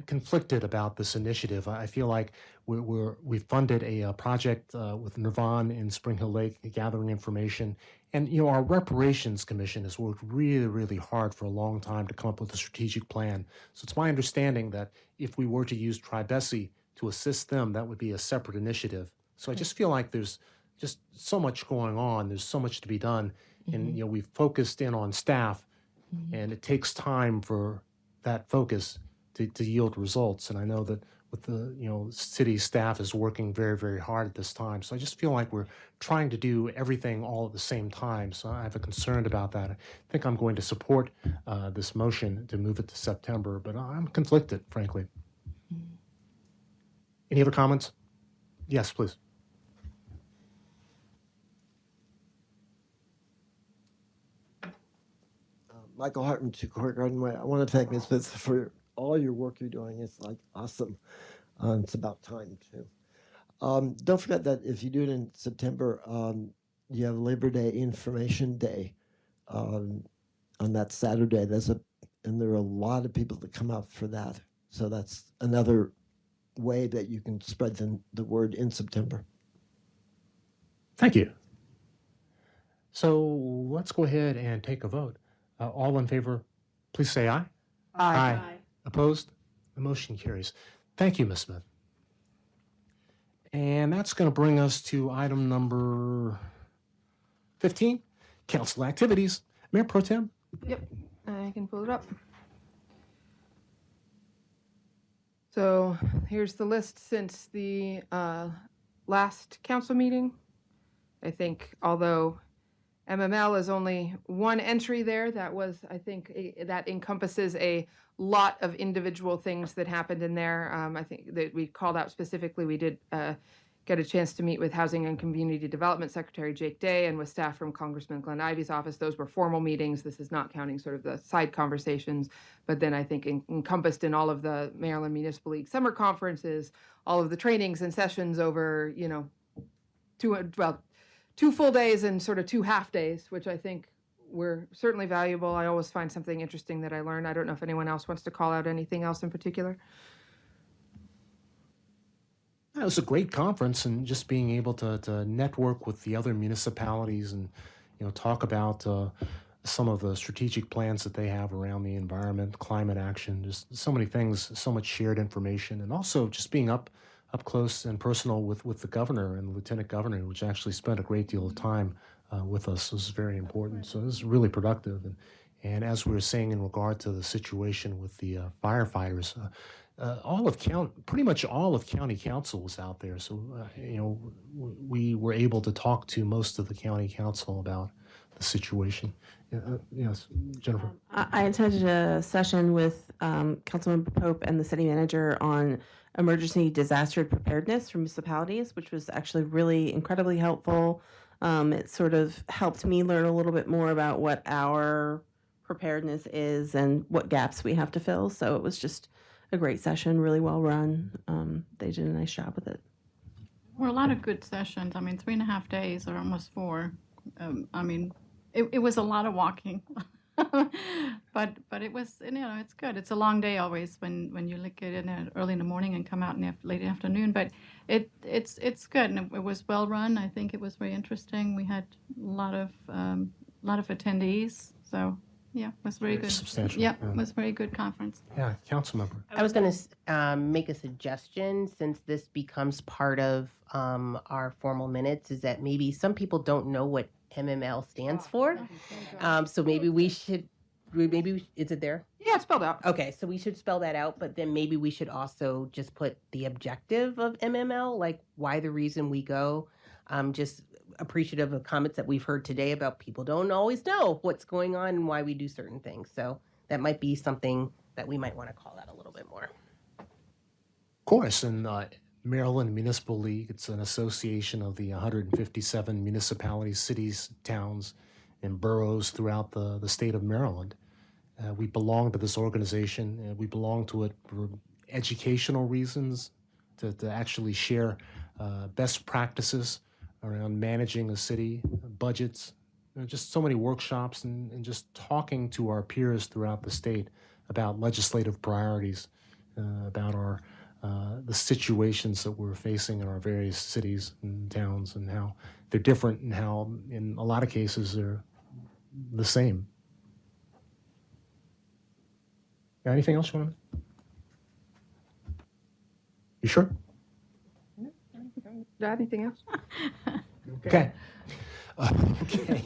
conflicted about this initiative. I feel like we've funded a project with Nirvan in Spring Hill Lake, gathering information, and our reparations commission has worked really, really hard for a long time to come up with a strategic plan. So it's my understanding that if we were to use Tribesi to assist them, that would be a separate initiative. So I just feel like there's just so much going on. There's so much to be done, and we've focused in on staff. And it takes time for that focus to yield results. And I know that with the city staff is working very, very hard at this time. So I just feel like we're trying to do everything all at the same time. So I have a concern about that. I think I'm going to support this motion to move it to September, but I'm conflicted, frankly. Any other comments? Yes, please. Michael Hartman, Two Court Garden Way. I want to thank Ms. Fitz for all your work you're doing. It's like awesome. It's about time too. Don't forget that if you do it in September, you have Labor Day Information Day on that Saturday. And there are a lot of people that come out for that. So that's another way that you can spread the word in September. Thank you. So let's go ahead and take a vote. All in favor, please say aye. Aye. Opposed? The motion carries. Thank you, Ms. Smith. And that's going to bring us to item number 15, council activities. Mayor Pro Tem? Yep, I can pull it up. So here's the list since the last council meeting. I think although MML is only one entry there, that was, I think, that encompasses a lot of individual things that happened in there. I think that we called out specifically, we did get a chance to meet with Housing and Community Development Secretary Jake Day and with staff from Congressman Glenn Ivey's office. Those were formal meetings. This is not counting sort of the side conversations, but then I think encompassed in all of the Maryland Municipal League summer conferences, all of the trainings and sessions over, 2 full days and sort of 2 half days, which I think were certainly valuable. I always find something interesting that I learned. I don't know if anyone else wants to call out anything else in particular. It was a great conference, and just being able to network with the other municipalities and talk about some of the strategic plans that they have around the environment, climate action, just so many things, so much shared information, and also just being up close and personal with the governor and the lieutenant governor, which actually spent a great deal of time with us, was very important. So this is really productive. And as we were saying in regard to the situation with the firefighters, pretty much all of county council was out there. So, we were able to talk to most of the county council about the situation. Yes, Jennifer. I attended a session with Councilmember Pope and the city manager on emergency disaster preparedness for municipalities, which was actually really incredibly helpful. It sort of helped me learn a little bit more about what our preparedness is and what gaps we have to fill. So it was just a great session, really well run. They did a nice job with it. Well, a lot of good sessions. 3.5 days or almost 4. It was a lot of walking. but it was, it's good. It's a long day always when you look at it early in the morning and come out in the late afternoon. But it's good, and it was well run. I think it was very interesting. We had a lot of attendees. So yeah, it was very good. Substantial. Yeah, it was a very good conference. Yeah, council member. I was going to make a suggestion, since this becomes part of our formal minutes, is that maybe some people don't know what MML stands for. So maybe we should, is it there? Yeah, it's spelled out. Okay, so we should spell that out, but then maybe we should also just put the objective of MML, like why the reason we go. Just appreciative of comments that we've heard today about people don't always know what's going on and why we do certain things. So that might be something that we might want to call out a little bit more. Of course, and Maryland Municipal League, it's an association of the 157 municipalities, cities, towns, and boroughs throughout the state of Maryland. We belong to this organization. We belong to it for educational reasons, to actually share best practices around managing a city, budgets, just so many workshops and just talking to our peers throughout the state about legislative priorities, about our the situations that we're facing in our various cities and towns, and how they're different, and how in a lot of cases they're the same. Got anything else you want to? You sure? Got anything else? Okay. Okay.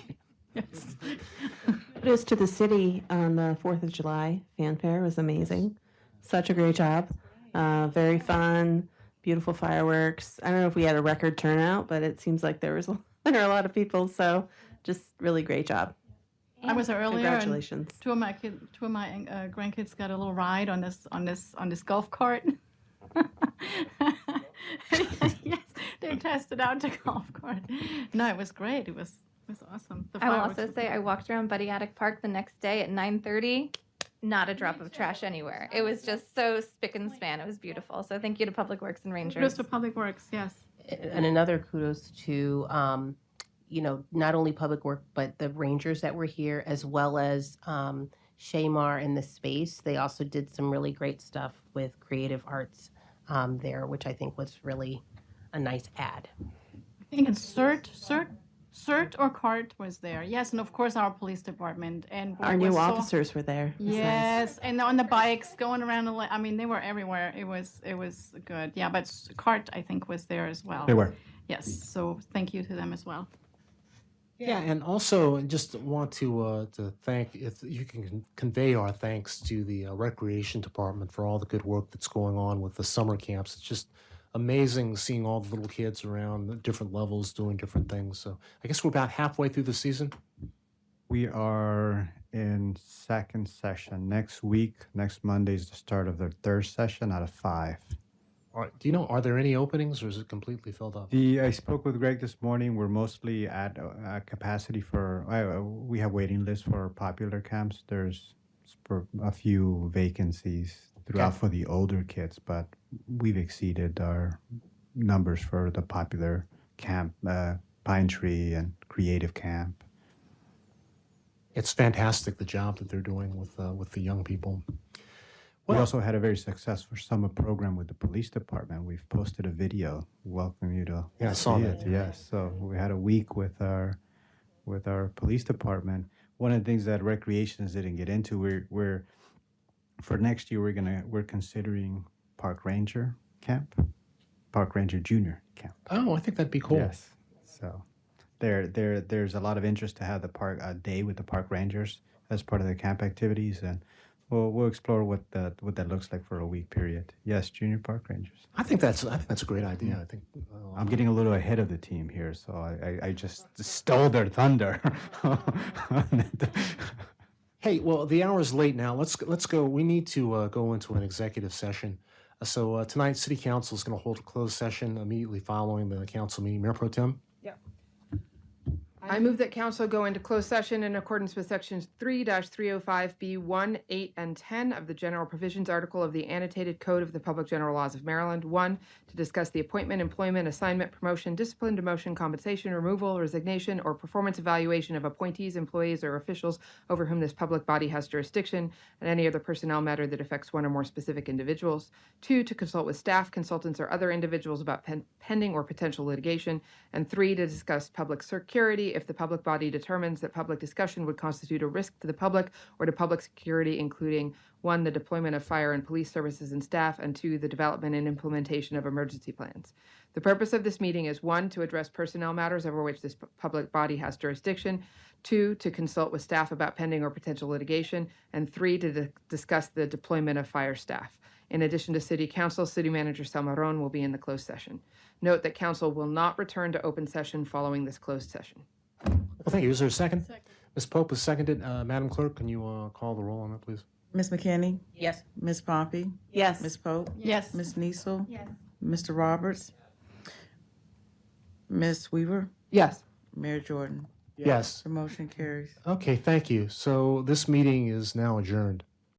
Kudos to the city on the 4th of July. Fanfare was amazing. Such a great job. Very fun, beautiful fireworks. I don't know if we had a record turnout, but it seems like there were a lot of people. So just really great job. I was there earlier. Congratulations. And two of my grandkids got a little ride on this golf cart. Yes, they tested out the golf cart. No, it was great. It was awesome. The I will fireworks also were say I walked around Buddy Attic Park the next day at 9:30. Not a drop of trash anywhere. It was just so spick and span. It was beautiful. So thank you to Public Works and Rangers. Kudos to Public Works, yes. And another kudos to, not only Public Work, but the Rangers that were here, as well as Shaymar in the space. They also did some really great stuff with creative arts there, which I think was really a nice add. I think it's CERT or CART was there. Yes, and of course our police department. And Our new officers were there. It was nice. Yes, and on the bikes going around. They were everywhere. It was good. Yeah, but CART I think was there as well. They were. Yes, so thank you to them as well. Yeah, and also just want to thank, if you can convey our thanks to the Recreation Department for all the good work that's going on with the summer camps. It's just amazing seeing all the little kids around at different levels doing different things. So I guess we're about halfway through the season. We are in second session. Next Monday is the start of the third session out of 5. All right, do you know, are there any openings, or is it completely filled up? I spoke with Greg this morning. We're mostly at capacity for, we have waiting lists for popular camps. There's a few vacancies throughout for the older kids, but we've exceeded our numbers for the popular camp, Pine Tree and Creative Camp. It's fantastic, the job that they're doing with the young people. We also had a very successful summer program with the police department. We've posted a video. Welcome you to I saw see that. it. Yes, so we had a week with our police department. One of the things that recreations didn't get into, we're for next year we're considering Park Ranger Camp, Park Ranger Junior Camp. Oh, I think that'd be cool. Yes, so there's a lot of interest to have a day with the park rangers as part of the camp activities, and we'll explore what that looks like for a week period. Yes, junior park rangers. I think that's a great idea. I think I'm getting a little ahead of the team here, so I just stole their thunder. Hey, well, the hour's late now. Let's go. We need to go into an executive session. So tonight, City Council is going to hold a closed session immediately following the council meeting. Mayor Pro Tem? I move that council go into closed session in accordance with sections 3-305B1, 8, and 10 of the General Provisions article of the Annotated Code of the Public General Laws of Maryland. 1, to discuss the appointment, employment, assignment, promotion, discipline, demotion, compensation, removal, resignation, or performance evaluation of appointees, employees, or officials over whom this public body has jurisdiction, and any other personnel matter that affects one or more specific individuals. 2, to consult with staff, consultants, or other individuals about pending or potential litigation. And 3, to discuss public security if the public body determines that public discussion would constitute a risk to the public or to public security, including 1, the deployment of fire and police services and staff, and 2, the development and implementation of emergency plans. The purpose of this meeting is 1, to address personnel matters over which this public body has jurisdiction, 2, to consult with staff about pending or potential litigation, and 3, to discuss the deployment of fire staff. In addition to City Council, City Manager Salmaron will be in the closed session. Note that Council will not return to open session following this closed session. Well, thank you. Is there a second? Ms. Pope is seconded. Madam Clerk, can you call the roll on that, please? Ms. McKinney? Yes. Ms. Pompey? Yes. Ms. Pope? Yes. Ms. Niesel? Yes. Mr. Roberts? Ms. Weaver? Yes. Mayor Jordan? Yes. The motion carries. Okay, thank you. So this meeting is now adjourned.